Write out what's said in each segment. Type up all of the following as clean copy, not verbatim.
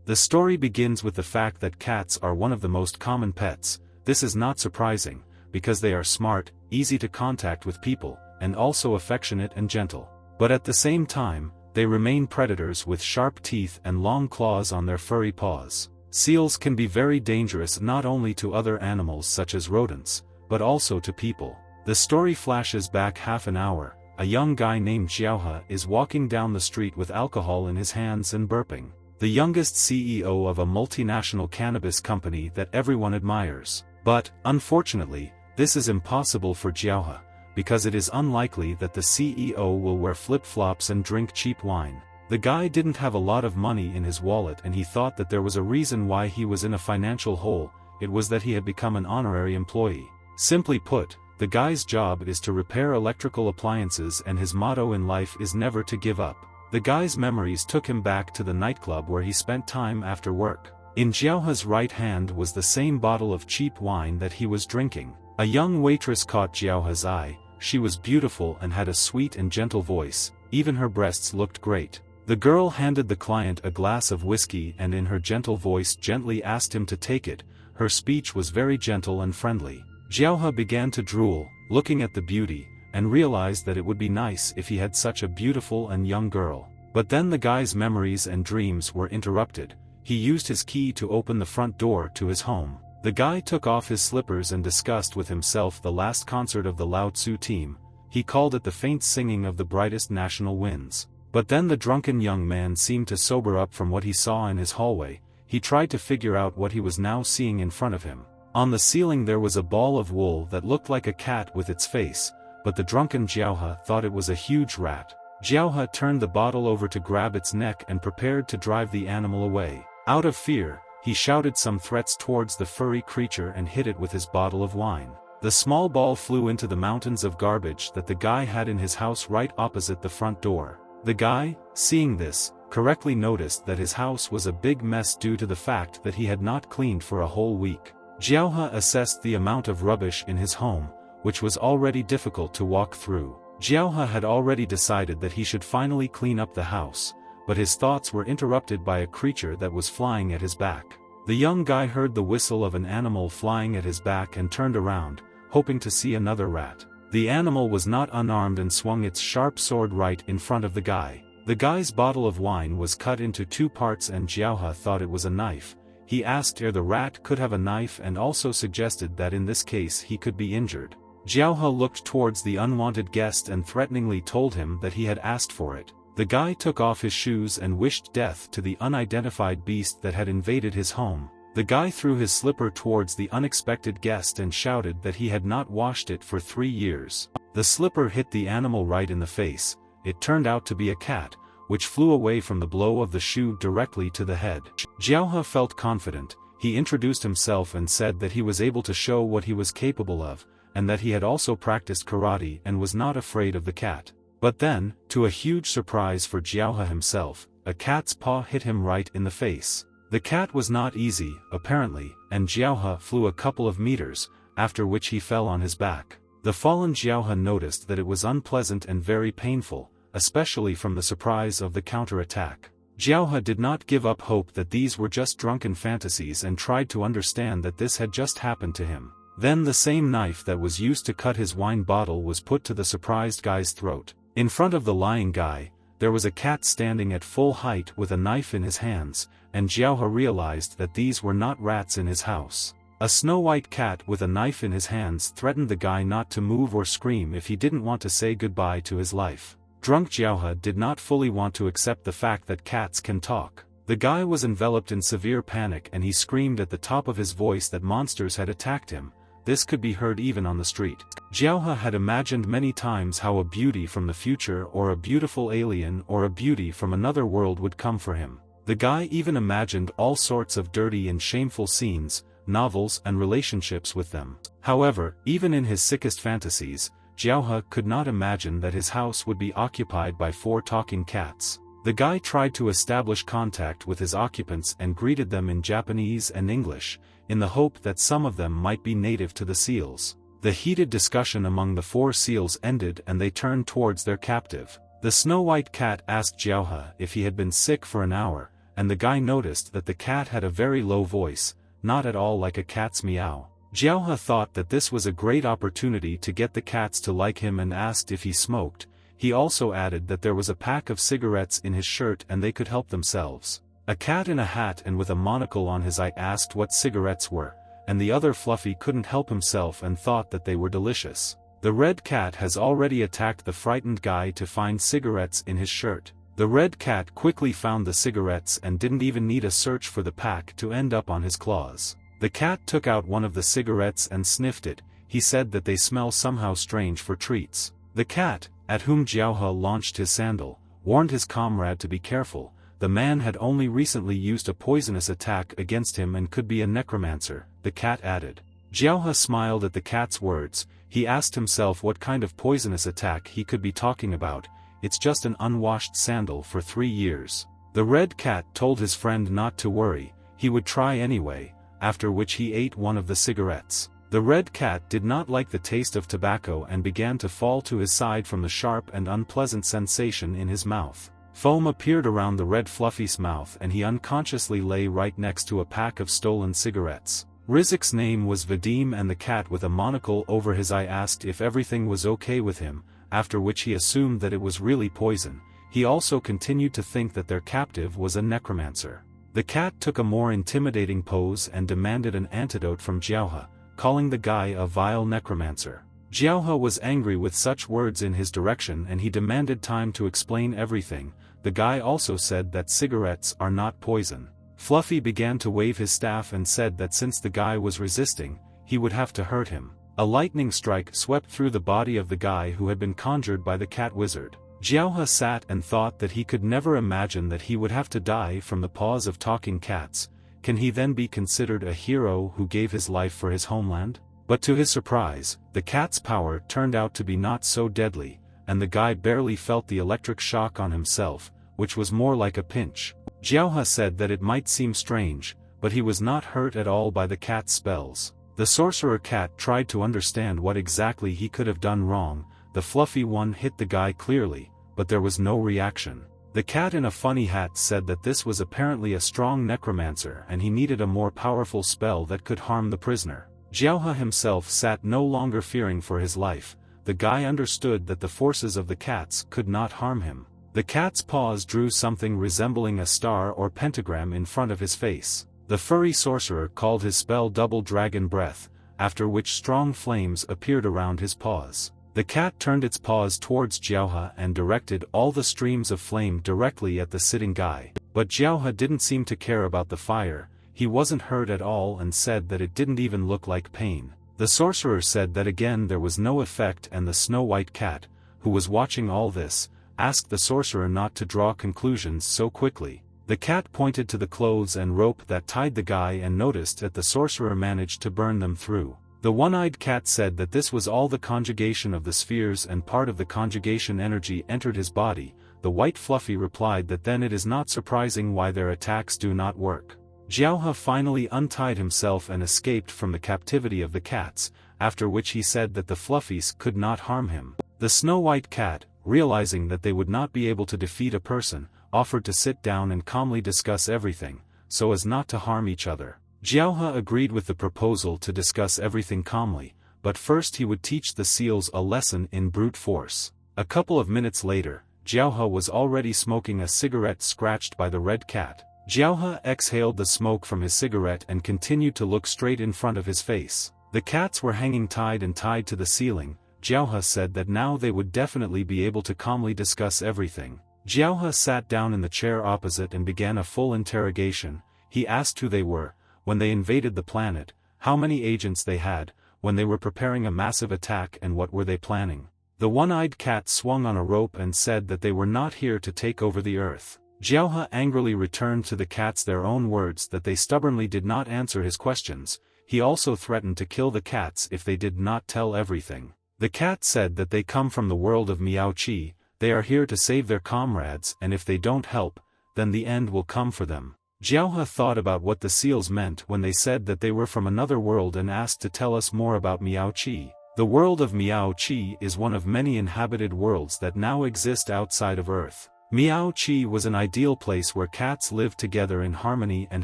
The story begins with the fact that cats are one of the most common pets. This is not surprising, because they are smart, easy to contact with people, and also affectionate and gentle. But at the same time, they remain predators with sharp teeth and long claws on their furry paws. Seals can be very dangerous not only to other animals such as rodents, but also to people. The story flashes back half an hour. A young guy named Xiaohe is walking down the street with alcohol in his hands and burping. The youngest CEO of a multinational cannabis company that everyone admires. But, unfortunately, this is impossible for Xiaohe, because it is unlikely that the CEO will wear flip-flops and drink cheap wine. The guy didn't have a lot of money in his wallet and he thought that there was a reason why he was in a financial hole. It was that he had become an honorary employee. Simply put, the guy's job is to repair electrical appliances and his motto in life is never to give up. The guy's memories took him back to the nightclub where he spent time after work. In Xiaohe's right hand was the same bottle of cheap wine that he was drinking. A young waitress caught Xiaohe's eye. She was beautiful and had a sweet and gentle voice, even her breasts looked great. The girl handed the client a glass of whiskey and in her gentle voice gently asked him to take it. Her speech was very gentle and friendly. Xiaohe began to drool, looking at the beauty, and realized that it would be nice if he had such a beautiful and young girl. But then the guy's memories and dreams were interrupted. He used his key to open the front door to his home. The guy took off his slippers and discussed with himself the last concert of the Lao Tzu team. He called it the faint singing of the brightest national winds. But then the drunken young man seemed to sober up from what he saw in his hallway. He tried to figure out what he was now seeing in front of him. On the ceiling there was a ball of wool that looked like a cat with its face, but the drunken Xiaohe thought it was a huge rat. Xiaohe turned the bottle over to grab its neck and prepared to drive the animal away. Out of fear, he shouted some threats towards the furry creature and hit it with his bottle of wine. The small ball flew into the mountains of garbage that the guy had in his house right opposite the front door. The guy, seeing this, correctly noticed that his house was a big mess due to the fact that he had not cleaned for a whole week. Xiaohe assessed the amount of rubbish in his home, which was already difficult to walk through. Xiaohe had already decided that he should finally clean up the house, but his thoughts were interrupted by a creature that was flying at his back. The young guy heard the whistle of an animal flying at his back and turned around, hoping to see another rat. The animal was not unarmed and swung its sharp sword right in front of the guy. The guy's bottle of wine was cut into two parts and Xiaohe thought it was a knife. He asked if the rat could have a knife and also suggested that in this case he could be injured. Xiaohe looked towards the unwanted guest and threateningly told him that he had asked for it. The guy took off his shoes and wished death to the unidentified beast that had invaded his home. The guy threw his slipper towards the unexpected guest and shouted that he had not washed it for 3 years. The slipper hit the animal right in the face. It turned out to be a cat, which flew away from the blow of the shoe directly to the head. Xiaohe felt confident. He introduced himself and said that he was able to show what he was capable of, and that he had also practiced karate and was not afraid of the cat. But then, to a huge surprise for Xiaohe himself, a cat's paw hit him right in the face. The cat was not easy, apparently, and Xiaohe flew a couple of meters, after which he fell on his back. The fallen Xiaohe noticed that it was unpleasant and very painful, especially from the surprise of the counterattack. Xiaohe did not give up hope that these were just drunken fantasies and tried to understand that this had just happened to him. Then the same knife that was used to cut his wine bottle was put to the surprised guy's throat. In front of the lying guy, there was a cat standing at full height with a knife in his hands, and Xiaohe realized that these were not rats in his house. A snow-white cat with a knife in his hands threatened the guy not to move or scream if he didn't want to say goodbye to his life. Drunk Xiaohe did not fully want to accept the fact that cats can talk. The guy was enveloped in severe panic and he screamed at the top of his voice that monsters had attacked him. This could be heard even on the street. Xiaohe had imagined many times how a beauty from the future or a beautiful alien or a beauty from another world would come for him. The guy even imagined all sorts of dirty and shameful scenes, novels and relationships with them. However, even in his sickest fantasies, Xiaohe could not imagine that his house would be occupied by 4 talking cats. The guy tried to establish contact with his occupants and greeted them in Japanese and English, in the hope that some of them might be native to the seals. The heated discussion among the 4 seals ended and they turned towards their captive. The snow-white cat asked Xiaohe if he had been sick for an hour, and the guy noticed that the cat had a very low voice, not at all like a cat's meow. Jiaohe thought that this was a great opportunity to get the cats to like him and asked if he smoked. He also added that there was a pack of cigarettes in his shirt and they could help themselves. A cat in a hat and with a monocle on his eye asked what cigarettes were, and the other Fluffy couldn't help himself and thought that they were delicious. The red cat has already attacked the frightened guy to find cigarettes in his shirt. The red cat quickly found the cigarettes and didn't even need a search for the pack to end up on his claws. The cat took out one of the cigarettes and sniffed it. He said that they smell somehow strange for treats. The cat, at whom Jiaohe launched his sandal, warned his comrade to be careful. The man had only recently used a poisonous attack against him and could be a necromancer, the cat added. Jiaohe smiled at the cat's words. He asked himself what kind of poisonous attack he could be talking about. It's just an unwashed sandal for 3 years. The red cat told his friend not to worry, he would try anyway, after which he ate one of the cigarettes. The red cat did not like the taste of tobacco and began to fall to his side from the sharp and unpleasant sensation in his mouth. Foam appeared around the red Fluffy's mouth and he unconsciously lay right next to a pack of stolen cigarettes. Rizik's name was Vadim and the cat with a monocle over his eye asked if everything was okay with him, after which he assumed that it was really poison. He also continued to think that their captive was a necromancer. The cat took a more intimidating pose and demanded an antidote from Jiaohe, calling the guy a vile necromancer. Jiaohe was angry with such words in his direction and he demanded time to explain everything. The guy also said that cigarettes are not poison. Fluffy began to wave his staff and said that since the guy was resisting, he would have to hurt him. A lightning strike swept through the body of the guy who had been conjured by the cat wizard. Jiaohe sat and thought that he could never imagine that he would have to die from the paws of talking cats. Can he then be considered a hero who gave his life for his homeland? But to his surprise, the cat's power turned out to be not so deadly, and the guy barely felt the electric shock on himself, which was more like a pinch. Jiaohe said that it might seem strange, but he was not hurt at all by the cat's spells. The sorcerer cat tried to understand what exactly he could have done wrong. The fluffy one hit the guy clearly, but there was no reaction. The cat in a funny hat said that this was apparently a strong necromancer and he needed a more powerful spell that could harm the prisoner. Jiaohe himself sat no longer fearing for his life. The guy understood that the forces of the cats could not harm him. The cat's paws drew something resembling a star or pentagram in front of his face. The furry sorcerer called his spell Double Dragon Breath, after which strong flames appeared around his paws. The cat turned its paws towards Jiaohe and directed all the streams of flame directly at the sitting guy. But Jiaohe didn't seem to care about the fire. He wasn't hurt at all and said that it didn't even look like pain. The sorcerer said that again there was no effect, and the snow-white cat, who was watching all this, asked the sorcerer not to draw conclusions so quickly. The cat pointed to the clothes and rope that tied the guy and noticed that the sorcerer managed to burn them through. The one-eyed cat said that this was all the conjugation of the spheres and part of the conjugation energy entered his body. The white fluffy replied that then it is not surprising why their attacks do not work. Jiaohe finally untied himself and escaped from the captivity of the cats, after which he said that the fluffies could not harm him. The snow-white cat, realizing that they would not be able to defeat a person, offered to sit down and calmly discuss everything, so as not to harm each other. Jiaohe agreed with the proposal to discuss everything calmly, but first he would teach the seals a lesson in brute force. A couple of minutes later, Jiaohe was already smoking a cigarette scratched by the red cat. Jiaohe exhaled the smoke from his cigarette and continued to look straight in front of his face. The cats were hanging tied to the ceiling. Jiaohe said that now they would definitely be able to calmly discuss everything. Jiaohe sat down in the chair opposite and began a full interrogation. He asked who they were, when they invaded the planet, how many agents they had, when they were preparing a massive attack, and what were they planning. The one-eyed cat swung on a rope and said that they were not here to take over the earth. Jiaohe angrily returned to the cats their own words that they stubbornly did not answer his questions. He also threatened to kill the cats if they did not tell everything. The cat said that they come from the world of Miao-Chi, they are here to save their comrades, and if they don't help, then the end will come for them. Jiaohe thought about what the seals meant when they said that they were from another world and asked to tell us more about Miao-Chi. The world of Miao-Chi is one of many inhabited worlds that now exist outside of Earth. Miao Chi was an ideal place where cats lived together in harmony and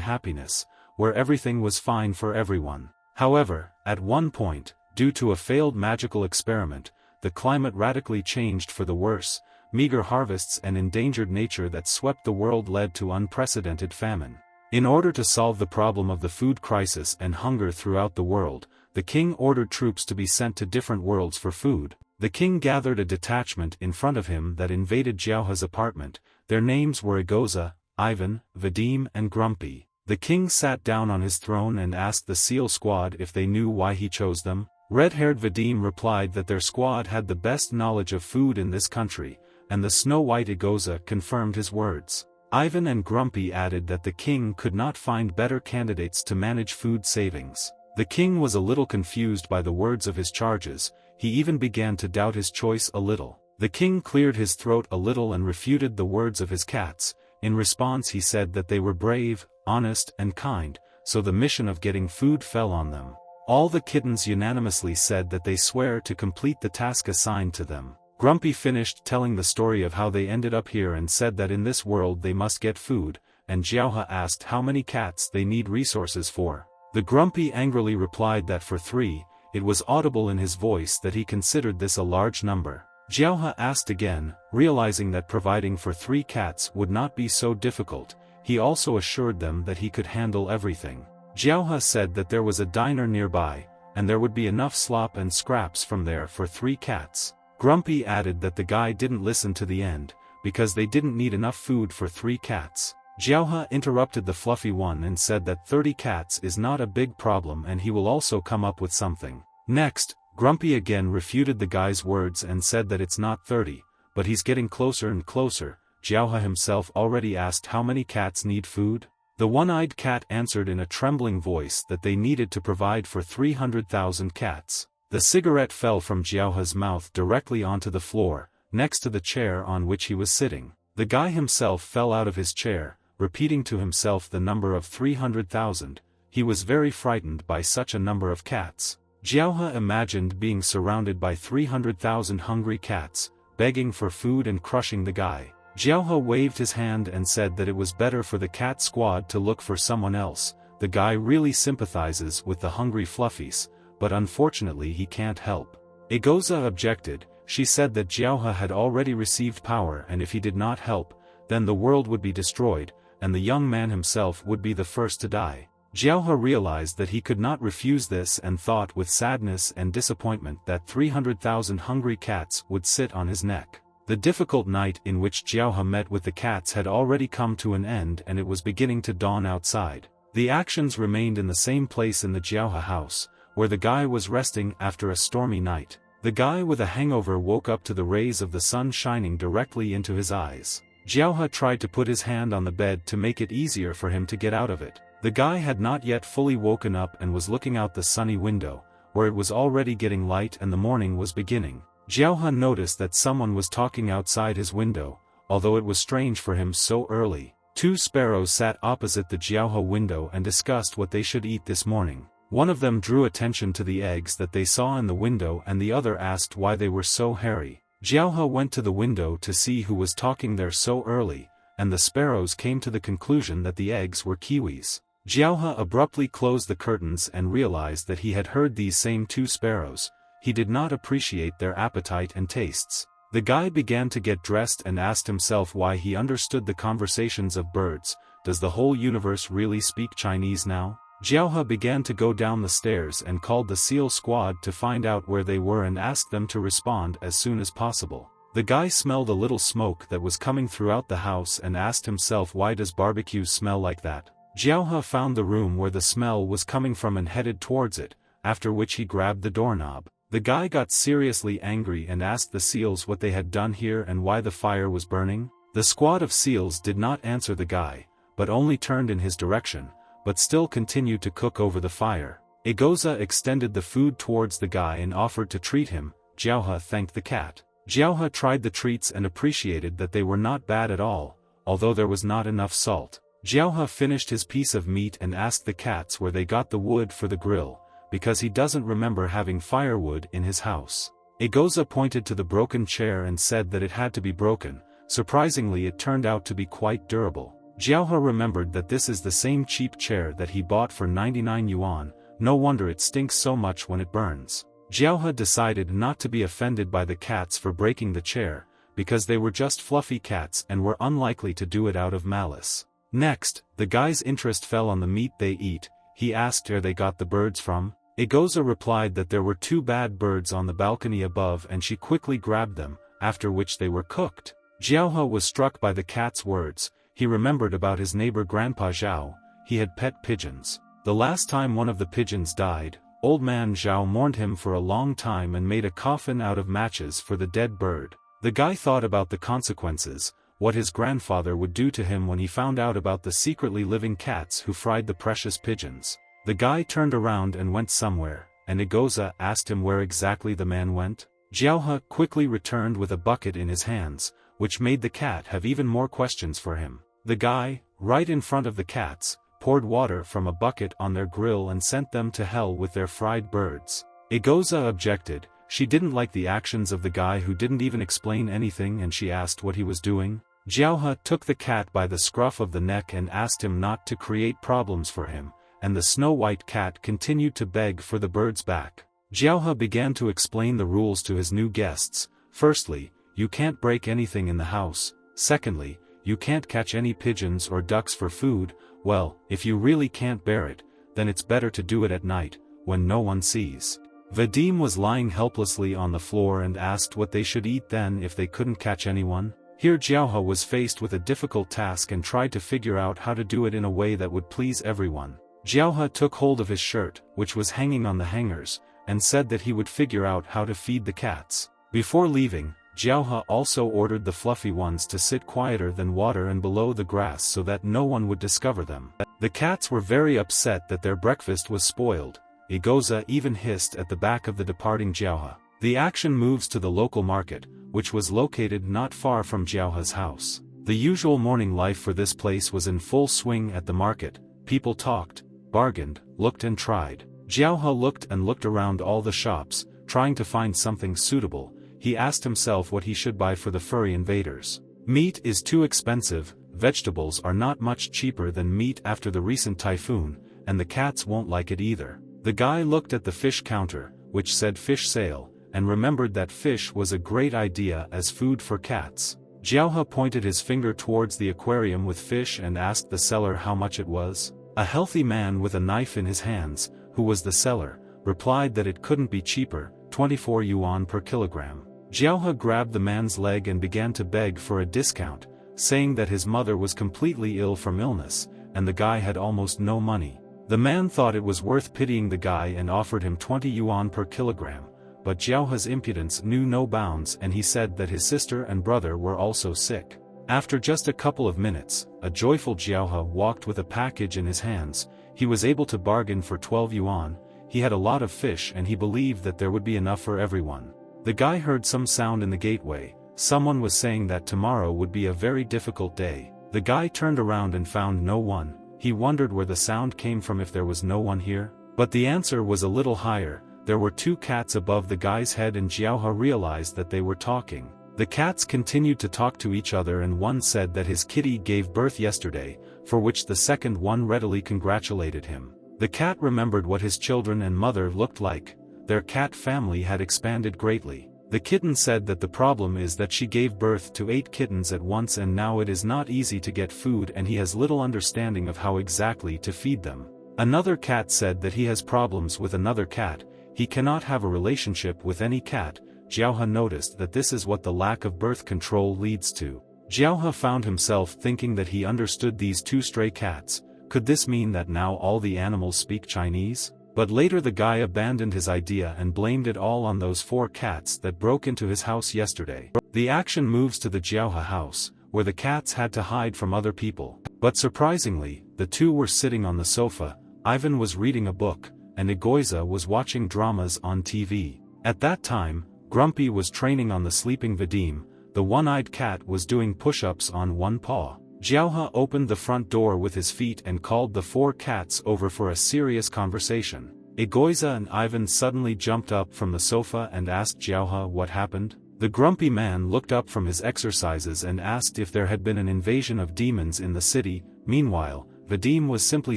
happiness, where everything was fine for everyone. However, at one point, due to a failed magical experiment, the climate radically changed for the worse. Meager harvests and endangered nature that swept the world led to unprecedented famine. In order to solve the problem of the food crisis and hunger throughout the world, the king ordered troops to be sent to different worlds for food. The king gathered a detachment in front of him that invaded Jiaohe's apartment. Their names were Egoza, Ivan, Vadim and Grumpy. The king sat down on his throne and asked the SEAL squad if they knew why he chose them. Red-haired Vadim replied that their squad had the best knowledge of food in this country, and the snow-white Egoza confirmed his words. Ivan and Grumpy added that the king could not find better candidates to manage food savings. The king was a little confused by the words of his charges. He even began to doubt his choice a little. The king cleared his throat a little and refuted the words of his cats. In response he said that they were brave, honest and kind, so the mission of getting food fell on them. All the kittens unanimously said that they swear to complete the task assigned to them. Grumpy finished telling the story of how they ended up here and said that in this world they must get food, and Jiaohe asked how many cats they need resources for. The Grumpy angrily replied that for 3, it was audible in his voice that he considered this a large number. Jiaohe asked again, realizing that providing for 3 cats would not be so difficult. He also assured them that he could handle everything. Jiaohe said that there was a diner nearby, and there would be enough slop and scraps from there for 3 cats. Grumpy added that the guy didn't listen to the end, because they didn't need enough food for 3 cats. Jiaohe interrupted the fluffy one and said that 30 cats is not a big problem and he will also come up with something. Next, Grumpy again refuted the guy's words and said that it's not 30, but he's getting closer and closer. Jiaohe himself already asked how many cats need food. The one-eyed cat answered in a trembling voice that they needed to provide for 300,000 cats. The cigarette fell from Jiaohe's mouth directly onto the floor, next to the chair on which he was sitting. The guy himself fell out of his chair, repeating to himself the number of 300,000. He was very frightened by such a number of cats. Jiaohe imagined being surrounded by 300,000 hungry cats, begging for food and crushing the guy. Jiaohe waved his hand and said that it was better for the cat squad to look for someone else. The guy really sympathizes with the hungry fluffies, but unfortunately he can't help. Egoza objected. She said that Jiaohe had already received power and if he did not help, then the world would be destroyed, and the young man himself would be the first to die. Jiaohe realized that he could not refuse this and thought with sadness and disappointment that 300,000 hungry cats would sit on his neck. The difficult night in which Jiaohe met with the cats had already come to an end and it was beginning to dawn outside. The actions remained in the same place in the Jiaohe house, where the guy was resting after a stormy night. The guy with a hangover woke up to the rays of the sun shining directly into his eyes. Jiaohe tried to put his hand on the bed to make it easier for him to get out of it. The guy had not yet fully woken up and was looking out the sunny window, where it was already getting light and the morning was beginning. Jiaohe noticed that someone was talking outside his window, although it was strange for him so early. 2 sparrows sat opposite the Jiaohe window and discussed what they should eat this morning. One of them drew attention to the eggs that they saw in the window and the other asked why they were so hairy. Jiaohe went to the window to see who was talking there so early, and the sparrows came to the conclusion that the eggs were kiwis. Jiaohe abruptly closed the curtains and realized that he had heard these same 2 sparrows. He did not appreciate their appetite and tastes. The guy began to get dressed and asked himself why he understood the conversations of birds. Does the whole universe really speak Chinese now? Jiaohe began to go down the stairs and called the SEAL squad to find out where they were and asked them to respond as soon as possible. The guy smelled a little smoke that was coming throughout the house and asked himself why does barbecue smell like that? Jiaohe found the room where the smell was coming from and headed towards it, after which he grabbed the doorknob. The guy got seriously angry and asked the SEALs what they had done here and why the fire was burning. The squad of SEALs did not answer the guy, but only turned in his direction, but still continued to cook over the fire. Egoza extended the food towards the guy and offered to treat him. Jiaohe thanked the cat. Jiaohe tried the treats and appreciated that they were not bad at all, although there was not enough salt. Jiaohe finished his piece of meat and asked the cats where they got the wood for the grill, because he doesn't remember having firewood in his house. Egoza pointed to the broken chair and said that it had to be broken, Surprisingly, it turned out to be quite durable. Jiaohe remembered that this is the same cheap chair that he bought for 99 yuan, no wonder it stinks so much when it burns. Jiaohe decided not to be offended by the cats for breaking the chair, because they were just fluffy cats and were unlikely to do it out of malice. Next, the guy's interest fell on the meat they eat. He asked where they got the birds from. Egoza replied that there were 2 bad birds on the balcony above and she quickly grabbed them, after which they were cooked. Jiaohe was struck by the cat's words. He remembered about his neighbor Grandpa Zhao. He had pet pigeons. The last time one of the pigeons died, old man Zhao mourned him for a long time and made a coffin out of matches for the dead bird. The guy thought about the consequences, what his grandfather would do to him when he found out about the secretly living cats who fried the precious pigeons. The guy turned around and went somewhere, and Egoza asked him where exactly the man went. Jiaohe quickly returned with a bucket in his hands, which made the cat have even more questions for him. The guy, right in front of the cats, poured water from a bucket on their grill and sent them to hell with their fried birds. Egoza objected. She didn't like the actions of the guy who didn't even explain anything, and she asked what he was doing. Jiaohe took the cat by the scruff of the neck and asked him not to create problems for him, and the snow-white cat continued to beg for the birds back. Jiaohe began to explain the rules to his new guests. Firstly, you can't break anything in the house. Secondly, you can't catch any pigeons or ducks for food. Well, if you really can't bear it, then it's better to do it at night, when no one sees. Vadim was lying helplessly on the floor and asked what they should eat then if they couldn't catch anyone. Here Jiaohe was faced with a difficult task and tried to figure out how to do it in a way that would please everyone. Jiaohe took hold of his shirt, which was hanging on the hangers, and said that he would figure out how to feed the cats. Before leaving, Jiaohe also ordered the fluffy ones to sit quieter than water and below the grass so that no one would discover them. The cats were very upset that their breakfast was spoiled. Egoza even hissed at the back of the departing Jiaohe. The action moves to the local market, which was located not far from Jiaohe's house. The usual morning life for this place was in full swing at the market. People talked, bargained, looked and tried. Jiaohe looked and looked around all the shops, trying to find something suitable. He asked himself what he should buy for the furry invaders. Meat is too expensive, vegetables are not much cheaper than meat after the recent typhoon, and the cats won't like it either. The guy looked at the fish counter, which said fish sale, and remembered that fish was a great idea as food for cats. Jiaohe pointed his finger towards the aquarium with fish and asked the seller how much it was. A healthy man with a knife in his hands, who was the seller, replied that it couldn't be cheaper, 24 yuan per kilogram. Jiaohe grabbed the man's leg and began to beg for a discount, saying that his mother was completely ill from illness, and the guy had almost no money. The man thought it was worth pitying the guy and offered him 20 yuan per kilogram, but Jiaohe's impudence knew no bounds and he said that his sister and brother were also sick. After just a couple of minutes, a joyful Jiaohe walked with a package in his hands. He was able to bargain for 12 yuan. He had a lot of fish and he believed that there would be enough for everyone. The guy heard some sound in the gateway. Someone was saying that tomorrow would be a very difficult day. The guy turned around and found no one. He wondered where the sound came from if there was no one here. But the answer was a little higher. There were 2 cats above the guy's head and Jiaohe realized that they were talking. The cats continued to talk to each other and one said that his kitty gave birth yesterday, for which the second one readily congratulated him. The cat remembered what his children and mother looked like. Their cat family had expanded greatly. The kitten said that the problem is that she gave birth to 8 kittens at once and now it is not easy to get food and he has little understanding of how exactly to feed them. Another cat said that he has problems with another cat. He cannot have a relationship with any cat. Jiaohe noticed that this is what the lack of birth control leads to. Jiaohe found himself thinking that he understood these 2 stray cats. Could this mean that now all the animals speak Chinese? But later the guy abandoned his idea and blamed it all on those 4 cats that broke into his house yesterday. The action moves to the Jiaohe house, where the cats had to hide from other people. But surprisingly, the 2 were sitting on the sofa. Ivan was reading a book, and Egoiza was watching dramas on TV. At that time, Grumpy was training on the sleeping Vadim. The one-eyed cat was doing push-ups on one paw. Jiaohe opened the front door with his feet and called the 4 cats over for a serious conversation. Egoiza and Ivan suddenly jumped up from the sofa and asked Jiaohe what happened. The grumpy man looked up from his exercises and asked if there had been an invasion of demons in the city. Meanwhile, Vadim was simply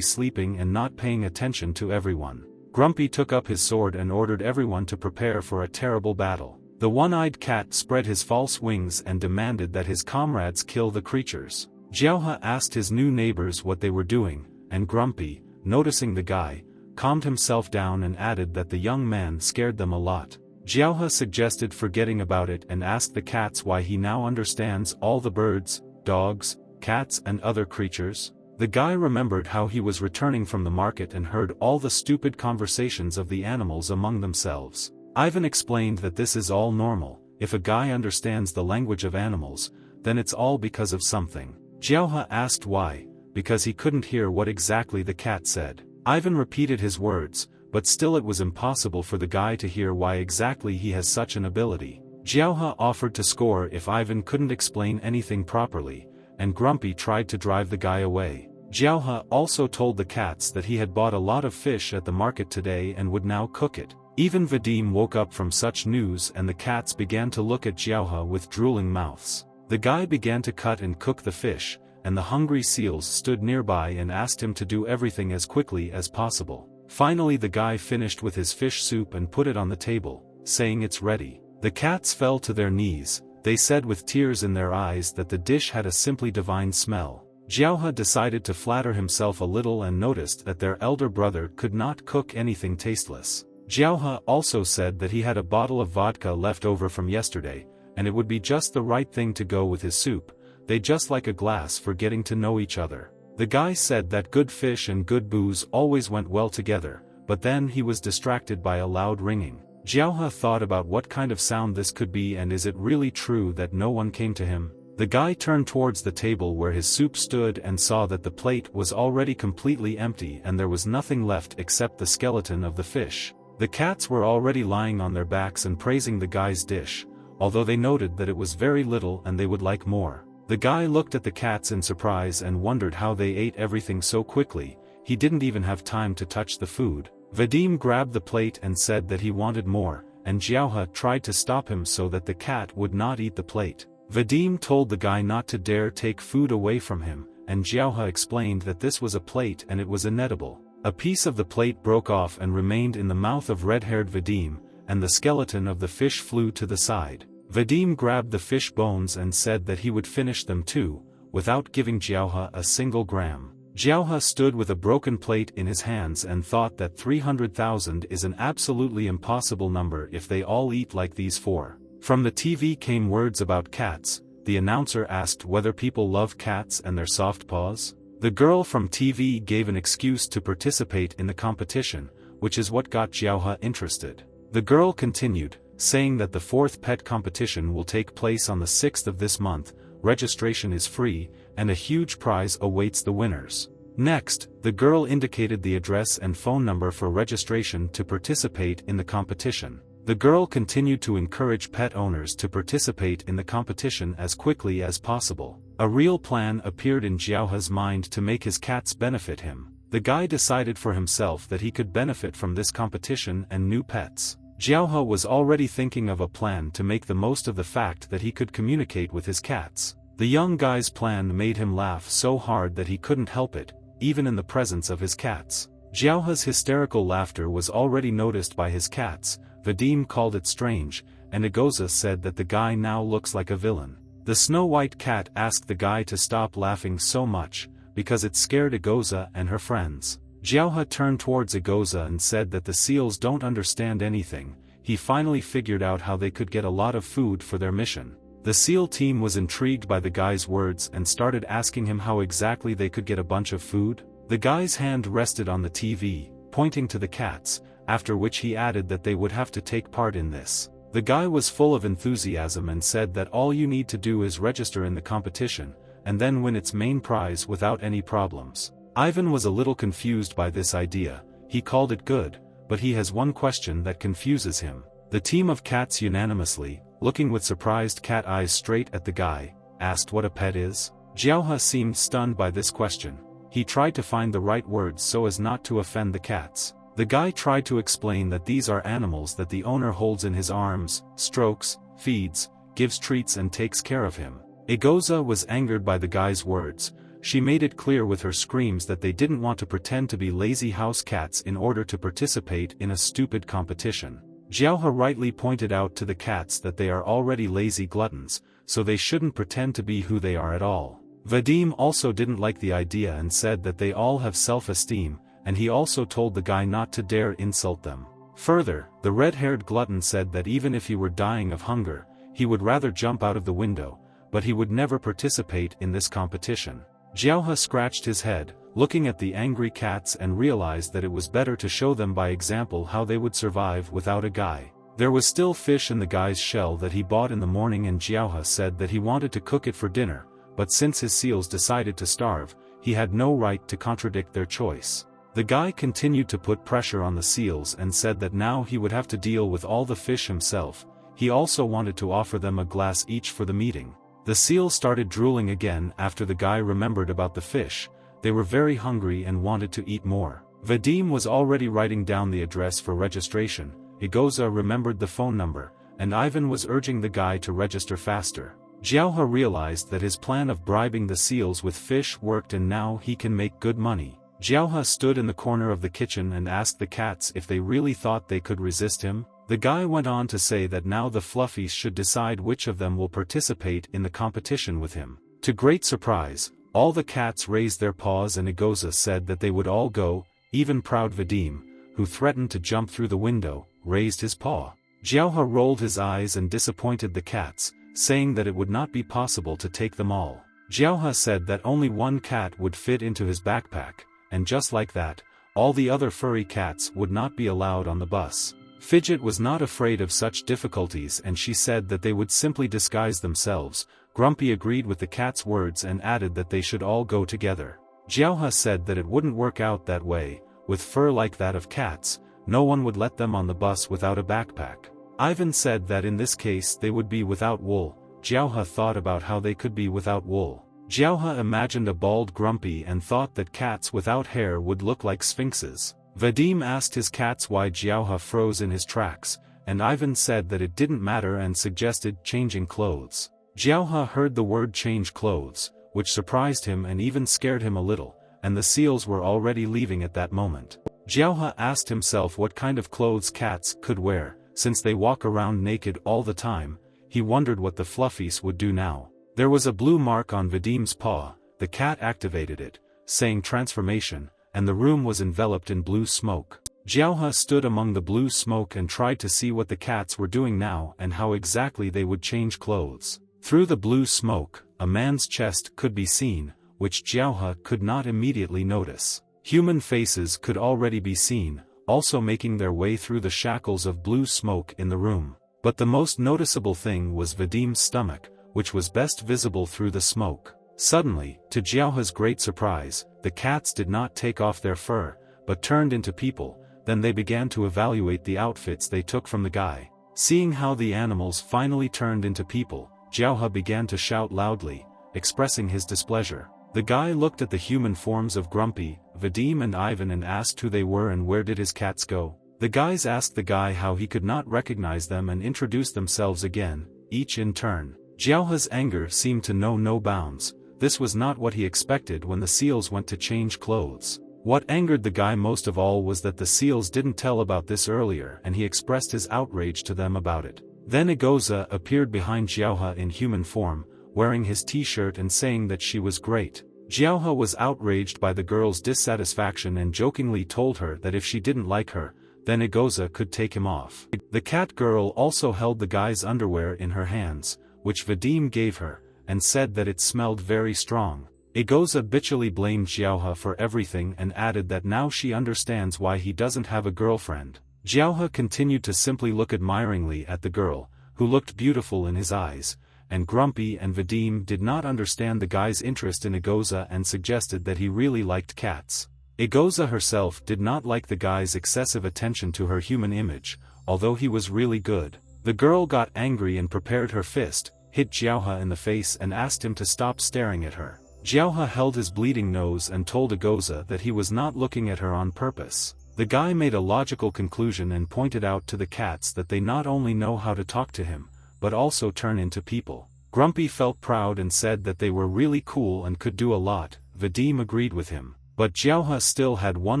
sleeping and not paying attention to everyone. Grumpy took up his sword and ordered everyone to prepare for a terrible battle. The one-eyed cat spread his false wings and demanded that his comrades kill the creatures. Jiaohe asked his new neighbors what they were doing, and Grumpy, noticing the guy, calmed himself down and added that the young man scared them a lot. Jiaohe suggested forgetting about it and asked the cats why he now understands all the birds, dogs, cats and other creatures. The guy remembered how he was returning from the market and heard all the stupid conversations of the animals among themselves. Ivan explained that this is all normal. If a guy understands the language of animals, then it's all because of something. Jiaohe asked why, because he couldn't hear what exactly the cat said. Ivan repeated his words, but still it was impossible for the guy to hear why exactly he has such an ability. Jiaohe offered to score if Ivan couldn't explain anything properly, and Grumpy tried to drive the guy away. Jiaohe also told the cats that he had bought a lot of fish at the market today and would now cook it. Even Vadim woke up from such news and the cats began to look at Jiaohe with drooling mouths. The guy began to cut and cook the fish, and the hungry seals stood nearby and asked him to do everything as quickly as possible. Finally the guy finished with his fish soup and put it on the table, saying it's ready. The cats fell to their knees. They said with tears in their eyes that the dish had a simply divine smell. Jiaohe decided to flatter himself a little and noticed that their elder brother could not cook anything tasteless. Jiaohe also said that he had a bottle of vodka left over from yesterday, and it would be just the right thing to go with his soup. They just like a glass for getting to know each other. The guy said that good fish and good booze always went well together, but then he was distracted by a loud ringing. Jiaohe thought about what kind of sound this could be and is it really true that no one came to him? The guy turned towards the table where his soup stood and saw that the plate was already completely empty and there was nothing left except the skeleton of the fish. The cats were already lying on their backs and praising the guy's dish, although they noted that it was very little and they would like more. The guy looked at the cats in surprise and wondered how they ate everything so quickly. He didn't even have time to touch the food. Vadim grabbed the plate and said that he wanted more, and Jiaohe tried to stop him so that the cat would not eat the plate. Vadim told the guy not to dare take food away from him, and Jiaohe explained that this was a plate and it was inedible. A piece of the plate broke off and remained in the mouth of red-haired Vadim, and the skeleton of the fish flew to the side. Vadim grabbed the fish bones and said that he would finish them too, without giving Jiaohe a single gram. Jiaohe stood with a broken plate in his hands and thought that 300,000 is an absolutely impossible number if they all eat like these four. From the TV came words about cats. The announcer asked whether people love cats and their soft paws. The girl from TV gave an excuse to participate in the competition, which is what got Jiaohe interested. The girl continued, saying that the fourth pet competition will take place on the 6th of this month. Registration is free, and a huge prize awaits the winners. Next, the girl indicated the address and phone number for registration to participate in the competition. The girl continued to encourage pet owners to participate in the competition as quickly as possible. A real plan appeared in Jiaohe's mind to make his cats benefit him. The guy decided for himself that he could benefit from this competition and new pets. Jiaohe was already thinking of a plan to make the most of the fact that he could communicate with his cats. The young guy's plan made him laugh so hard that he couldn't help it, even in the presence of his cats. Jiaohe's hysterical laughter was already noticed by his cats. Vadim called it strange, and Egoza said that the guy now looks like a villain. The snow-white cat asked the guy to stop laughing so much, because it scared Egoza and her friends. Jiaohe turned towards Egoza and said that the seals don't understand anything. He finally figured out how they could get a lot of food for their mission. The SEAL team was intrigued by the guy's words and started asking him how exactly they could get a bunch of food. The guy's hand rested on the TV, pointing to the cats, after which he added that they would have to take part in this. The guy was full of enthusiasm and said that all you need to do is register in the competition, and then win its main prize without any problems. Ivan was a little confused by this idea. He called it good, but he has one question that confuses him. The team of cats unanimously, looking with surprised cat eyes straight at the guy, asked what a pet is. Jiaohe seemed stunned by this question. He tried to find the right words so as not to offend the cats. The guy tried to explain that these are animals that the owner holds in his arms, strokes, feeds, gives treats and takes care of him. Egoza was angered by the guy's words. She made it clear with her screams that they didn't want to pretend to be lazy house cats in order to participate in a stupid competition. Jiaohe rightly pointed out to the cats that they are already lazy gluttons, so they shouldn't pretend to be who they are at all. Vadim also didn't like the idea and said that they all have self-esteem, and he also told the guy not to dare insult them. Further, the red-haired glutton said that even if he were dying of hunger, he would rather jump out of the window, but he would never participate in this competition. Jiaohe scratched his head, looking at the angry cats, and realized that it was better to show them by example how they would survive without a guy. There was still fish in the guy's shell that he bought in the morning, and Jiaohe said that he wanted to cook it for dinner, but since his seals decided to starve, he had no right to contradict their choice. The guy continued to put pressure on the seals and said that now he would have to deal with all the fish himself. He also wanted to offer them a glass each for the meeting. The seals started drooling again after the guy remembered about the fish. They were very hungry and wanted to eat more. Vadim was already writing down the address for registration. Egoza remembered the phone number, and Ivan was urging the guy to register faster. Jiaohe realized that his plan of bribing the seals with fish worked, and now he can make good money. Jiaohe stood in the corner of the kitchen and asked the cats if they really thought they could resist him. The guy went on to say that now the fluffies should decide which of them will participate in the competition with him. To great surprise, all the cats raised their paws, and Egoza said that they would all go. Even proud Vadim, who threatened to jump through the window, raised his paw. Jiaohe rolled his eyes and disappointed the cats, saying that it would not be possible to take them all. Jiaohe said that only one cat would fit into his backpack, and just like that, all the other furry cats would not be allowed on the bus. Fidget was not afraid of such difficulties, and she said that they would simply disguise themselves. Grumpy agreed with the cat's words and added that they should all go together. Jiaohe said that it wouldn't work out that way. With fur like that of cats, no one would let them on the bus without a backpack. Ivan said that in this case they would be without wool. Jiaohe thought about how they could be without wool. Jiaohe imagined a bald Grumpy and thought that cats without hair would look like sphinxes. Vadim asked his cats why Jiaohe froze in his tracks, and Ivan said that it didn't matter and suggested changing clothes. Jiaohe heard the word change clothes, which surprised him and even scared him a little, and the seals were already leaving at that moment. Jiaohe asked himself what kind of clothes cats could wear. Since they walk around naked all the time, he wondered what the fluffies would do now. There was a blue mark on Vadim's paw. The cat activated it, saying transformation, and the room was enveloped in blue smoke. Jiaohe stood among the blue smoke and tried to see what the cats were doing now and how exactly they would change clothes. Through the blue smoke, a man's chest could be seen, which Jiaohe could not immediately notice. Human faces could already be seen, also making their way through the shackles of blue smoke in the room. But the most noticeable thing was Vadim's stomach, which was best visible through the smoke. Suddenly, to Jiaohe's great surprise, the cats did not take off their fur, but turned into people. Then they began to evaluate the outfits they took from the guy. Seeing how the animals finally turned into people, Jiaohe began to shout loudly, expressing his displeasure. The guy looked at the human forms of Grumpy, Vadim and Ivan and asked who they were and where did his cats go. The guys asked the guy how he could not recognize them and introduced themselves again, each in turn. Jiaohe's anger seemed to know no bounds. This was not what he expected when the seals went to change clothes. What angered the guy most of all was that the seals didn't tell about this earlier, and he expressed his outrage to them about it. Then Egoza appeared behind Jiaohe in human form, wearing his t-shirt and saying that she was great. Jiaohe was outraged by the girl's dissatisfaction and jokingly told her that if she didn't like her, then Egoza could take him off. The cat girl also held the guy's underwear in her hands, which Vadim gave her, and said that it smelled very strong. Egoza bitchily blamed Jiaohe for everything and added that now she understands why he doesn't have a girlfriend. Jiaohe continued to simply look admiringly at the girl, who looked beautiful in his eyes, and Grumpy and Vadim did not understand the guy's interest in Egoza and suggested that he really liked cats. Egoza herself did not like the guy's excessive attention to her human image, although he was really good. The girl got angry and prepared her fist, hit Jiaohe in the face and asked him to stop staring at her. Jiaohe held his bleeding nose and told Egoza that he was not looking at her on purpose. The guy made a logical conclusion and pointed out to the cats that they not only know how to talk to him, but also turn into people. Grumpy felt proud and said that they were really cool and could do a lot. Vadim agreed with him. But Xiaohe still had one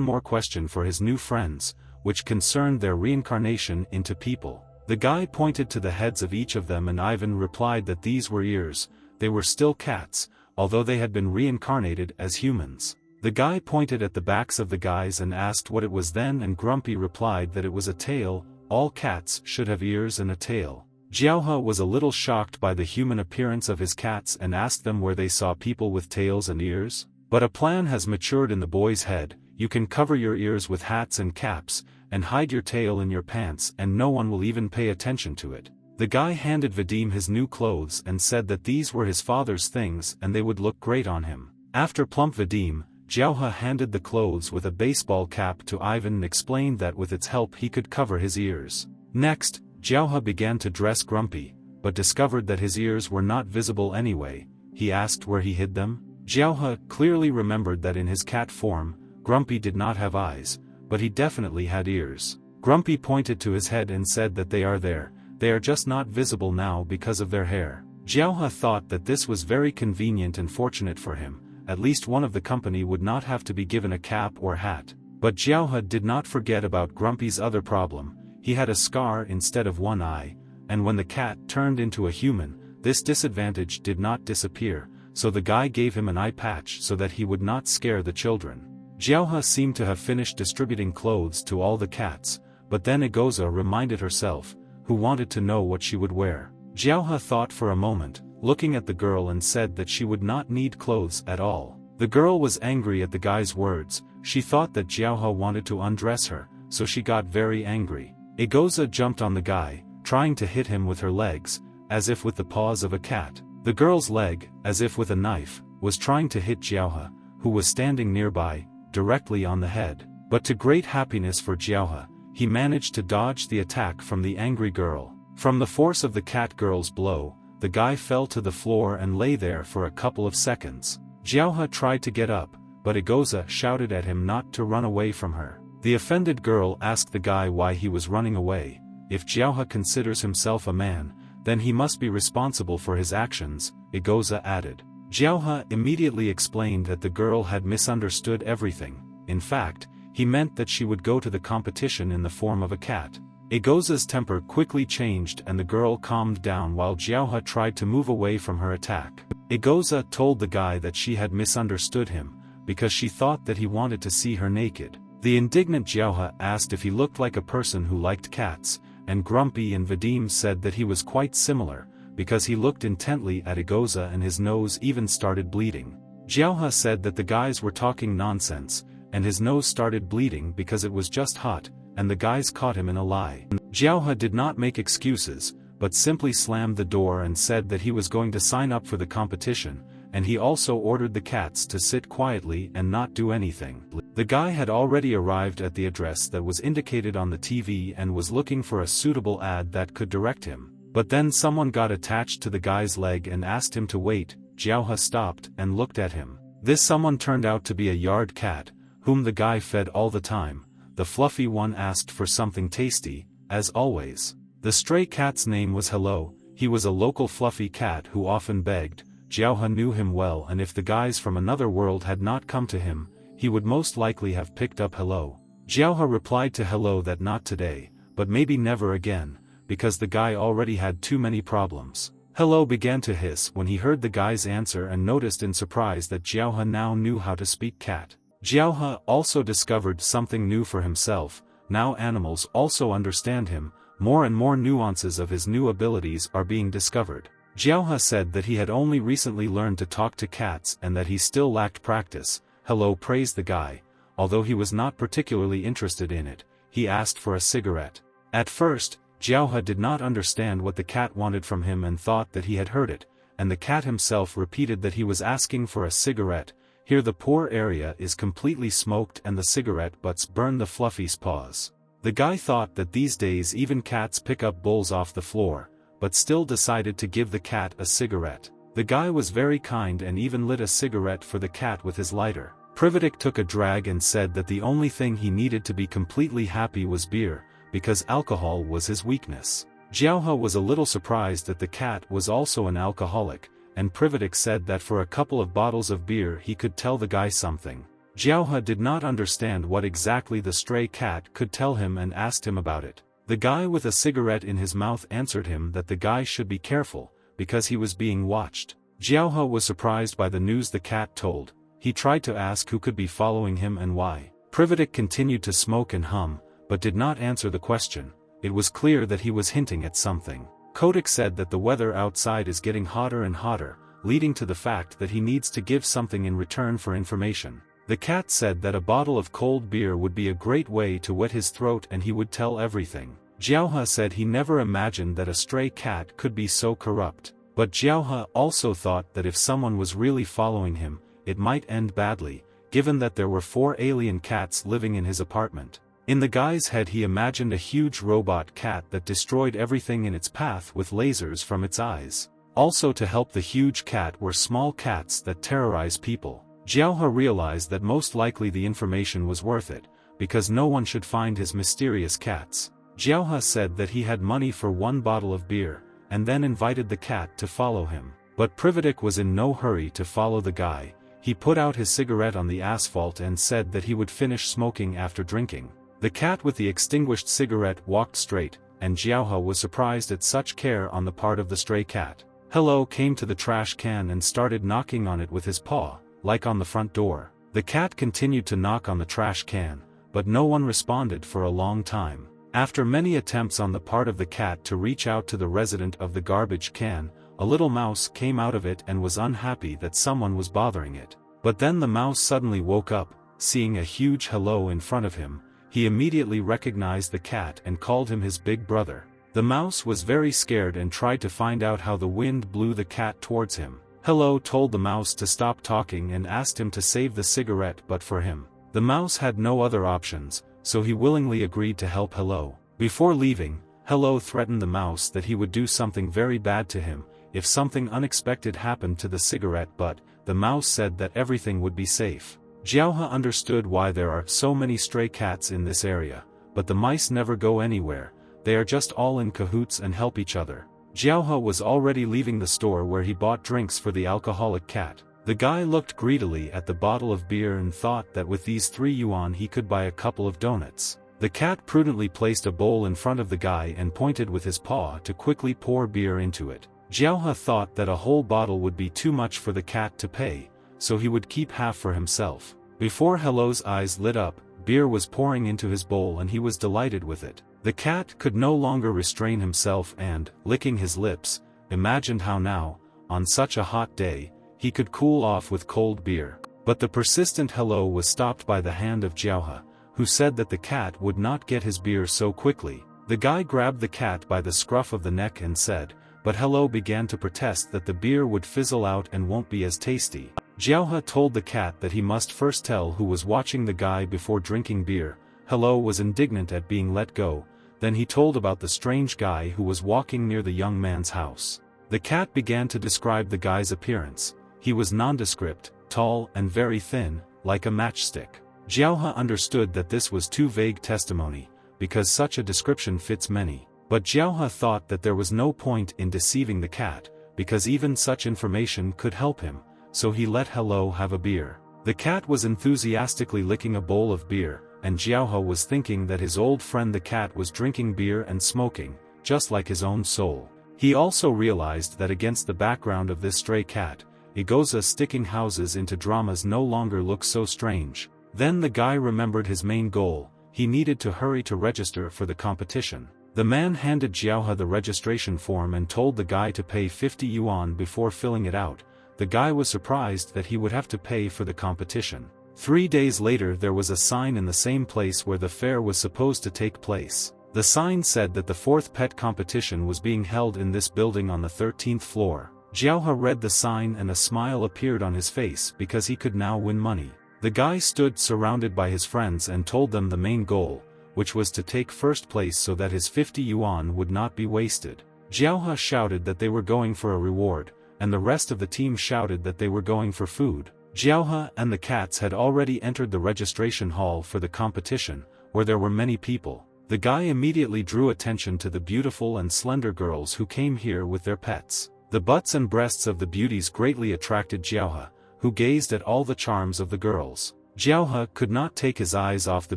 more question for his new friends, which concerned their reincarnation into people. The guy pointed to the heads of each of them and Ivan replied that these were ears. They were still cats, although they had been reincarnated as humans. The guy pointed at the backs of the guys and asked what it was then, and Grumpy replied that it was a tail. All cats should have ears and a tail. Xiaohe was a little shocked by the human appearance of his cats and asked them where they saw people with tails and ears. But a plan has matured in the boy's head. You can cover your ears with hats and caps, and hide your tail in your pants and no one will even pay attention to it. The guy handed Vadim his new clothes and said that these were his father's things and they would look great on him. After plump Vadim, Xiaohe handed the clothes with a baseball cap to Ivan and explained that with its help he could cover his ears. Next, Xiaohe began to dress Grumpy, but discovered that his ears were not visible anyway. He asked where he hid them. Xiaohe clearly remembered that in his cat form, Grumpy did not have eyes, but he definitely had ears. Grumpy pointed to his head and said that they are there. They are just not visible now because of their hair. Xiaohe thought that this was very convenient and fortunate for him. At least one of the company would not have to be given a cap or hat. But Xiaohe did not forget about Grumpy's other problem. He had a scar instead of one eye, and when the cat turned into a human, this disadvantage did not disappear, so the guy gave him an eye patch so that he would not scare the children. Xiaohe seemed to have finished distributing clothes to all the cats, but then Egoza reminded herself, who wanted to know what she would wear. Xiaohe thought for a moment, looking at the girl, and said that she would not need clothes at all. The girl was angry at the guy's words. She thought that Xiaohe wanted to undress her, so she got very angry. Egoza jumped on the guy, trying to hit him with her legs, as if with the paws of a cat. The girl's leg, as if with a knife, was trying to hit Xiaohe, who was standing nearby, directly on the head. But to great happiness for Xiaohe, he managed to dodge the attack from the angry girl. From the force of the cat girl's blow, the guy fell to the floor and lay there for a couple of seconds. Xiaohe tried to get up, but Egoza shouted at him not to run away from her. The offended girl asked the guy why he was running away. If Xiaohe considers himself a man, then he must be responsible for his actions, Egoza added. Xiaohe immediately explained that the girl had misunderstood everything. In fact, he meant that she would go to the competition in the form of a cat. Egoza's temper quickly changed and the girl calmed down while Xiaohe tried to move away from her attack. Egoza told the guy that she had misunderstood him, because she thought that he wanted to see her naked. The indignant Xiaohe asked if he looked like a person who liked cats, and Grumpy and Vadim said that he was quite similar, because he looked intently at Egoza and his nose even started bleeding. Xiaohe said that the guys were talking nonsense, and his nose started bleeding because it was just hot, and the guys caught him in a lie. Xiaohe did not make excuses, but simply slammed the door and said that he was going to sign up for the competition, and he also ordered the cats to sit quietly and not do anything. The guy had already arrived at the address that was indicated on the TV and was looking for a suitable ad that could direct him. But then someone got attached to the guy's leg and asked him to wait. Xiaohe stopped and looked at him. This someone turned out to be a yard cat, whom the guy fed all the time. The fluffy one asked for something tasty, as always. The stray cat's name was Hello. He was a local fluffy cat who often begged. Xiaohe knew him well, and if the guys from another world had not come to him, he would most likely have picked up Hello. Xiaohe replied to Hello that not today, but maybe never again, because the guy already had too many problems. Hello began to hiss when he heard the guy's answer and noticed in surprise that Xiaohe now knew how to speak cat. Xiaohe also discovered something new for himself. Now animals also understand him. More and more nuances of his new abilities are being discovered. Xiaohe said that he had only recently learned to talk to cats and that he still lacked practice. Hello praised the guy. Although he was not particularly interested in it, he asked for a cigarette. At first, Xiaohe did not understand what the cat wanted from him and thought that he had heard it, and the cat himself repeated that he was asking for a cigarette. Here the poor area is completely smoked and the cigarette butts burn the fluffy's paws. The guy thought that these days even cats pick up bowls off the floor, but still decided to give the cat a cigarette. The guy was very kind and even lit a cigarette for the cat with his lighter. Privatic took a drag and said that the only thing he needed to be completely happy was beer, because alcohol was his weakness. Jiaohe was a little surprised that the cat was also an alcoholic, and Privatic said that for a couple of bottles of beer he could tell the guy something. Jiaohe did not understand what exactly the stray cat could tell him and asked him about it. The guy with a cigarette in his mouth answered him that the guy should be careful, because he was being watched. Jiaohe was surprised by the news the cat told. He tried to ask who could be following him and why. Privatic continued to smoke and hum, but did not answer the question. It was clear that he was hinting at something. Kotick said that the weather outside is getting hotter and hotter, leading to the fact that he needs to give something in return for information. The cat said that a bottle of cold beer would be a great way to wet his throat and he would tell everything. Jiaohe said he never imagined that a stray cat could be so corrupt. But Jiaohe also thought that if someone was really following him, it might end badly, given that there were 4 alien cats living in his apartment. In the guy's head he imagined a huge robot cat that destroyed everything in its path with lasers from its eyes. Also to help the huge cat were small cats that terrorize people. Jiaohe realized that most likely the information was worth it, because no one should find his mysterious cats. Jiaohe said that he had money for 1 bottle of beer, and then invited the cat to follow him. But Privatic was in no hurry to follow the guy. He put out his cigarette on the asphalt and said that he would finish smoking after drinking. The cat with the extinguished cigarette walked straight, and Jiaohe was surprised at such care on the part of the stray cat. Hello came to the trash can and started knocking on it with his paw, like on the front door. The cat continued to knock on the trash can, but no one responded for a long time. After many attempts on the part of the cat to reach out to the resident of the garbage can, a little mouse came out of it and was unhappy that someone was bothering it. But then the mouse suddenly woke up, seeing a huge hello in front of him. He immediately recognized the cat and called him his big brother. The mouse was very scared and tried to find out how the wind blew the cat towards him. Hello told the mouse to stop talking and asked him to save the cigarette, but for him, the mouse had no other options, so he willingly agreed to help Hello. Before leaving, Hello threatened the mouse that he would do something very bad to him if something unexpected happened to the cigarette, but the mouse said that everything would be safe. Jiaohe understood why there are so many stray cats in this area, but the mice never go anywhere. They are just all in cahoots and help each other. Jiaohe was already leaving the store where he bought drinks for the alcoholic cat. The guy looked greedily at the bottle of beer and thought that with these 3 yuan he could buy a couple of donuts. The cat prudently placed a bowl in front of the guy and pointed with his paw to quickly pour beer into it. Jiaohe thought that a whole bottle would be too much for the cat to pay, so he would keep half for himself. Before Hello's eyes lit up, beer was pouring into his bowl and he was delighted with it. The cat could no longer restrain himself and, licking his lips, imagined how now, on such a hot day, he could cool off with cold beer. But the persistent Hello was stopped by the hand of Jiaohe, who said that the cat would not get his beer so quickly. The guy grabbed the cat by the scruff of the neck and said, but Hello began to protest that the beer would fizzle out and won't be as tasty. Jiaohe told the cat that he must first tell who was watching the guy before drinking beer. Hello was indignant at being let go. Then he told about the strange guy who was walking near the young man's house. The cat began to describe the guy's appearance. He was nondescript, tall and very thin, like a matchstick. Jiaohe understood that this was too vague testimony, because such a description fits many. But Jiaohe thought that there was no point in deceiving the cat, because even such information could help him, so he let Hello have a beer. The cat was enthusiastically licking a bowl of beer, and Jiaohe was thinking that his old friend the cat was drinking beer and smoking, just like his own soul. He also realized that against the background of this stray cat, Igoza sticking houses into dramas no longer looks so strange. Then the guy remembered his main goal. He needed to hurry to register for the competition. The man handed Jiaohe the registration form and told the guy to pay 50 yuan before filling it out. The guy was surprised that he would have to pay for the competition. 3 days later there was a sign in the same place where the fair was supposed to take place. The sign said that the 4th pet competition was being held in this building on the 13th floor. Jiaohe read the sign and a smile appeared on his face because he could now win money. The guy stood surrounded by his friends and told them the main goal, which was to take first place so that his 50 yuan would not be wasted. Jiaohe shouted that they were going for a reward, and the rest of the team shouted that they were going for food. Jiaohe and the cats had already entered the registration hall for the competition, where there were many people. The guy immediately drew attention to the beautiful and slender girls who came here with their pets. The butts and breasts of the beauties greatly attracted Jiaohe, who gazed at all the charms of the girls. Jiaohe could not take his eyes off the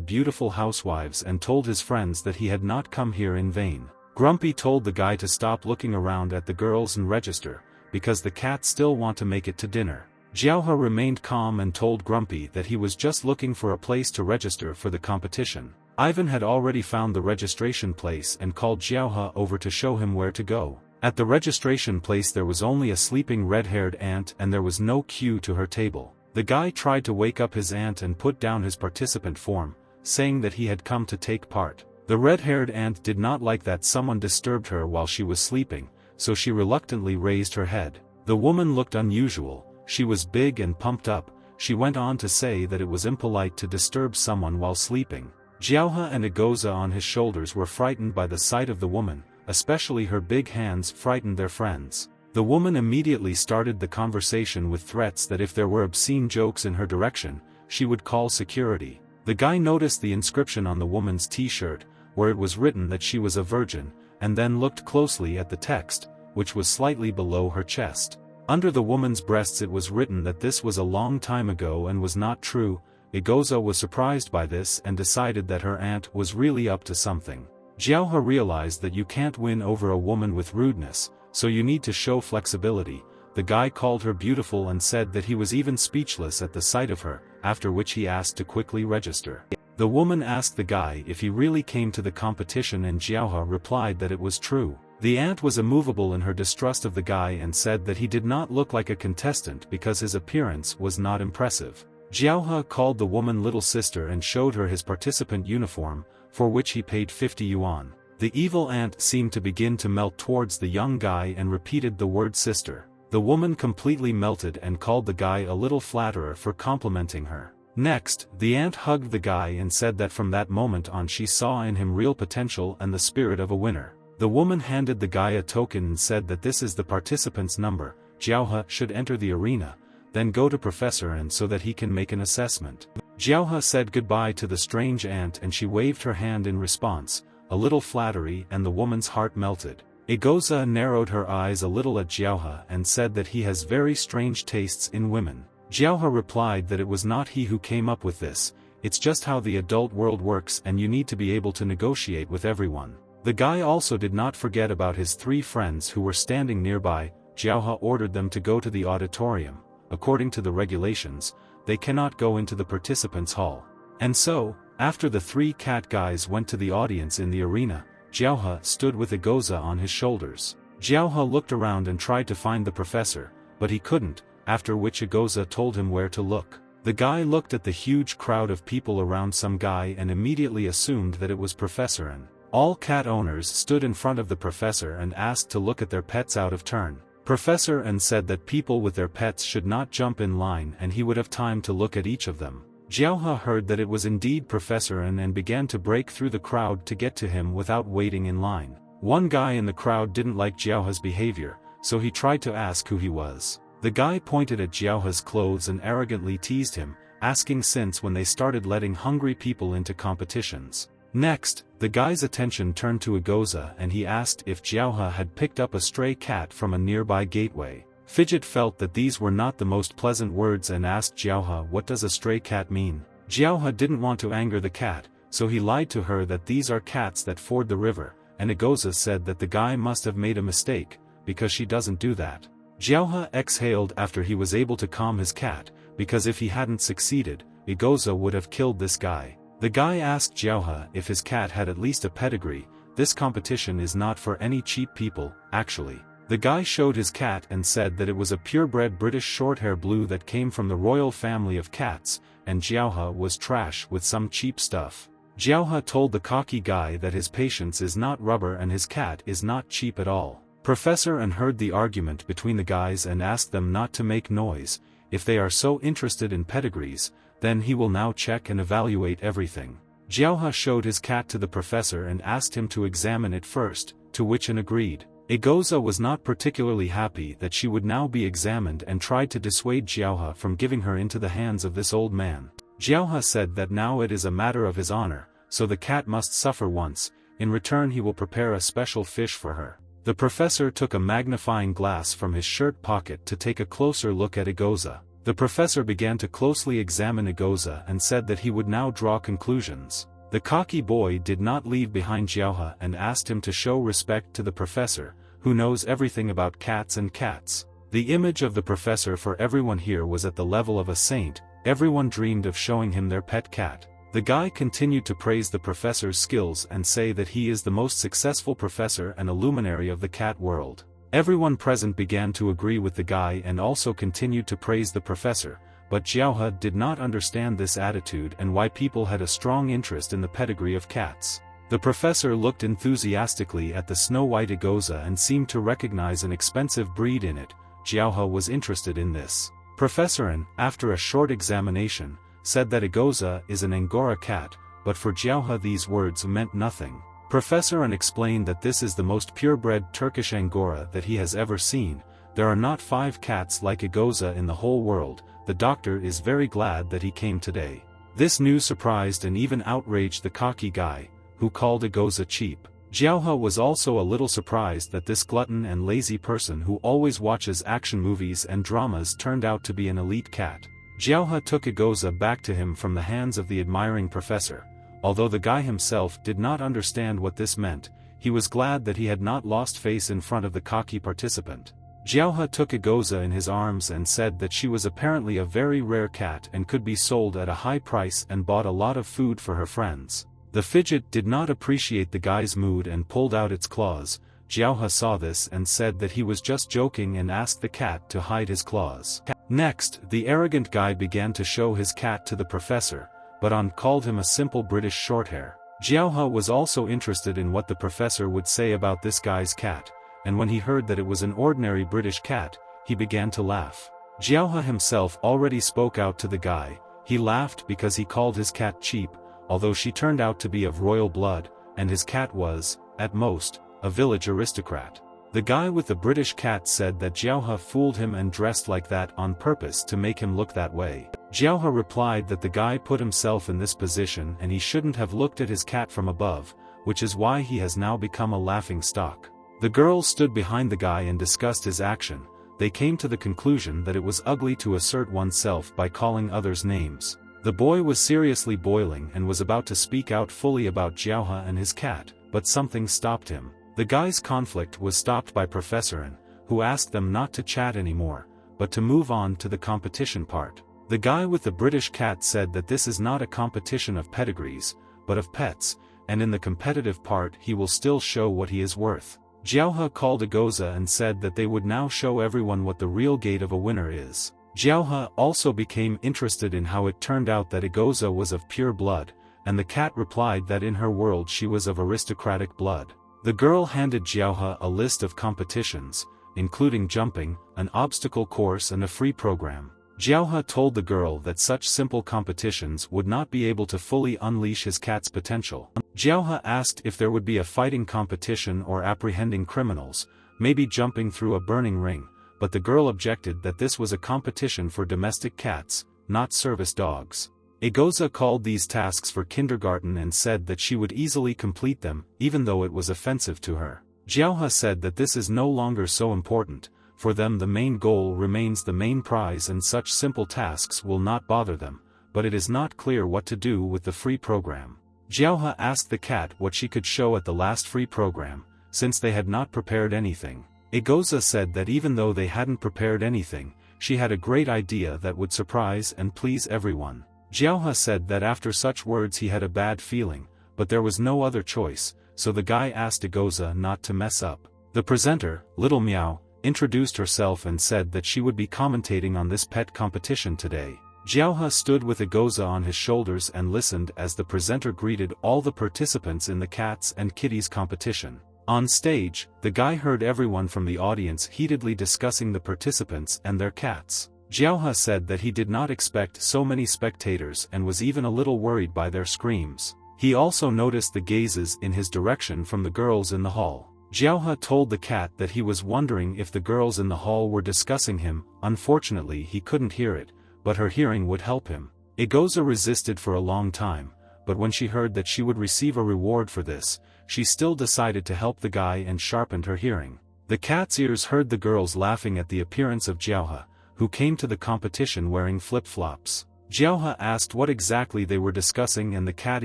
beautiful housewives and told his friends that he had not come here in vain. Grumpy told the guy to stop looking around at the girls and register, because the cats still want to make it to dinner. Jiaohe remained calm and told Grumpy that he was just looking for a place to register for the competition. Ivan had already found the registration place and called Jiaohe over to show him where to go. At the registration place there was only a sleeping red-haired aunt and there was no queue to her table. The guy tried to wake up his aunt and put down his participant form, saying that he had come to take part. The red-haired aunt did not like that someone disturbed her while she was sleeping, so she reluctantly raised her head. The woman looked unusual, she was big and pumped up. She went on to say that it was impolite to disturb someone while sleeping. Jiaohe and Egoza on his shoulders were frightened by the sight of the woman, especially her big hands frightened their friends. The woman immediately started the conversation with threats that if there were obscene jokes in her direction, she would call security. The guy noticed the inscription on the woman's t-shirt, where it was written that she was a virgin, and then looked closely at the text, which was slightly below her chest. Under the woman's breasts it was written that this was a long time ago and was not true. Egoza was surprised by this and decided that her aunt was really up to something. Jiaohe realized that you can't win over a woman with rudeness, so you need to show flexibility. The guy called her beautiful and said that he was even speechless at the sight of her, after which he asked to quickly register. The woman asked the guy if he really came to the competition and Jiaohe replied that it was true. The aunt was immovable in her distrust of the guy and said that he did not look like a contestant because his appearance was not impressive. Jiaohe called the woman little sister and showed her his participant uniform, for which he paid 50 yuan. The evil aunt seemed to begin to melt towards the young guy and repeated the word sister. The woman completely melted and called the guy a little flatterer for complimenting her. Next, the aunt hugged the guy and said that from that moment on she saw in him real potential and the spirit of a winner. The woman handed the guy a token and said that this is the participant's number. Jiaohe should enter the arena, then go to Professor N so that he can make an assessment. Jiaohe said goodbye to the strange aunt and she waved her hand in response, a little flattery, and the woman's heart melted. Egoza narrowed her eyes a little at Jiaohe and said that he has very strange tastes in women. Jiaohe replied that it was not he who came up with this, it's just how the adult world works and you need to be able to negotiate with everyone. The guy also did not forget about his 3 friends who were standing nearby. Jiaohe ordered them to go to the auditorium. According to the regulations, they cannot go into the participants' hall. And so, after the 3 cat guys went to the audience in the arena, Jiaohe stood with Egoza on his shoulders. Jiaohe looked around and tried to find the professor, but he couldn't, after which Egoza told him where to look. The guy looked at the huge crowd of people around some guy and immediately assumed that it was Professor N. All cat owners stood in front of the professor and asked to look at their pets out of turn. Professor N said that people with their pets should not jump in line and he would have time to look at each of them. Jiaohe heard that it was indeed Professor N and began to break through the crowd to get to him without waiting in line. One guy in the crowd didn't like Jiaohe's behavior, so he tried to ask who he was. The guy pointed at Jiaohe's clothes and arrogantly teased him, asking since when they started letting hungry people into competitions. Next, the guy's attention turned to Egoza and he asked if Jiaohe had picked up a stray cat from a nearby gateway. Fidget felt that these were not the most pleasant words and asked Jiaohe what does a stray cat mean. Jiaohe didn't want to anger the cat, so he lied to her that these are cats that ford the river, and Egoza said that the guy must have made a mistake, because she doesn't do that. Jiaohe exhaled after he was able to calm his cat, because if he hadn't succeeded, Egoza would have killed this guy. The guy asked Jiaohe if his cat had at least a pedigree. This competition is not for any cheap people, actually. The guy showed his cat and said that it was a purebred British Shorthair Blue that came from the royal family of cats, and Jiaohe was trash with some cheap stuff. Jiaohe told the cocky guy that his patience is not rubber and his cat is not cheap at all. Professor N heard the argument between the guys and asked them not to make noise. If they are so interested in pedigrees, then he will now check and evaluate everything. Jiaohe showed his cat to the professor and asked him to examine it first, to which N agreed. Egoza was not particularly happy that she would now be examined and tried to dissuade Jiaohe from giving her into the hands of this old man. Jiaohe said that now it is a matter of his honor, so the cat must suffer once. In return he will prepare a special fish for her. The professor took a magnifying glass from his shirt pocket to take a closer look at Egoza. The professor began to closely examine Egoza and said that he would now draw conclusions. The cocky boy did not leave behind Jiaohe and asked him to show respect to the professor, who knows everything about cats and cats. The image of the professor for everyone here was at the level of a saint. Everyone dreamed of showing him their pet cat. The guy continued to praise the professor's skills and say that he is the most successful professor and a luminary of the cat world. Everyone present began to agree with the guy and also continued to praise the professor, but Jiaohe did not understand this attitude and why people had a strong interest in the pedigree of cats. The professor looked enthusiastically at the snow-white Egoza and seemed to recognize an expensive breed in it. Jiaohe was interested in this. Professor An, after a short examination, said that Egoza is an Angora cat, but for Jiaohe these words meant nothing. Professor An explained that this is the most purebred Turkish Angora that he has ever seen. There are not 5 cats like Egoza in the whole world. The doctor is very glad that he came today. This news surprised and even outraged the cocky guy, who called Egoza cheap. Jiaohe was also a little surprised that this glutton and lazy person who always watches action movies and dramas turned out to be an elite cat. Jiaohe took Egoza back to him from the hands of the admiring professor. Although the guy himself did not understand what this meant, he was glad that he had not lost face in front of the cocky participant. Jiaohe took Egoza in his arms and said that she was apparently a very rare cat and could be sold at a high price and bought a lot of food for her friends. The fidget did not appreciate the guy's mood and pulled out its claws. Jiaohe saw this and said that he was just joking and asked the cat to hide his claws. Next, the arrogant guy began to show his cat to the professor, but An called him a simple British Shorthair. Jiaohe was also interested in what the professor would say about this guy's cat, and when he heard that it was an ordinary British cat, he began to laugh. Jiaohe himself already spoke out to the guy. He laughed because he called his cat cheap, although she turned out to be of royal blood, and his cat was, at most, a village aristocrat. The guy with the British cat said that Jiaohe fooled him and dressed like that on purpose to make him look that way. Jiaohe replied that the guy put himself in this position and he shouldn't have looked at his cat from above, which is why he has now become a laughing stock. The girls stood behind the guy and discussed his action. They came to the conclusion that it was ugly to assert oneself by calling others names. The boy was seriously boiling and was about to speak out fully about Jiaohe and his cat, but something stopped him. The guy's conflict was stopped by Professor An, who asked them not to chat anymore, but to move on to the competition part. The guy with the British cat said that this is not a competition of pedigrees, but of pets, and in the competitive part he will still show what he is worth. Jiaohe called Egoza and said that they would now show everyone what the real gait of a winner is. Jiaohe also became interested in how it turned out that Egoza was of pure blood, and the cat replied that in her world she was of aristocratic blood. The girl handed Jiaohe a list of competitions, including jumping, an obstacle course and a free program. Jiaohe told the girl that such simple competitions would not be able to fully unleash his cat's potential. Jiaohe asked if there would be a fighting competition or apprehending criminals, maybe jumping through a burning ring, but the girl objected that this was a competition for domestic cats, not service dogs. Egoza called these tasks for kindergarten and said that she would easily complete them, even though it was offensive to her. Jiaohe said that this is no longer so important. For them the main goal remains the main prize and such simple tasks will not bother them, but it is not clear what to do with the free program. Jiaohe asked the cat what she could show at the last free program, since they had not prepared anything. Egoza said that even though they hadn't prepared anything, she had a great idea that would surprise and please everyone. Jiaohe said that after such words he had a bad feeling, but there was no other choice, so the guy asked Egoza not to mess up. The presenter, Little Meow, introduced herself and said that she would be commentating on this pet competition today. Jiaohe stood with Egoza on his shoulders and listened as the presenter greeted all the participants in the cats and kitties competition. On stage, the guy heard everyone from the audience heatedly discussing the participants and their cats. Jiaohe said that he did not expect so many spectators and was even a little worried by their screams. He also noticed the gazes in his direction from the girls in the hall. Jiaohe told the cat that he was wondering if the girls in the hall were discussing him. Unfortunately he couldn't hear it, but her hearing would help him. Egoza resisted for a long time, but when she heard that she would receive a reward for this, she still decided to help the guy and sharpened her hearing. The cat's ears heard the girls laughing at the appearance of Jiaohe, who came to the competition wearing flip-flops. Jiaohe asked what exactly they were discussing, and the cat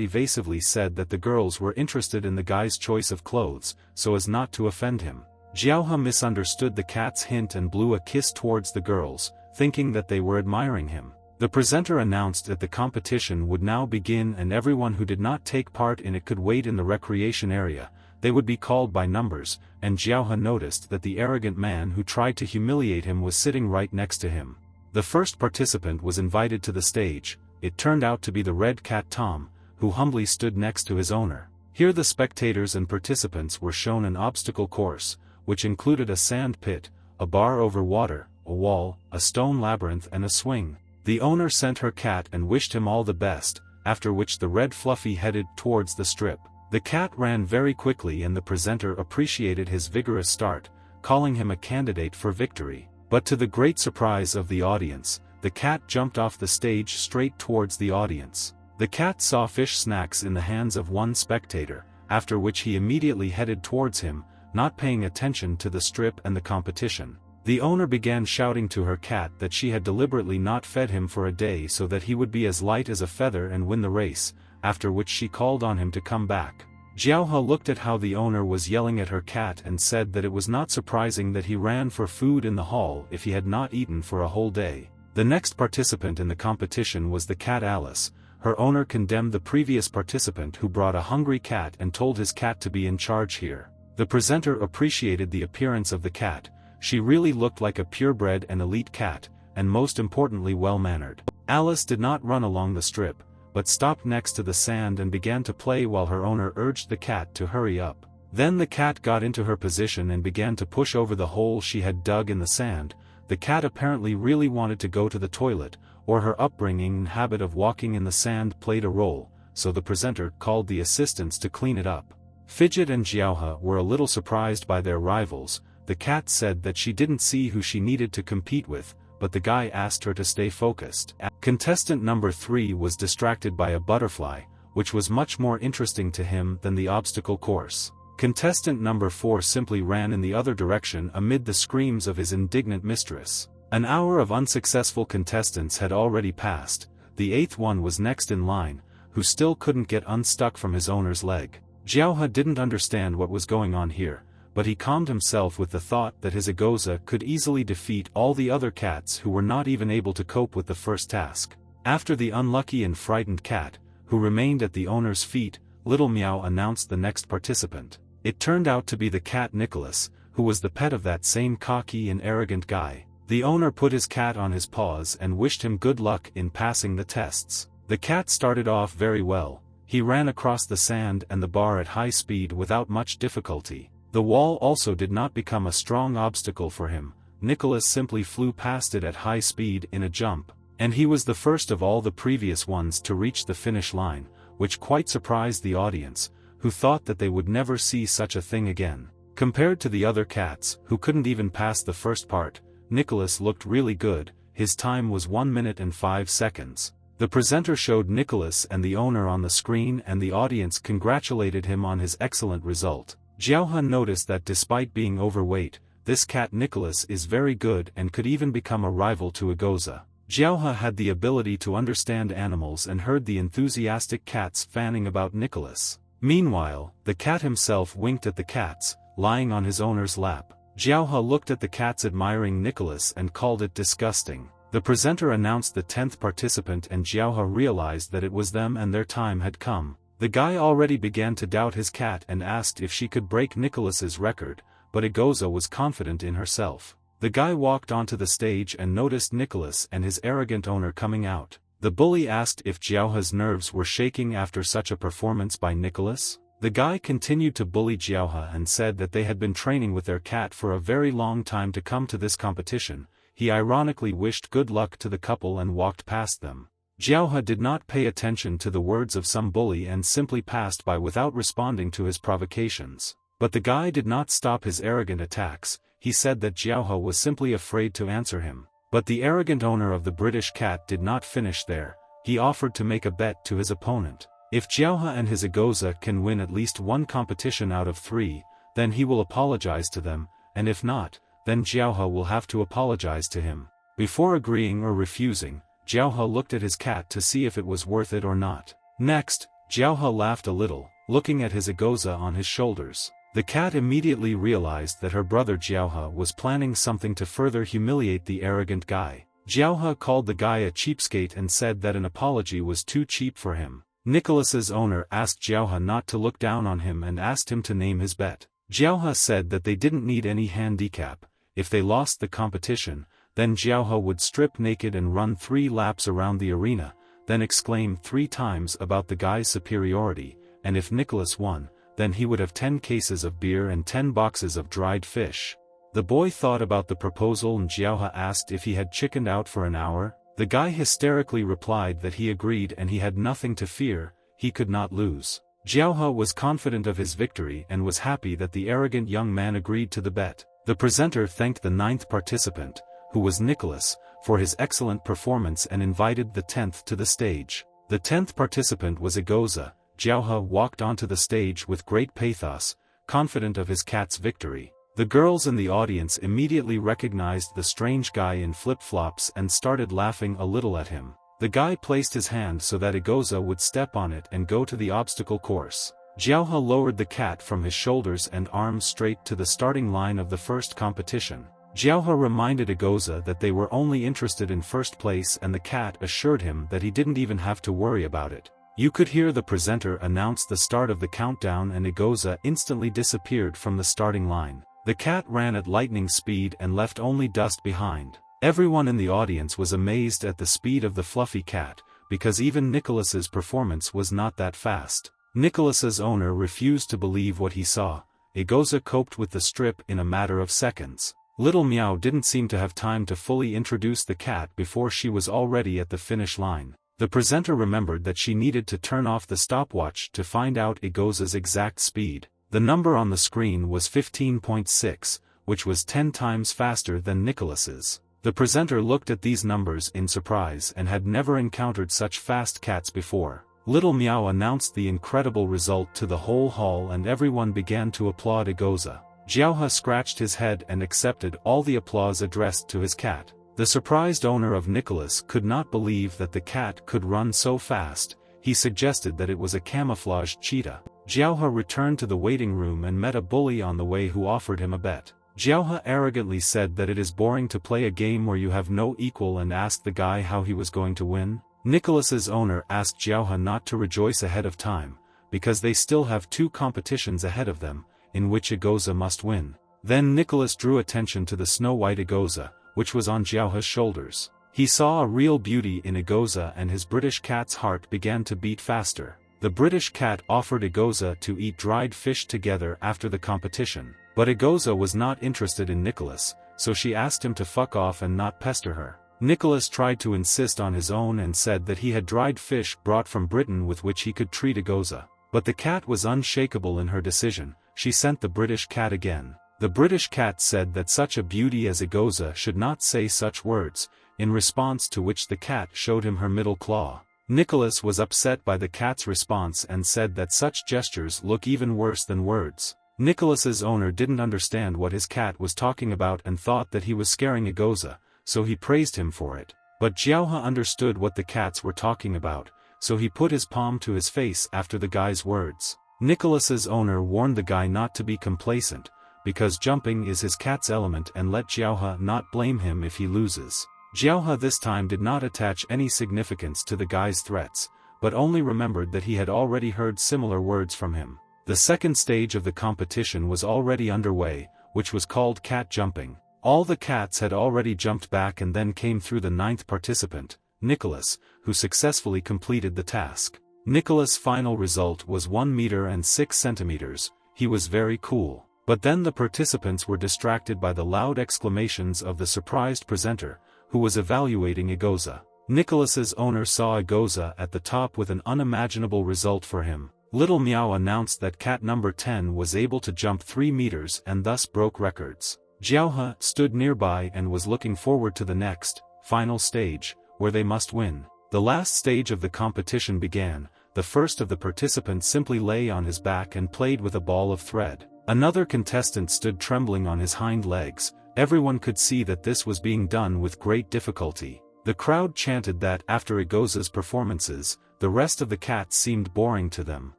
evasively said that the girls were interested in the guy's choice of clothes, so as not to offend him. Jiaohe misunderstood the cat's hint and blew a kiss towards the girls, thinking that they were admiring him. The presenter announced that the competition would now begin and everyone who did not take part in it could wait in the recreation area. They would be called by numbers, and Jiaohe noticed that the arrogant man who tried to humiliate him was sitting right next to him. The first participant was invited to the stage. It turned out to be the red cat Tom, who humbly stood next to his owner. Here the spectators and participants were shown an obstacle course, which included a sand pit, a bar over water, a wall, a stone labyrinth and a swing. The owner sent her cat and wished him all the best, after which the red Fluffy headed towards the strip. The cat ran very quickly and the presenter appreciated his vigorous start, calling him a candidate for victory. But to the great surprise of the audience, the cat jumped off the stage straight towards the audience. The cat saw fish snacks in the hands of one spectator, after which he immediately headed towards him, not paying attention to the strip and the competition. The owner began shouting to her cat that she had deliberately not fed him for a day so that he would be as light as a feather and win the race, after which she called on him to come back. Jiaohe looked at how the owner was yelling at her cat and said that it was not surprising that he ran for food in the hall if he had not eaten for a whole day. The next participant in the competition was the cat Alice. Her owner condemned the previous participant who brought a hungry cat and told his cat to be in charge here. The presenter appreciated the appearance of the cat. She really looked like a purebred and elite cat, and most importantly well-mannered. Alice did not run along the strip, but stopped next to the sand and began to play while her owner urged the cat to hurry up. Then the cat got into her position and began to push over the hole she had dug in the sand. The cat apparently really wanted to go to the toilet, or her upbringing and habit of walking in the sand played a role, so the presenter called the assistants to clean it up. Fidget and Jiaohe were a little surprised by their rivals. The cat said that she didn't see who she needed to compete with, but the guy asked her to stay focused. Contestant number 3 was distracted by a butterfly, which was much more interesting to him than the obstacle course. Contestant number 4 simply ran in the other direction amid the screams of his indignant mistress. An hour of unsuccessful contestants had already passed. The 8th one was next in line, who still couldn't get unstuck from his owner's leg. Jiaohe didn't understand what was going on here, but he calmed himself with the thought that his Agoza could easily defeat all the other cats who were not even able to cope with the first task. After the unlucky and frightened cat, who remained at the owner's feet, Little Meow announced the next participant. It turned out to be the cat Nicholas, who was the pet of that same cocky and arrogant guy. The owner put his cat on his paws and wished him good luck in passing the tests. The cat started off very well. He ran across the sand and the bar at high speed without much difficulty. The wall also did not become a strong obstacle for him. Nicholas simply flew past it at high speed in a jump, and he was the first of all the previous ones to reach the finish line, which quite surprised the audience, who thought that they would never see such a thing again. Compared to the other cats, who couldn't even pass the first part, Nicholas looked really good. His time was 1 minute and 5 seconds. The presenter showed Nicholas and the owner on the screen and the audience congratulated him on his excellent result. Jiaohe noticed that despite being overweight, this cat Nicholas is very good and could even become a rival to Agoza. Jiaohe had the ability to understand animals and heard the enthusiastic cats fanning about Nicholas. Meanwhile, the cat himself winked at the cats, lying on his owner's lap. Jiaohe looked at the cats admiring Nicholas and called it disgusting. The presenter announced the 10th participant and Jiaohe realized that it was them and their time had come. The guy already began to doubt his cat and asked if she could break Nicholas's record, but Agoza was confident in herself. The guy walked onto the stage and noticed Nicholas and his arrogant owner coming out. The bully asked if Jiaohe's nerves were shaking after such a performance by Nicholas. The guy continued to bully Jiaohe and said that they had been training with their cat for a very long time to come to this competition. He ironically wished good luck to the couple and walked past them. Jiaohe did not pay attention to the words of some bully and simply passed by without responding to his provocations. But the guy did not stop his arrogant attacks. He said that Jiaohe was simply afraid to answer him. But the arrogant owner of the British cat did not finish there. He offered to make a bet to his opponent. If Jiaohe and his Agoza can win at least one competition out of 3, then he will apologize to them, and if not, then Jiaohe will have to apologize to him. Before agreeing or refusing, Jiaohe looked at his cat to see if it was worth it or not. Next, Jiaohe laughed a little, looking at his Agoza on his shoulders. The cat immediately realized that her brother Jiaohe was planning something to further humiliate the arrogant guy. Jiaohe called the guy a cheapskate and said that an apology was too cheap for him. Nicholas's owner asked Jiaohe not to look down on him and asked him to name his bet. Jiaohe said that they didn't need any handicap. If they lost the competition, then Jiaohe would strip naked and run 3 laps around the arena, then exclaim 3 times about the guy's superiority, and if Nicholas won, then he would have 10 cases of beer and 10 boxes of dried fish. The boy thought about the proposal and Jiaohe asked if he had chickened out for an hour. The guy hysterically replied that he agreed and he had nothing to fear, he could not lose. Jiaohe was confident of his victory and was happy that the arrogant young man agreed to the bet. The presenter thanked the 9th participant, who was Nicholas, for his excellent performance and invited the 10th to the stage. The 10th participant was Agoza. Jiaohe walked onto the stage with great pathos, confident of his cat's victory. The girls in the audience immediately recognized the strange guy in flip-flops and started laughing a little at him. The guy placed his hand so that Agoza would step on it and go to the obstacle course. Jiaohe lowered the cat from his shoulders and arms straight to the starting line of the first competition. Jiaohe reminded Agoza that they were only interested in first place and the cat assured him that he didn't even have to worry about it. You could hear the presenter announce the start of the countdown and Agoza instantly disappeared from the starting line. The cat ran at lightning speed and left only dust behind. Everyone in the audience was amazed at the speed of the fluffy cat, because even Nicholas's performance was not that fast. Nicholas's owner refused to believe what he saw. Agoza coped with the strip in a matter of seconds. Little Meow didn't seem to have time to fully introduce the cat before she was already at the finish line. The presenter remembered that she needed to turn off the stopwatch to find out Agoza's exact speed. The number on the screen was 15.6, which was 10 times faster than Nicholas's. The presenter looked at these numbers in surprise and had never encountered such fast cats before. Little Meow announced the incredible result to the whole hall and everyone began to applaud Agoza. Jiaohe scratched his head and accepted all the applause addressed to his cat. The surprised owner of Nicholas could not believe that the cat could run so fast. He suggested that it was a camouflaged cheetah. Jiaohe returned to the waiting room and met a bully on the way who offered him a bet. Jiaohe arrogantly said that it is boring to play a game where you have no equal and asked the guy how he was going to win. Nicholas's owner asked Jiaohe not to rejoice ahead of time, because they still have 2 competitions ahead of them, in which Agoza must win. Then Nicholas drew attention to the snow-white Agoza, which was on Jiaohe's shoulders. He saw a real beauty in Agoza and his British cat's heart began to beat faster. The British cat offered Agoza to eat dried fish together after the competition, but Agoza was not interested in Nicholas, so she asked him to fuck off and not pester her. Nicholas tried to insist on his own and said that he had dried fish brought from Britain with which he could treat Agoza. But the cat was unshakable in her decision. She sent the British cat again. The British cat said that such a beauty as Agoza should not say such words, in response to which the cat showed him her middle claw. Nicholas was upset by the cat's response and said that such gestures look even worse than words. Nicholas's owner didn't understand what his cat was talking about and thought that he was scaring Agoza, so he praised him for it. But Jiaohe understood what the cats were talking about, so he put his palm to his face after the guy's words. Nicholas's owner warned the guy not to be complacent, because jumping is his cat's element and let Jiaohe not blame him if he loses. Jiaohe this time did not attach any significance to the guy's threats, but only remembered that he had already heard similar words from him. The second stage of the competition was already underway, which was called cat jumping. All the cats had already jumped back and then came through the 9th participant, Nicholas, who successfully completed the task. Nicholas' final result was 1 meter and 6 centimeters. He was very cool. But then the participants were distracted by the loud exclamations of the surprised presenter, who was evaluating Agoza. Nicholas's owner saw Agoza at the top with an unimaginable result for him. Little Meow announced that cat number 10 was able to jump 3 meters and thus broke records. Jiaohe stood nearby and was looking forward to the next, final stage, where they must win. The last stage of the competition began. the first of the participants simply lay on his back and played with a ball of thread. Another contestant stood trembling on his hind legs. Everyone could see that this was being done with great difficulty. The crowd chanted that after Egoza's performances, the rest of the cats seemed boring to them.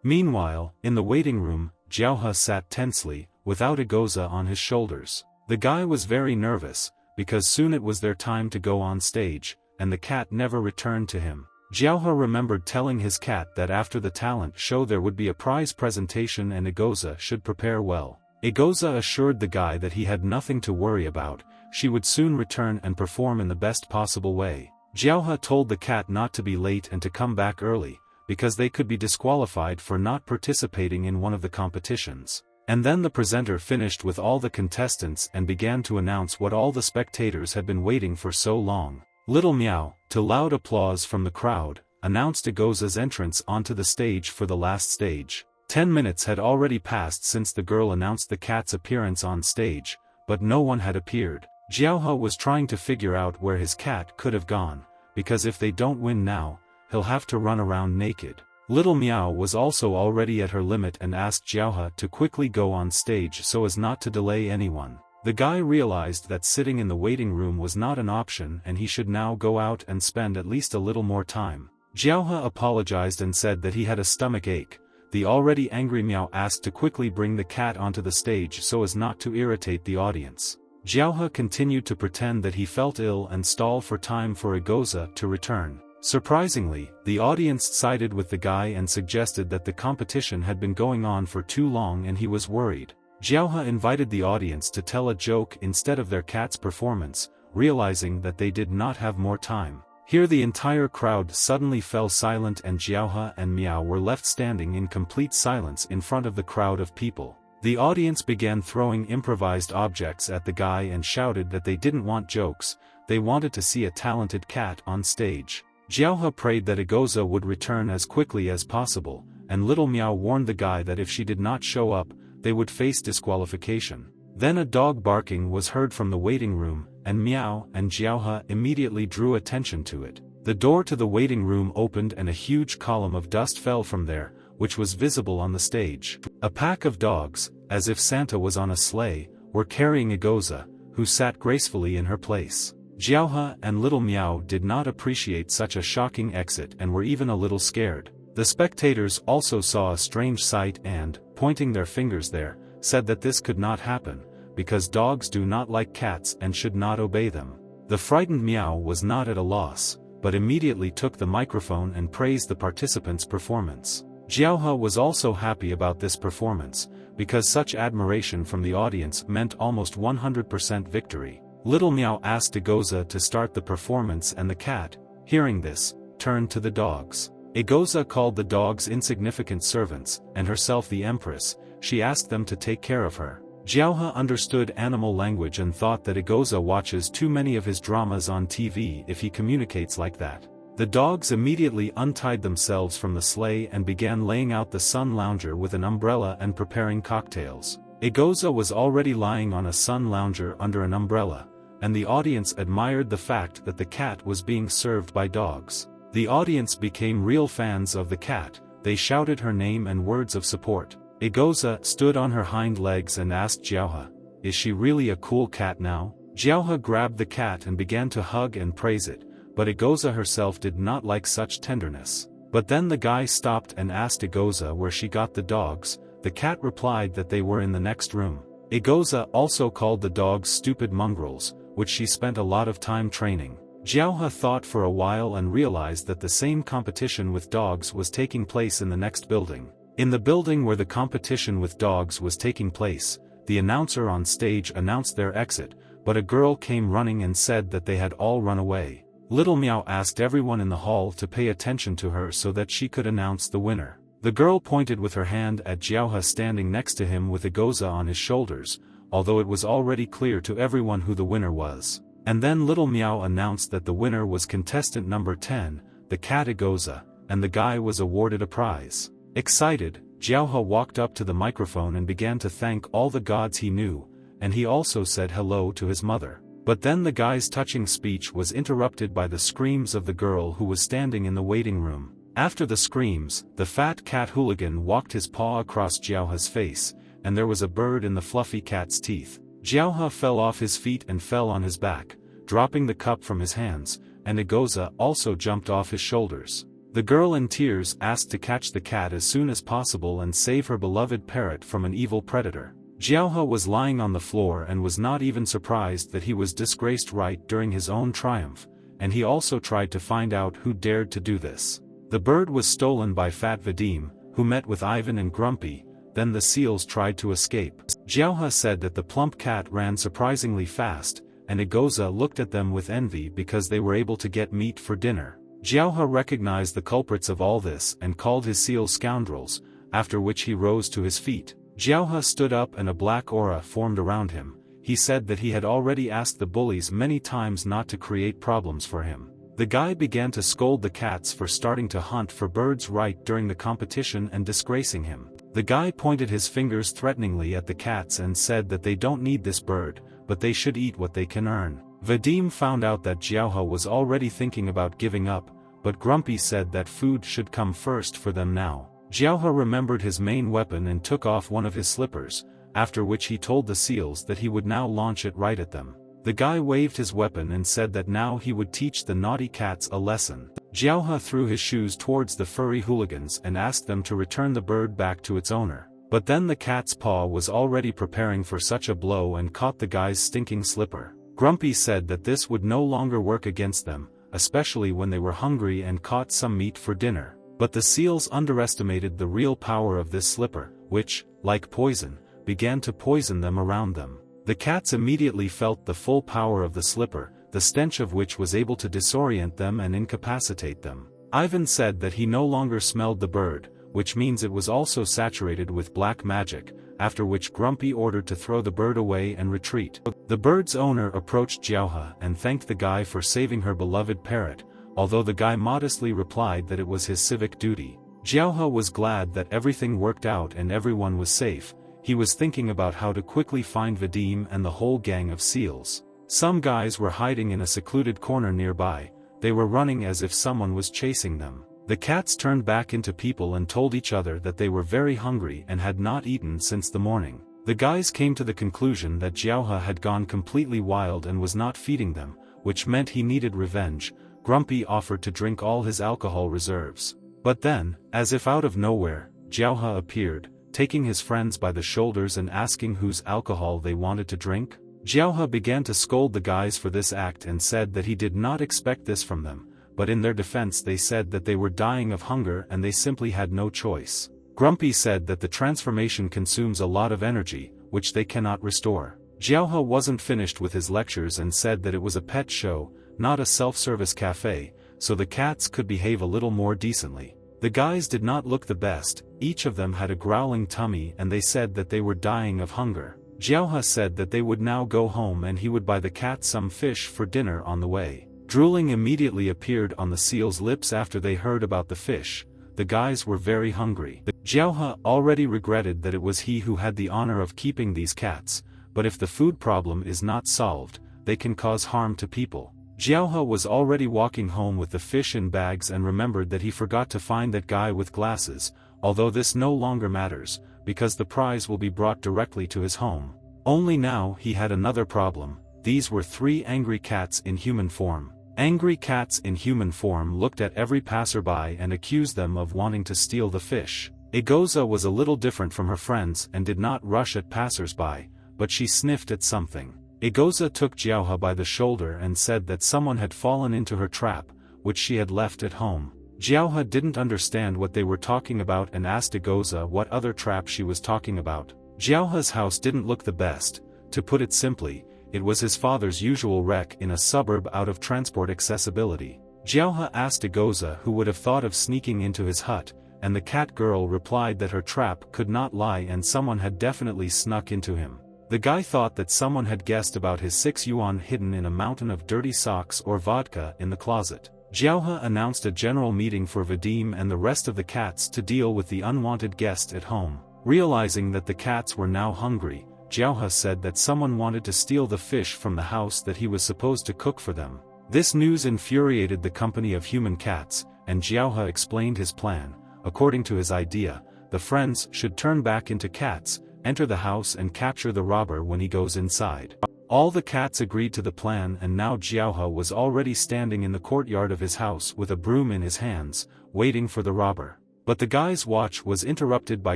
Meanwhile, in the waiting room, Jiaohe sat tensely, without Egoza on his shoulders. The guy was very nervous, because soon it was their time to go on stage, and the cat never returned to him. Jiaohe remembered telling his cat that after the talent show there would be a prize presentation and Egoza should prepare well. Egoza assured the guy that he had nothing to worry about, she would soon return and perform in the best possible way. Jiaohe told the cat not to be late and to come back early, because they could be disqualified for not participating in one of the competitions. And then the presenter finished with all the contestants and began to announce what all the spectators had been waiting for so long. Little Meow, to loud applause from the crowd, announced Egoza's entrance onto the stage for the last stage. 10 minutes had already passed since the girl announced the cat's appearance on stage, but no one had appeared. Jiaohe was trying to figure out where his cat could have gone, because if they don't win now, he'll have to run around naked. Little Meow was also already at her limit and asked Jiaohe to quickly go on stage so as not to delay anyone. The guy realized that sitting in the waiting room was not an option and he should now go out and spend at least a little more time. Jiaohe apologized and said that he had a stomach ache. The already angry Meow asked to quickly bring the cat onto the stage so as not to irritate the audience. Jiaohe continued to pretend that he felt ill and stall for time for Egoza to return. Surprisingly, the audience sided with the guy and suggested that the competition had been going on for too long and he was worried. Jiaohe invited the audience to tell a joke instead of their cat's performance, realizing that they did not have more time. Here the entire crowd suddenly fell silent and Jiaohe and Meow were left standing in complete silence in front of the crowd of people. The audience began throwing improvised objects at the guy and shouted that they didn't want jokes, they wanted to see a talented cat on stage. Jiaohe prayed that Egoza would return as quickly as possible, and Little Meow warned the guy that if she did not show up, they would face disqualification. Then a dog barking was heard from the waiting room, and Meow and Jiaohe immediately drew attention to it. The door to the waiting room opened and a huge column of dust fell from there, which was visible on the stage. A pack of dogs, as if Santa was on a sleigh, were carrying Egoza, who sat gracefully in her place. Jiaohe and Little Meow did not appreciate such a shocking exit and were even a little scared. The spectators also saw a strange sight and, pointing their fingers there, said that this could not happen, because dogs do not like cats and should not obey them. The frightened Meow was not at a loss, but immediately took the microphone and praised the participants' performance. Jiaohe was also happy about this performance, because such admiration from the audience meant almost 100% victory. Little Meow asked Egoza to start the performance and the cat, hearing this, turned to the dogs. Egoza called the dogs insignificant servants, and herself the empress. She asked them to take care of her. Jiaohe understood animal language and thought that Egoza watches too many of his dramas on TV if he communicates like that. The dogs immediately untied themselves from the sleigh and began laying out the sun lounger with an umbrella and preparing cocktails. Egoza was already lying on a sun lounger under an umbrella, and the audience admired the fact that the cat was being served by dogs. The audience became real fans of the cat, they shouted her name and words of support. Egoza stood on her hind legs and asked Jiaohe, "Is she really a cool cat now?" Jiaohe grabbed the cat and began to hug and praise it, but Egoza herself did not like such tenderness. But then the guy stopped and asked Egoza where she got the dogs. The cat replied that they were in the next room. Egoza also called the dogs stupid mongrels, which she spent a lot of time training. Jiaohe thought for a while and realized that the same competition with dogs was taking place in the next building. In the building where the competition with dogs was taking place, the announcer on stage announced their exit, but a girl came running and said that they had all run away. Little Meow asked everyone in the hall to pay attention to her so that she could announce the winner. The girl pointed with her hand at Jiaohe standing next to him with Egoza on his shoulders, although it was already clear to everyone who the winner was. And then Little Meow announced that the winner was contestant number 10, the cat Egoza, and the guy was awarded a prize. Excited, Jiaohe walked up to the microphone and began to thank all the gods he knew, and he also said hello to his mother. But then the guy's touching speech was interrupted by the screams of the girl who was standing in the waiting room. After the screams, the fat cat hooligan walked his paw across Jiaohe's face, and there was a bird in the fluffy cat's teeth. Jiaohe fell off his feet and fell on his back, dropping the cup from his hands, and Egoza also jumped off his shoulders. The girl in tears asked to catch the cat as soon as possible and save her beloved parrot from an evil predator. Jiaohe was lying on the floor and was not even surprised that he was disgraced right during his own triumph, and he also tried to find out who dared to do this. The bird was stolen by Fat Vadim, who met with Ivan and Grumpy. Then the seals tried to escape. Jiaohe said that the plump cat ran surprisingly fast, and Egoza looked at them with envy because they were able to get meat for dinner. Jiaohe recognized the culprits of all this and called his seals scoundrels, after which he rose to his feet. Jiaohe stood up and a black aura formed around him. He said that he had already asked the bullies many times not to create problems for him. The guy began to scold the cats for starting to hunt for birds right during the competition and disgracing him. The guy pointed his fingers threateningly at the cats and said that they don't need this bird, but they should eat what they can earn. Vadim found out that Jiaohe was already thinking about giving up, but Grumpy said that food should come first for them now. Jiaohe remembered his main weapon and took off one of his slippers, after which he told the seals that he would now launch it right at them. The guy waved his weapon and said that now he would teach the naughty cats a lesson. Jiaohe threw his shoes towards the furry hooligans and asked them to return the bird back to its owner. But then the cat's paw was already preparing for such a blow and caught the guy's stinking slipper. Grumpy said that this would no longer work against them, especially when they were hungry and caught some meat for dinner. But the seals underestimated the real power of this slipper, which, like poison, began to poison them around them. The cats immediately felt the full power of the slipper, the stench of which was able to disorient them and incapacitate them. Ivan said that he no longer smelled the bird, which means it was also saturated with black magic, after which Grumpy ordered to throw the bird away and retreat. The bird's owner approached Jiaohe and thanked the guy for saving her beloved parrot, although the guy modestly replied that it was his civic duty. Jiaohe was glad that everything worked out and everyone was safe. He was thinking about how to quickly find Vadim and the whole gang of seals. Some guys were hiding in a secluded corner nearby. They were running as if someone was chasing them. The cats turned back into people and told each other that they were very hungry and had not eaten since the morning. The guys came to the conclusion that Jiaohe had gone completely wild and was not feeding them, which meant he needed revenge. Grumpy offered to drink all his alcohol reserves. But then, as if out of nowhere, Jiaohe appeared, taking his friends by the shoulders and asking whose alcohol they wanted to drink. Jiaohe began to scold the guys for this act and said that he did not expect this from them, but in their defense they said that they were dying of hunger and they simply had no choice. Grumpy said that the transformation consumes a lot of energy, which they cannot restore. Jiaohe wasn't finished with his lectures and said that it was a pet show, not a self-service cafe, so the cats could behave a little more decently. The guys did not look the best, each of them had a growling tummy and they said that they were dying of hunger. Jiaohe said that they would now go home and he would buy the cat some fish for dinner on the way. Drooling immediately appeared on the seals' lips after they heard about the fish. The guys were very hungry. Jiaohe already regretted that it was he who had the honor of keeping these cats, but if the food problem is not solved, they can cause harm to people. Jiaohe was already walking home with the fish in bags and remembered that he forgot to find that guy with glasses, although this no longer matters, because the prize will be brought directly to his home. Only now he had another problem. These were 3 angry cats in human form. Angry cats in human form looked at every passerby and accused them of wanting to steal the fish. Egoza was a little different from her friends and did not rush at passersby, but she sniffed at something. Egoza took Jiaohe by the shoulder and said that someone had fallen into her trap, which she had left at home. Jiaohe didn't understand what they were talking about and asked Egoza what other trap she was talking about. Jiaohe's house didn't look the best. To put it simply, it was his father's usual wreck in a suburb out of transport accessibility. Jiaohe asked Egoza who would have thought of sneaking into his hut, and the cat girl replied that her trap could not lie and someone had definitely snuck into him. The guy thought that someone had guessed about his 6 yuan hidden in a mountain of dirty socks or vodka in the closet. Jiaohe announced a general meeting for Vadim and the rest of the cats to deal with the unwanted guest at home. Realizing that the cats were now hungry, Jiaohe said that someone wanted to steal the fish from the house that he was supposed to cook for them. This news infuriated the company of human cats, and Jiaohe explained his plan. According to his idea, the friends should turn back into cats, enter the house and capture the robber when he goes inside. All the cats agreed to the plan, and now Jiaohe was already standing in the courtyard of his house with a broom in his hands, waiting for the robber. But the guy's watch was interrupted by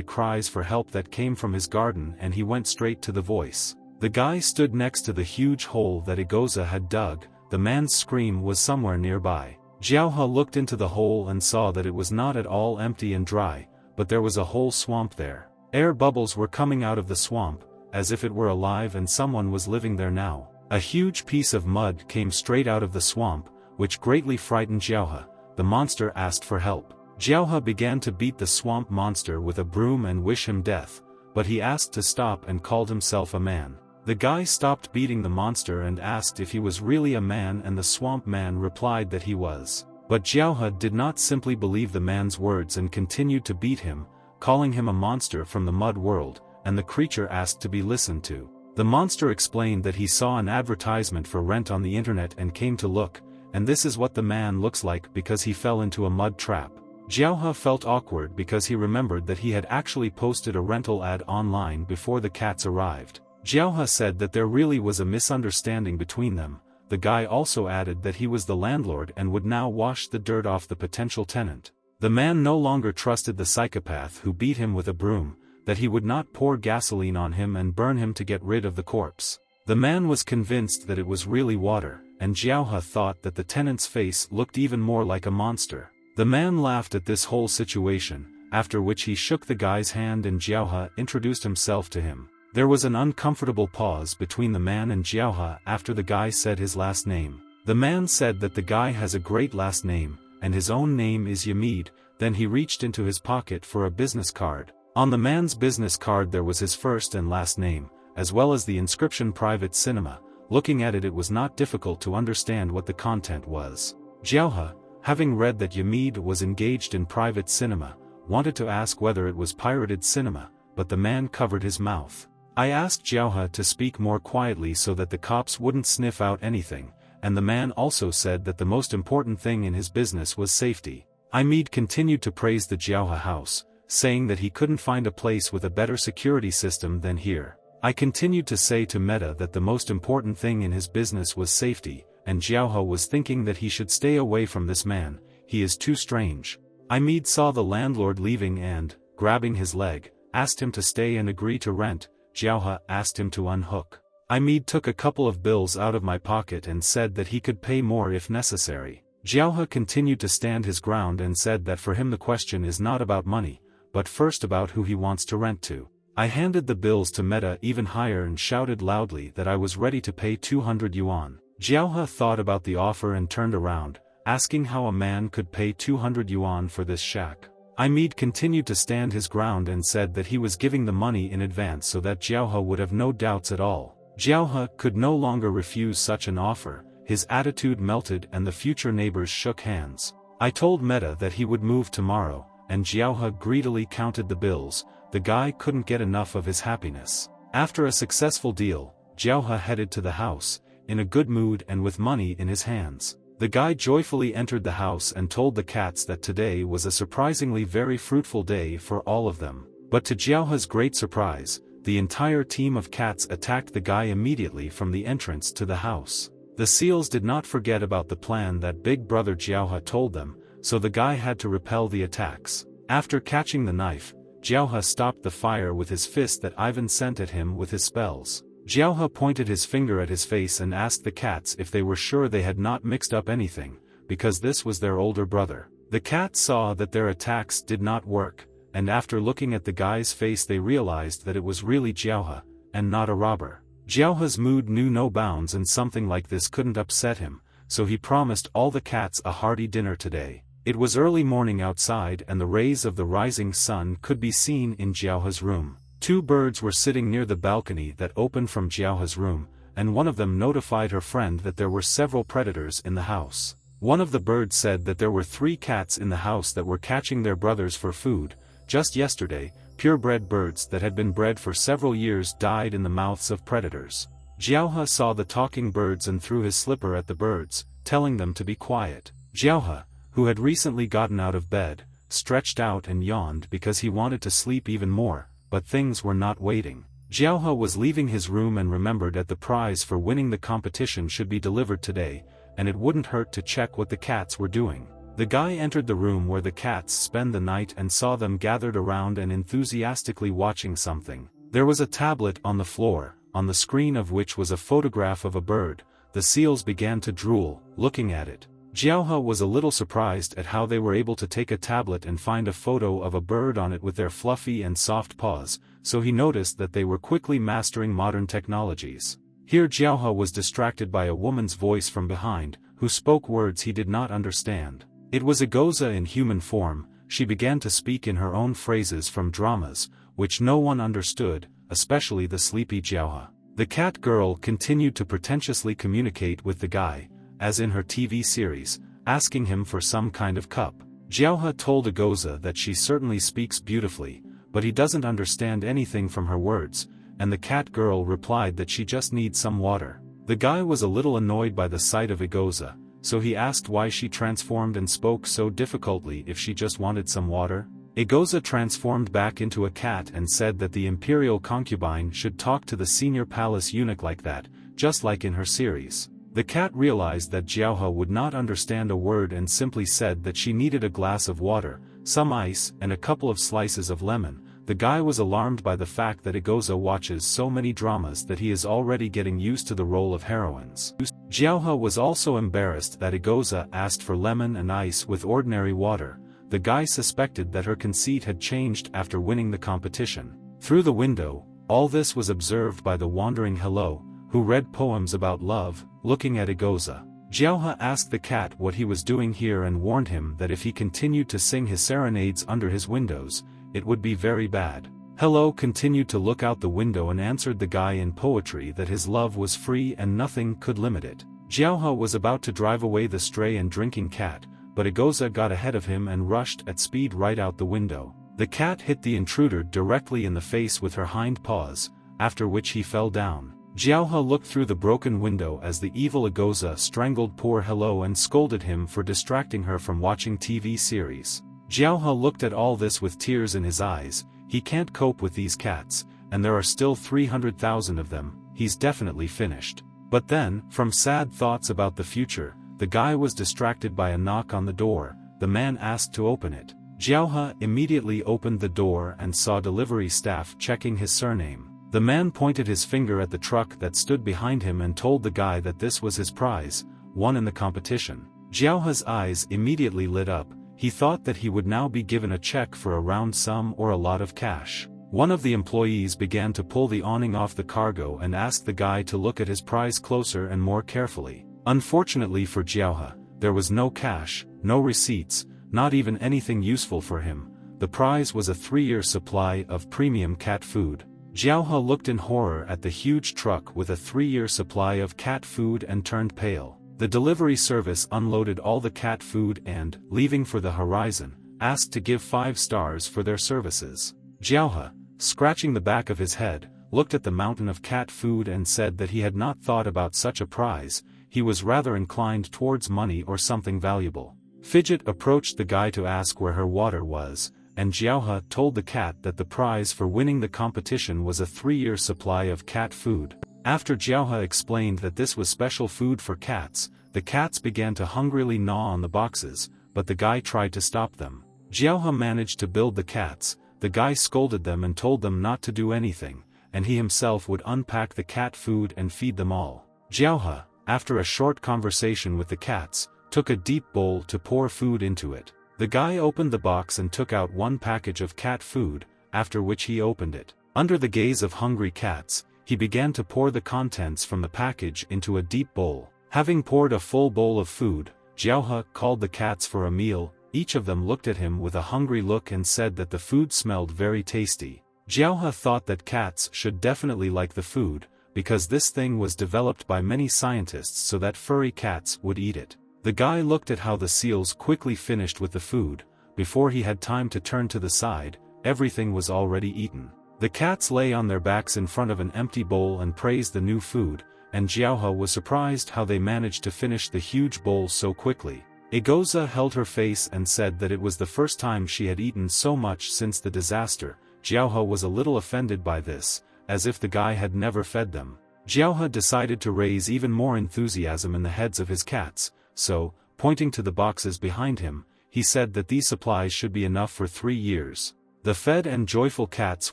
cries for help that came from his garden, and he went straight to the voice. The guy stood next to the huge hole that Igoza had dug. The man's scream was somewhere nearby. Jiaohe looked into the hole and saw that it was not at all empty and dry, but there was a whole swamp there. Air bubbles were coming out of the swamp, as if it were alive and someone was living there now. A huge piece of mud came straight out of the swamp, which greatly frightened Jiaohe. The monster asked for help. Jiaohe began to beat the swamp monster with a broom and wish him death, but he asked to stop and called himself a man. The guy stopped beating the monster and asked if he was really a man, and the swamp man replied that he was. But Jiaohe did not simply believe the man's words and continued to beat him, calling him a monster from the mud world, and the creature asked to be listened to. The monster explained that he saw an advertisement for rent on the internet and came to look, and this is what the man looks like because he fell into a mud trap. Jiaohe felt awkward because he remembered that he had actually posted a rental ad online before the cats arrived. Jiaohe said that there really was a misunderstanding between them. The guy also added that he was the landlord and would now wash the dirt off the potential tenant. The man no longer trusted the psychopath who beat him with a broom, that he would not pour gasoline on him and burn him to get rid of the corpse. The man was convinced that it was really water, and Jiaohe thought that the tenant's face looked even more like a monster. The man laughed at this whole situation, after which he shook the guy's hand and Jiaohe introduced himself to him. There was an uncomfortable pause between the man and Jiaohe after the guy said his last name. The man said that the guy has a great last name, and his own name is Yamid. Then he reached into his pocket for a business card. On the man's business card there was his first and last name, as well as the inscription Private Cinema. Looking at it was not difficult to understand what the content was. Jiaohe, having read that Yamid was engaged in private cinema, wanted to ask whether it was pirated cinema, but the man covered his mouth. I asked Jiaohe to speak more quietly so that the cops wouldn't sniff out anything, and the man also said that the most important thing in his business was safety. Yamid continued to praise the Jiaohe house, saying that he couldn't find a place with a better security system than here. I continued to say to Meta that the most important thing in his business was safety, and Jiaohe was thinking that he should stay away from this man. He is too strange. Yamid saw the landlord leaving and, grabbing his leg, asked him to stay and agree to rent. Jiaohe asked him to unhook. Yamid took a couple of bills out of my pocket and said that he could pay more if necessary. Jiaohe continued to stand his ground and said that for him the question is not about money, but first about who he wants to rent to. I handed the bills to Meta even higher and shouted loudly that I was ready to pay 200 yuan. Jiaohe thought about the offer and turned around, asking how a man could pay 200 yuan for this shack. Yamid continued to stand his ground and said that he was giving the money in advance so that Jiaohe would have no doubts at all. Jiaohe could no longer refuse such an offer. His attitude melted and the future neighbors shook hands. I told Meta that he would move tomorrow, and Jiaohe greedily counted the bills. The guy couldn't get enough of his happiness. After a successful deal, Jiaohe headed to the house, in a good mood and with money in his hands. The guy joyfully entered the house and told the cats that today was a surprisingly very fruitful day for all of them. But to Jiaohe's great surprise, the entire team of cats attacked the guy immediately from the entrance to the house. The seals did not forget about the plan that big brother Jiaohe told them, so the guy had to repel the attacks. After catching the knife, Jiaohe stopped the fire with his fist that Ivan sent at him with his spells. Jiaohe pointed his finger at his face and asked the cats if they were sure they had not mixed up anything, because this was their older brother. The cats saw that their attacks did not work, and after looking at the guy's face they realized that it was really Jiaohe, and not a robber. Jiaohe's mood knew no bounds and something like this couldn't upset him, so he promised all the cats a hearty dinner today. It was early morning outside and the rays of the rising sun could be seen in Jiaohe's room. Two birds were sitting near the balcony that opened from Jiaohe's room, and one of them notified her friend that there were several predators in the house. One of the birds said that there were 3 cats in the house that were catching their brothers for food. Just yesterday, purebred birds that had been bred for several years died in the mouths of predators. Jiaohe saw the talking birds and threw his slipper at the birds, telling them to be quiet. Jiaohe, who had recently gotten out of bed, stretched out and yawned because he wanted to sleep even more, but things were not waiting. Jiaohe was leaving his room and remembered that the prize for winning the competition should be delivered today, and it wouldn't hurt to check what the cats were doing. The guy entered the room where the cats spend the night and saw them gathered around and enthusiastically watching something. There was a tablet on the floor, on the screen of which was a photograph of a bird. The seals began to drool, looking at it. Jiaohe was a little surprised at how they were able to take a tablet and find a photo of a bird on it with their fluffy and soft paws, so he noticed that they were quickly mastering modern technologies. Here Jiaohe was distracted by a woman's voice from behind, who spoke words he did not understand. It was Egoza in human form. She began to speak in her own phrases from dramas, which no one understood, especially the sleepy Jiaohe. The cat girl continued to pretentiously communicate with the guy, as in her TV series, asking him for some kind of cup. Jiaohe told Egoza that she certainly speaks beautifully, but he doesn't understand anything from her words, and the cat girl replied that she just needs some water. The guy was a little annoyed by the sight of Egoza, so he asked why she transformed and spoke so difficultly if she just wanted some water. Egoza transformed back into a cat and said that the imperial concubine should talk to the senior palace eunuch like that, just like in her series. The cat realized that Jiaohe would not understand a word and simply said that she needed a glass of water, some ice, and a couple of slices of lemon. The guy was alarmed by the fact that Egoza watches so many dramas that he is already getting used to the role of heroines. Jiaohe was also embarrassed that Egoza asked for lemon and ice with ordinary water. The guy suspected that her conceit had changed after winning the competition. Through the window, all this was observed by the wandering Hello, who read poems about love, looking at Egoza. Jiaohe asked the cat what he was doing here and warned him that if he continued to sing his serenades under his windows, it would be very bad. Hello continued to look out the window and answered the guy in poetry that his love was free and nothing could limit it. Jiaohe was about to drive away the stray and drinking cat, but Egoza got ahead of him and rushed at speed right out the window. The cat hit the intruder directly in the face with her hind paws, after which he fell down. Jiaohe looked through the broken window as the evil Egoza strangled poor Hello and scolded him for distracting her from watching TV series. Jiaohe looked at all this with tears in his eyes. He can't cope with these cats, and there are still 300,000 of them. He's definitely finished. But then, from sad thoughts about the future, the guy was distracted by a knock on the door. The man asked to open it. Jiaohe immediately opened the door and saw delivery staff checking his surname. The man pointed his finger at the truck that stood behind him and told the guy that this was his prize, won in the competition. Jiaohe's eyes immediately lit up. He thought that he would now be given a check for a round sum or a lot of cash. One of the employees began to pull the awning off the cargo and asked the guy to look at his prize closer and more carefully. Unfortunately for Jiaohe, there was no cash, no receipts, not even anything useful for him. The prize was a 3-year supply of premium cat food. Jiaohe looked in horror at the huge truck with a 3-year supply of cat food and turned pale. The delivery service unloaded all the cat food and, leaving for the horizon, asked to give 5 stars for their services. Jiaohe, scratching the back of his head, looked at the mountain of cat food and said that he had not thought about such a prize. He was rather inclined towards money or something valuable. Fidget approached the guy to ask where her water was, and Jiaohe told the cat that the prize for winning the competition was a 3-year supply of cat food. After Jiaohe explained that this was special food for cats, the cats began to hungrily gnaw on the boxes, but the guy tried to stop them. Jiaohe managed to build the cats. The guy scolded them and told them not to do anything, and he himself would unpack the cat food and feed them all. Jiaohe, after a short conversation with the cats, took a deep bowl to pour food into it. The guy opened the box and took out 1 package of cat food, after which he opened it. Under the gaze of hungry cats, he began to pour the contents from the package into a deep bowl. Having poured a full bowl of food, Jiaohe called the cats for a meal. Each of them looked at him with a hungry look and said that the food smelled very tasty. Jiaohe thought that cats should definitely like the food, because this thing was developed by many scientists so that furry cats would eat it. The guy looked at how the seals quickly finished with the food. Before he had time to turn to the side, everything was already eaten. The cats lay on their backs in front of an empty bowl and praised the new food, and Jiaohe was surprised how they managed to finish the huge bowl so quickly. Egoza held her face and said that it was the first time she had eaten so much since the disaster. Jiaohe was a little offended by this, as if the guy had never fed them. Jiaohe decided to raise even more enthusiasm in the heads of his cats, so, pointing to the boxes behind him, he said that these supplies should be enough for 3 years. The fed and joyful cats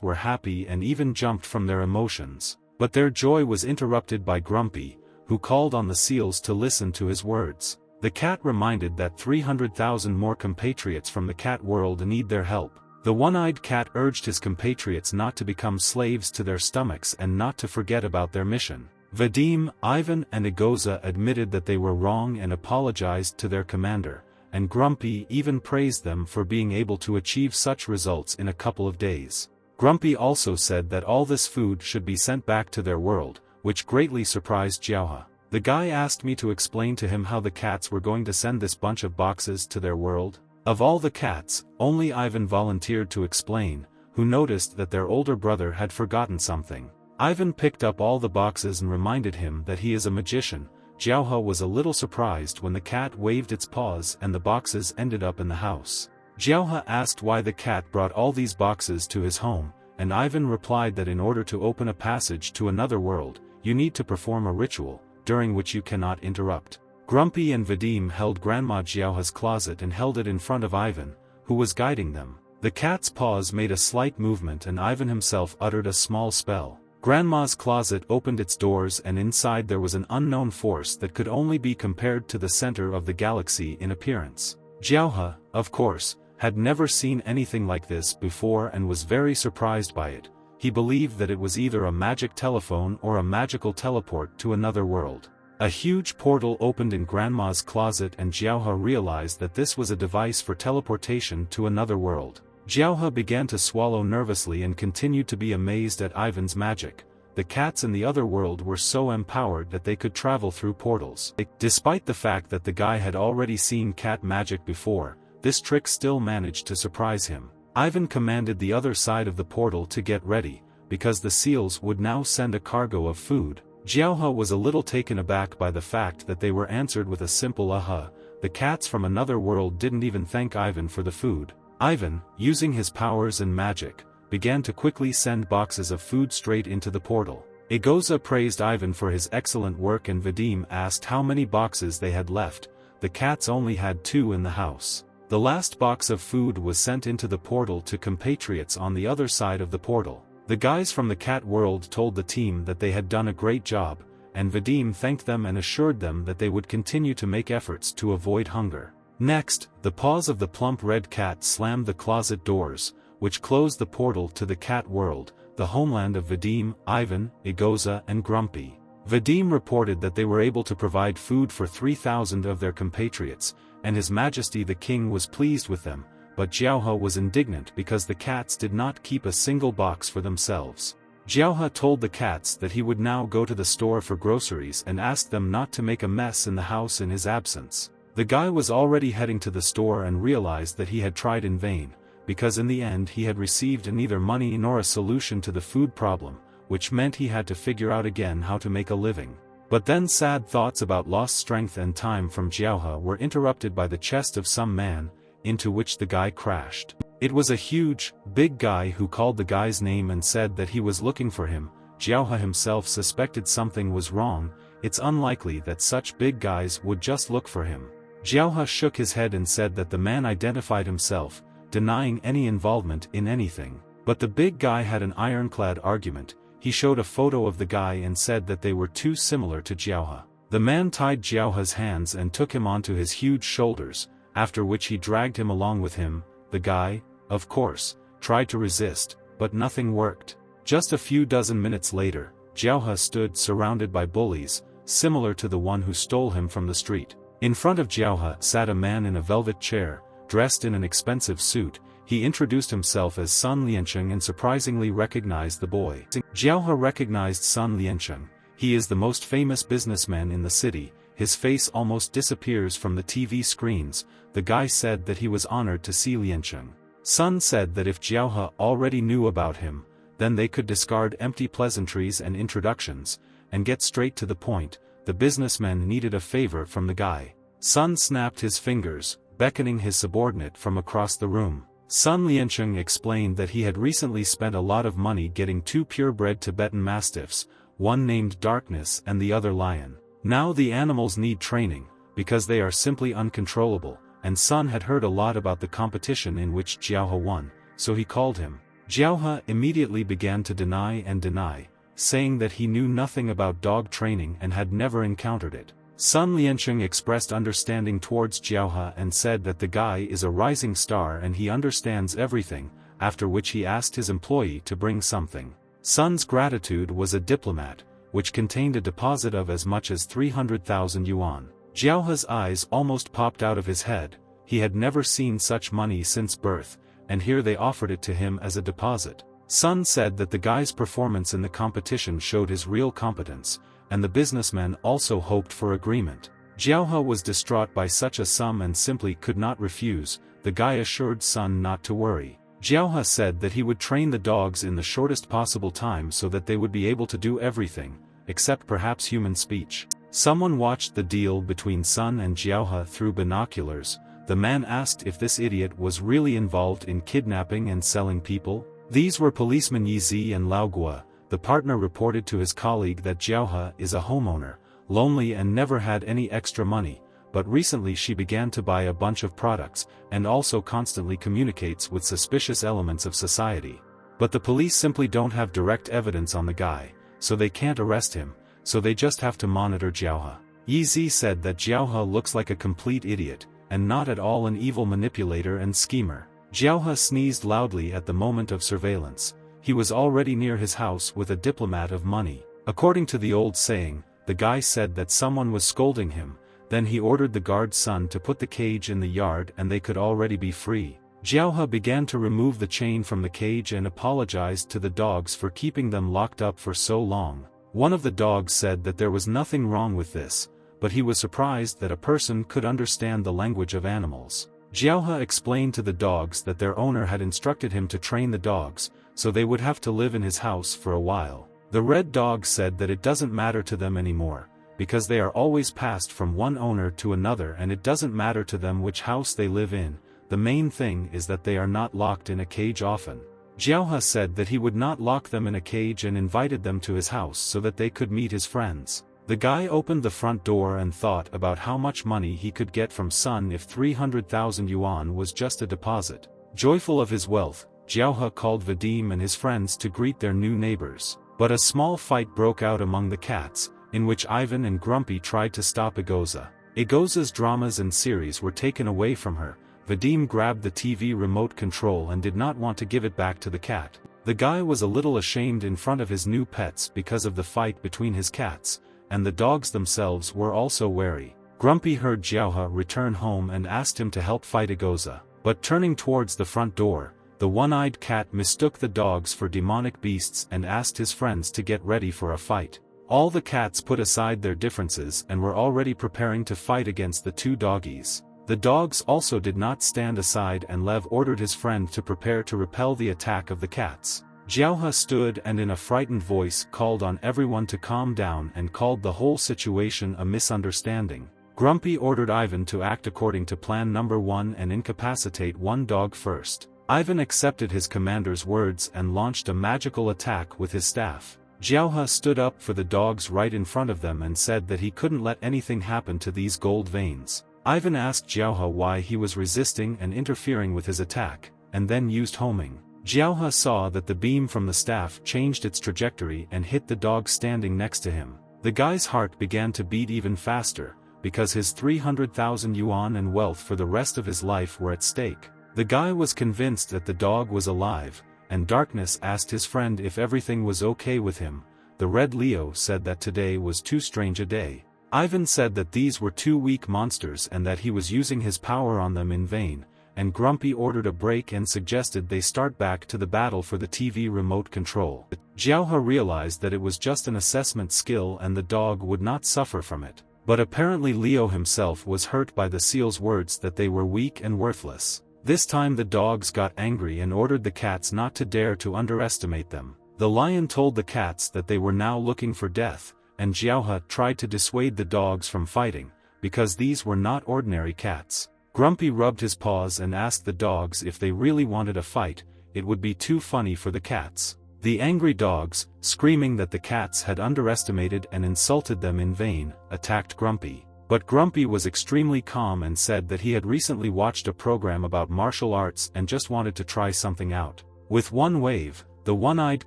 were happy and even jumped from their emotions. But their joy was interrupted by Grumpy, who called on the seals to listen to his words. The cat reminded that 300,000 more compatriots from the cat world need their help. The one-eyed cat urged his compatriots not to become slaves to their stomachs and not to forget about their mission. Vadim, Ivan and Egoza admitted that they were wrong and apologized to their commander, and Grumpy even praised them for being able to achieve such results in a couple of days. Grumpy also said that all this food should be sent back to their world, which greatly surprised Jiaohe. The guy asked me to explain to him how the cats were going to send this bunch of boxes to their world. Of all the cats, only Ivan volunteered to explain, who noticed that their older brother had forgotten something. Ivan picked up all the boxes and reminded him that he is a magician. Jiaohe was a little surprised when the cat waved its paws and the boxes ended up in the house. Jiaohe asked why the cat brought all these boxes to his home, and Ivan replied that in order to open a passage to another world, you need to perform a ritual, during which you cannot interrupt. Grumpy and Vadim held Grandma Jiaohe's closet and held it in front of Ivan, who was guiding them. The cat's paws made a slight movement and Ivan himself uttered a small spell. Grandma's closet opened its doors and inside there was an unknown force that could only be compared to the center of the galaxy in appearance. Jiaohe, of course, had never seen anything like this before and was very surprised by it. He believed that it was either a magic telephone or a magical teleport to another world. A huge portal opened in Grandma's closet and Jiaohe realized that this was a device for teleportation to another world. Jiaohe began to swallow nervously and continued to be amazed at Ivan's magic. The cats in the other world were so empowered that they could travel through portals. Despite the fact that the guy had already seen cat magic before, this trick still managed to surprise him. Ivan commanded the other side of the portal to get ready, because the seals would now send a cargo of food. Jiaohe was a little taken aback by the fact that they were answered with a simple aha. The cats from another world didn't even thank Ivan for the food. Ivan, using his powers and magic, began to quickly send boxes of food straight into the portal. Egoza praised Ivan for his excellent work and Vadim asked how many boxes they had left. The cats only had 2 in the house. The last box of food was sent into the portal to compatriots on the other side of the portal. The guys from the cat world told the team that they had done a great job, and Vadim thanked them and assured them that they would continue to make efforts to avoid hunger. Next, the paws of the plump red cat slammed the closet doors, which closed the portal to the cat world, the homeland of Vadim, Ivan, Egoza and Grumpy. Vadim reported that they were able to provide food for 3,000 of their compatriots, and His Majesty the King was pleased with them, but Jiaohe was indignant because the cats did not keep a single box for themselves. Jiaohe told the cats that he would now go to the store for groceries and asked them not to make a mess in the house in his absence. The guy was already heading to the store and realized that he had tried in vain, because in the end he had received neither money nor a solution to the food problem, which meant he had to figure out again how to make a living. But then sad thoughts about lost strength and time from Jiaohe were interrupted by the chest of some man, into which the guy crashed. It was a huge, big guy who called the guy's name and said that he was looking for him. Jiaohe himself suspected something was wrong. It's unlikely that such big guys would just look for him. Jiaohe shook his head and said that the man identified himself, denying any involvement in anything. But the big guy had an ironclad argument. He showed a photo of the guy and said that they were too similar to Jiaohe. The man tied Jiaohe's hands and took him onto his huge shoulders, after which he dragged him along with him. The guy, of course, tried to resist, but nothing worked. Just a few dozen minutes later, Jiaohe stood surrounded by bullies, similar to the one who stole him from the street. In front of Jiaohe sat a man in a velvet chair, dressed in an expensive suit. He introduced himself as Sun Liancheng and surprisingly recognized the boy. Jiaohe recognized Sun Liancheng. He is the most famous businessman in the city. His face almost disappears from the TV screens. The guy said that he was honored to see Liancheng. Sun said that if Jiaohe already knew about him, then they could discard empty pleasantries and introductions, and get straight to the point. The businessman needed a favor from the guy. Sun snapped his fingers, beckoning his subordinate from across the room. Sun Liancheng explained that he had recently spent a lot of money getting two purebred Tibetan Mastiffs, one named Darkness and the other Lion. Now the animals need training, because they are simply uncontrollable, and Sun had heard a lot about the competition in which Jiaohe won, so he called him. Jiaohe immediately began to deny, saying that he knew nothing about dog training and had never encountered it. Sun Liancheng expressed understanding towards Jiaohe and said that the guy is a rising star and he understands everything, after which he asked his employee to bring something. Sun's gratitude was a diplomat, which contained a deposit of as much as 300,000 yuan. Jiaohe's eyes almost popped out of his head. He had never seen such money since birth, and here they offered it to him as a deposit. Sun said that the guy's performance in the competition showed his real competence, and the businessmen also hoped for agreement. Jiaohe was distraught by such a sum and simply could not refuse. The guy assured Sun not to worry. Jiaohe said that he would train the dogs in the shortest possible time so that they would be able to do everything, except perhaps human speech. Someone watched the deal between Sun and Jiaohe through binoculars. The man asked if this idiot was really involved in kidnapping and selling people. These were policemen Yizi and Laoguo. The partner reported to his colleague that Jiaohe is a homeowner, lonely and never had any extra money, but recently she began to buy a bunch of products, and also constantly communicates with suspicious elements of society. But the police simply don't have direct evidence on the guy, so they can't arrest him, so they just have to monitor Jiaohe. Yizi said that Jiaohe looks like a complete idiot, and not at all an evil manipulator and schemer. Jiaohe sneezed loudly at the moment of surveillance. He was already near his house with a diplomat of money. According to the old saying, the guy said that someone was scolding him, then he ordered the guard's son to put the cage in the yard and they could already be free. Jiaohe began to remove the chain from the cage and apologized to the dogs for keeping them locked up for so long. One of the dogs said that there was nothing wrong with this, but he was surprised that a person could understand the language of animals. Jiaohe explained to the dogs that their owner had instructed him to train the dogs, so they would have to live in his house for a while. The red dog said that it doesn't matter to them anymore, because they are always passed from one owner to another and it doesn't matter to them which house they live in. The main thing is that they are not locked in a cage often. Jiaohe said that he would not lock them in a cage and invited them to his house so that they could meet his friends. The guy opened the front door and thought about how much money he could get from Sun if 300,000 yuan was just a deposit. Joyful of his wealth, Jiaohe called Vadim and his friends to greet their new neighbors. But a small fight broke out among the cats, in which Ivan and Grumpy tried to stop Egoza. Egoza's dramas and series were taken away from her. Vadim grabbed the TV remote control and did not want to give it back to the cat. The guy was a little ashamed in front of his new pets because of the fight between his cats, and the dogs themselves were also wary. Grumpy heard Jiaohe return home and asked him to help fight Egoza. But turning towards the front door, the one-eyed cat mistook the dogs for demonic beasts and asked his friends to get ready for a fight. All the cats put aside their differences and were already preparing to fight against the two doggies. The dogs also did not stand aside and Lev ordered his friend to prepare to repel the attack of the cats. Jiaohe stood and in a frightened voice called on everyone to calm down and called the whole situation a misunderstanding. Grumpy ordered Ivan to act according to plan number 1 and incapacitate one dog first. Ivan accepted his commander's words and launched a magical attack with his staff. Jiaohe stood up for the dogs right in front of them and said that he couldn't let anything happen to these gold veins. Ivan asked Jiaohe why he was resisting and interfering with his attack, and then used homing. Jiaohe saw that the beam from the staff changed its trajectory and hit the dog standing next to him. The guy's heart began to beat even faster, because his 300,000 yuan and wealth for the rest of his life were at stake. The guy was convinced that the dog was alive, and Darkness asked his friend if everything was okay with him. The Red Leo said that today was too strange a day. Ivan said that these were two weak monsters and that he was using his power on them in vain, and Grumpy ordered a break and suggested they start back to the battle for the TV remote control. Jiaohe realized that it was just an assessment skill and the dog would not suffer from it. But apparently Leo himself was hurt by the seal's words that they were weak and worthless. This time the dogs got angry and ordered the cats not to dare to underestimate them. The lion told the cats that they were now looking for death, and Jiaohe tried to dissuade the dogs from fighting, because these were not ordinary cats. Grumpy rubbed his paws and asked the dogs if they really wanted a fight. It would be too funny for the cats. The angry dogs, screaming that the cats had underestimated and insulted them in vain, attacked Grumpy. But Grumpy was extremely calm and said that he had recently watched a program about martial arts and just wanted to try something out. With one wave, the one-eyed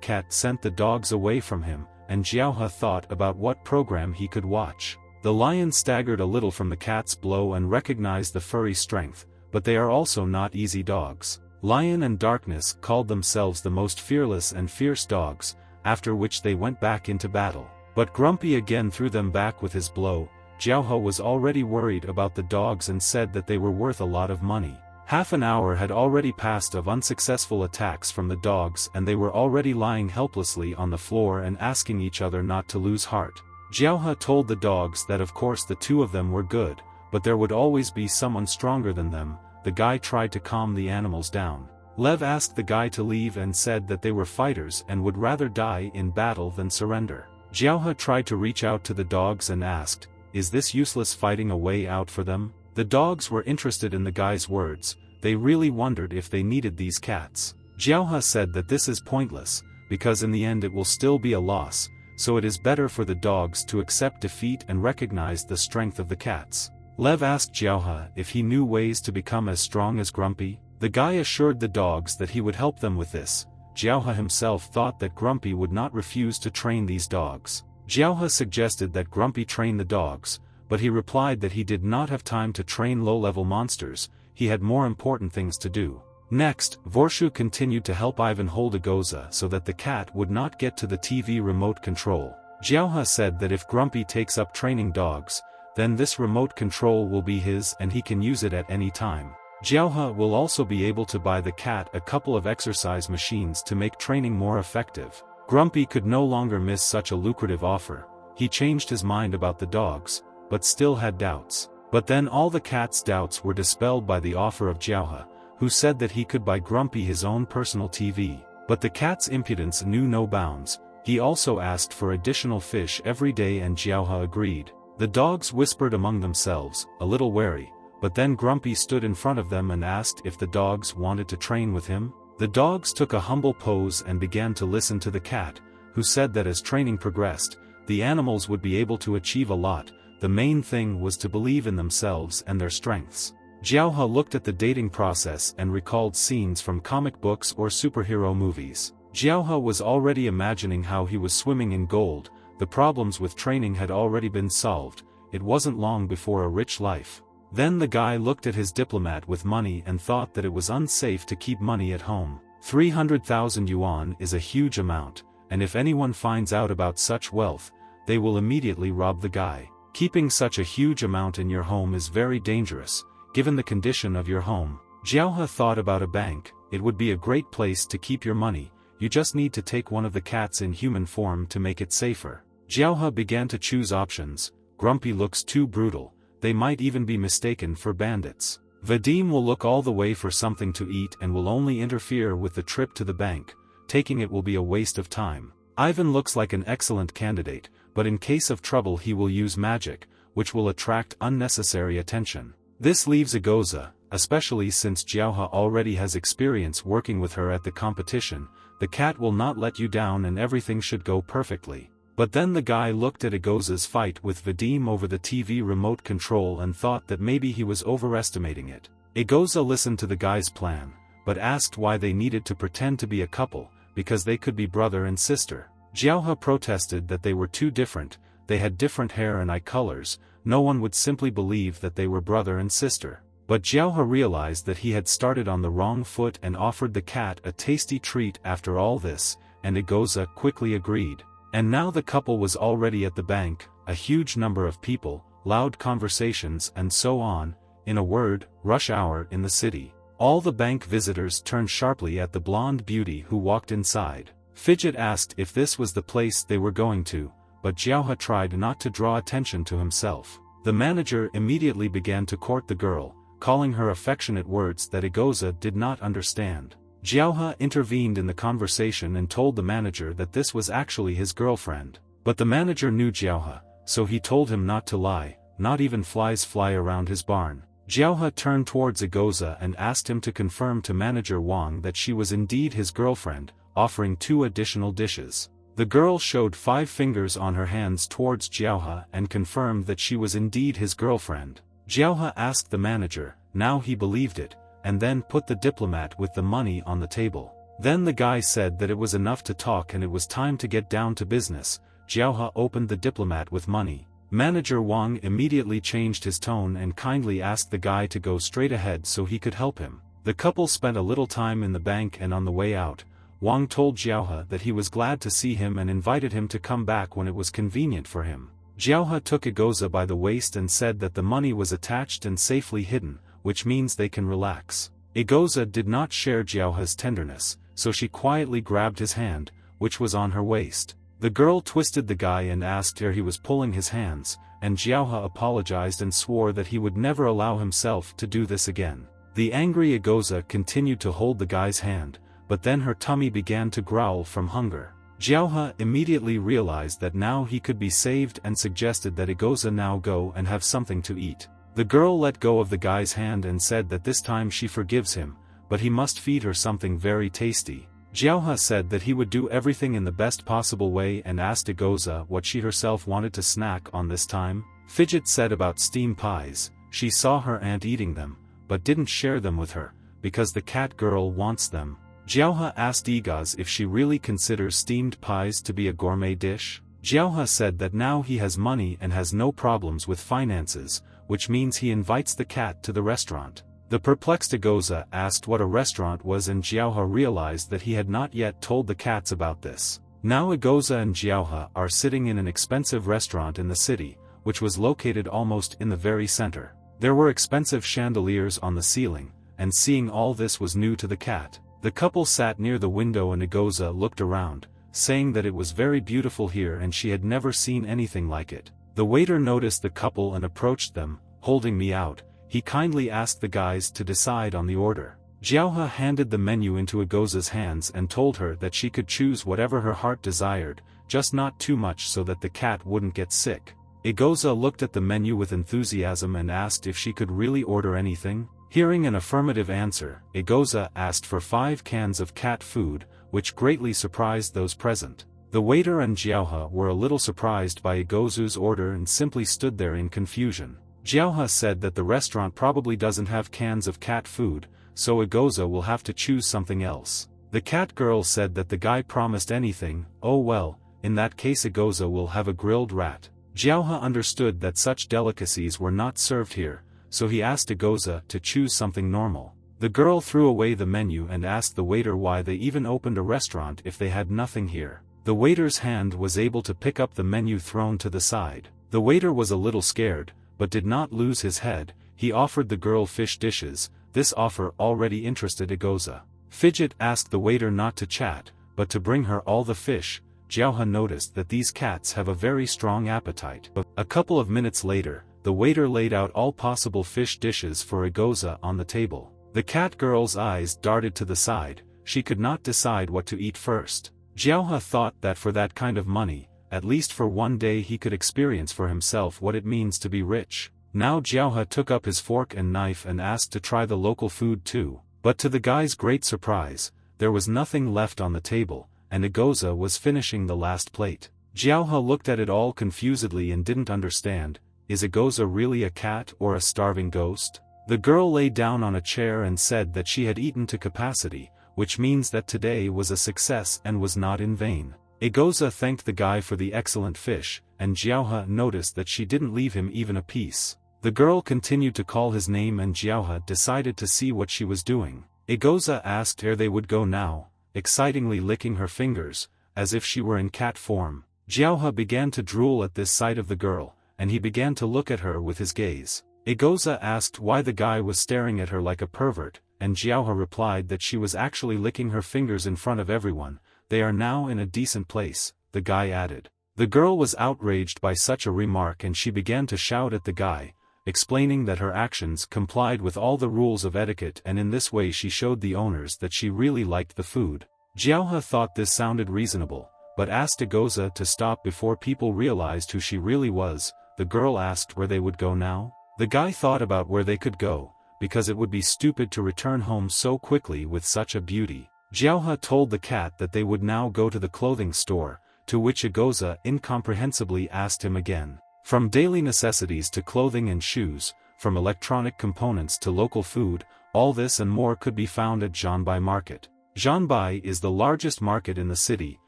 cat sent the dogs away from him, and Xiaohe thought about what program he could watch. The lion staggered a little from the cat's blow and recognized the furry strength, but they are also not easy dogs. Lion and Darkness called themselves the most fearless and fierce dogs, after which they went back into battle. But Grumpy again threw them back with his blow. Xiaohe was already worried about the dogs and said that they were worth a lot of money. Half an hour had already passed of unsuccessful attacks from the dogs and they were already lying helplessly on the floor and asking each other not to lose heart. Xiaohe told the dogs that of course the two of them were good, but there would always be someone stronger than them. The guy tried to calm the animals down. Lev asked the guy to leave and said that they were fighters and would rather die in battle than surrender. Xiaohe tried to reach out to the dogs and asked, "Is this useless fighting a way out for them?" The dogs were interested in the guy's words. They really wondered if they needed these cats. Xiaohe said that this is pointless, because in the end it will still be a loss, so it is better for the dogs to accept defeat and recognize the strength of the cats. Lev asked Xiaohe if he knew ways to become as strong as Grumpy. The guy assured the dogs that he would help them with this. Xiaohe himself thought that Grumpy would not refuse to train these dogs. Xiaohe suggested that Grumpy train the dogs, but he replied that he did not have time to train low-level monsters, he had more important things to do. Next, Vorshu continued to help Ivan hold Agoza so that the cat would not get to the TV remote control. Xiaohe said that if Grumpy takes up training dogs, then this remote control will be his and he can use it at any time. Xiaohe will also be able to buy the cat a couple of exercise machines to make training more effective. Grumpy could no longer miss such a lucrative offer. He changed his mind about the dogs, but still had doubts. But then all the cat's doubts were dispelled by the offer of Xiaohe, who said that he could buy Grumpy his own personal TV. But the cat's impudence knew no bounds. He also asked for additional fish every day and Xiaohe agreed. The dogs whispered among themselves, a little wary, but then Grumpy stood in front of them and asked if the dogs wanted to train with him. The dogs took a humble pose and began to listen to the cat, who said that as training progressed, the animals would be able to achieve a lot. The main thing was to believe in themselves and their strengths. Xiaohe looked at the dating process and recalled scenes from comic books or superhero movies. Xiaohe was already imagining how he was swimming in gold. The problems with training had already been solved. It wasn't long before a rich life. Then the guy looked at his diplomat with money and thought that it was unsafe to keep money at home. 300,000 yuan is a huge amount, and if anyone finds out about such wealth, they will immediately rob the guy. Keeping such a huge amount in your home is very dangerous, given the condition of your home. Xiaohe thought about a bank. It would be a great place to keep your money. You just need to take one of the cats in human form to make it safer. Xiaohe began to choose options. Grumpy looks too brutal. They might even be mistaken for bandits. Vadim will look all the way for something to eat and will only interfere with the trip to the bank. Taking it will be a waste of time. Ivan looks like an excellent candidate, but in case of trouble he will use magic, which will attract unnecessary attention. This leaves Agoza, especially since Xiaohe already has experience working with her at the competition. The cat will not let you down and everything should go perfectly. But then the guy looked at Agoza's fight with Vadim over the TV remote control and thought that maybe he was overestimating it. Agoza listened to the guy's plan, but asked why they needed to pretend to be a couple, because they could be brother and sister. Xiaohe protested that they were too different, they had different hair and eye colors, no one would simply believe that they were brother and sister. But Xiaohe realized that he had started on the wrong foot and offered the cat a tasty treat after all this, and Agoza quickly agreed. And now the couple was already at the bank, a huge number of people, loud conversations and so on, in a word, rush hour in the city. All the bank visitors turned sharply at the blonde beauty who walked inside. Fidget asked if this was the place they were going to, but Xiaohe tried not to draw attention to himself. The manager immediately began to court the girl, calling her affectionate words that Agoza did not understand. Xiaohe intervened in the conversation and told the manager that this was actually his girlfriend. But the manager knew Xiaohe, so he told him not to lie. not even flies fly around his barn. Jiaohe turned towards Egoza and asked him to confirm to manager Wang that she was indeed his girlfriend, offering 2 additional dishes. The girl showed 5 fingers on her hands towards Jiaohe and confirmed that she was indeed his girlfriend. Jiaohe asked the manager, now he believed it, and then put the diplomat with the money on the table. Then the guy said that it was enough to talk and it was time to get down to business. Jiaohe opened the diplomat with money. Manager Wang immediately changed his tone and kindly asked the guy to go straight ahead so he could help him. The couple spent a little time in the bank, and on the way out, Wang told Jiaohe that he was glad to see him and invited him to come back when it was convenient for him. Jiaohe took Egoza by the waist and said that the money was attached and safely hidden, which means they can relax. Egoza did not share Jiaohe's tenderness, so she quietly grabbed his hand, which was on her waist. The girl twisted the guy and asked where he was pulling his hands, and Jiaohe apologized and swore that he would never allow himself to do this again. The angry Egoza continued to hold the guy's hand, but then her tummy began to growl from hunger. Jiaohe immediately realized that now he could be saved and suggested that Egoza now go and have something to eat. The girl let go of the guy's hand and said that this time she forgives him, but he must feed her something very tasty. Jiaohe said that he would do everything in the best possible way and asked Egoza what she herself wanted to snack on this time. Fidget said about steamed pies. She saw her aunt eating them, but didn't share them with her, because the cat girl wants them. Jiaohe asked Egaz if she really considers steamed pies to be a gourmet dish. Jiaohe said that now he has money and has no problems with finances, which means he invites the cat to the restaurant. The perplexed Egoza asked what a restaurant was, and Jiaohe realized that he had not yet told the cats about this. Now Egoza and Jiaohe are sitting in an expensive restaurant in the city, which was located almost in the very center. There were expensive chandeliers on the ceiling, and seeing all this was new to the cat. The couple sat near the window and Egoza looked around, saying that it was very beautiful here and she had never seen anything like it. The waiter noticed the couple and approached them, holding me out. He kindly asked the guys to decide on the order. Jiaohe handed the menu into Egoza's hands and told her that she could choose whatever her heart desired, just not too much so that the cat wouldn't get sick. Egoza looked at the menu with enthusiasm and asked if she could really order anything. Hearing an affirmative answer, Egoza asked for 5 cans of cat food, which greatly surprised those present. The waiter and Jiaohe were a little surprised by Egoza's order and simply stood there in confusion. Jiaohe said that the restaurant probably doesn't have cans of cat food, so Egoza will have to choose something else. The cat girl said that the guy promised anything. Oh well, in that case Egoza will have a grilled rat. Jiaohe understood that such delicacies were not served here, so he asked Egoza to choose something normal. The girl threw away the menu and asked the waiter why they even opened a restaurant if they had nothing here. The waiter's hand was able to pick up the menu thrown to the side. The waiter was a little scared, but did not lose his head. He offered the girl fish dishes. This offer already interested Egoza. Fidget asked the waiter not to chat, but to bring her all the fish. Jiaohe noticed that these cats have a very strong appetite. A couple of minutes later, the waiter laid out all possible fish dishes for Egoza on the table. The cat girl's eyes darted to the side. She could not decide what to eat first. Jiaohe thought that for that kind of money, at least for one day he could experience for himself what it means to be rich. Now Jiaohe took up his fork and knife and asked to try the local food too. But to the guy's great surprise, there was nothing left on the table, and Egoza was finishing the last plate. Jiaohe looked at it all confusedly and didn't understand. Is Egoza really a cat or a starving ghost? The girl lay down on a chair and said that she had eaten to capacity, which means that today was a success and was not in vain. Egoza thanked the guy for the excellent fish, and Jiaohe noticed that she didn't leave him even a piece. The girl continued to call his name and Jiaohe decided to see what she was doing. Egoza asked where they would go now, excitingly licking her fingers, as if she were in cat form. Jiaohe began to drool at this sight of the girl, and he began to look at her with his gaze. Egoza asked why the guy was staring at her like a pervert, and Jiaohe replied that she was actually licking her fingers in front of everyone. They are now in a decent place, the guy added. The girl was outraged by such a remark and she began to shout at the guy, explaining that her actions complied with all the rules of etiquette, and in this way she showed the owners that she really liked the food. Jiaohe thought this sounded reasonable, but asked Egoza to stop before people realized who she really was. the girl asked where they would go now. The guy thought about where they could go, because it would be stupid to return home so quickly with such a beauty. Jiaohe told the cat that they would now go to the clothing store, to which Egoza incomprehensibly asked him again. From daily necessities to clothing and shoes, from electronic components to local food, all this and more could be found at Zhanbai Market. Zhanbai is the largest market in the city.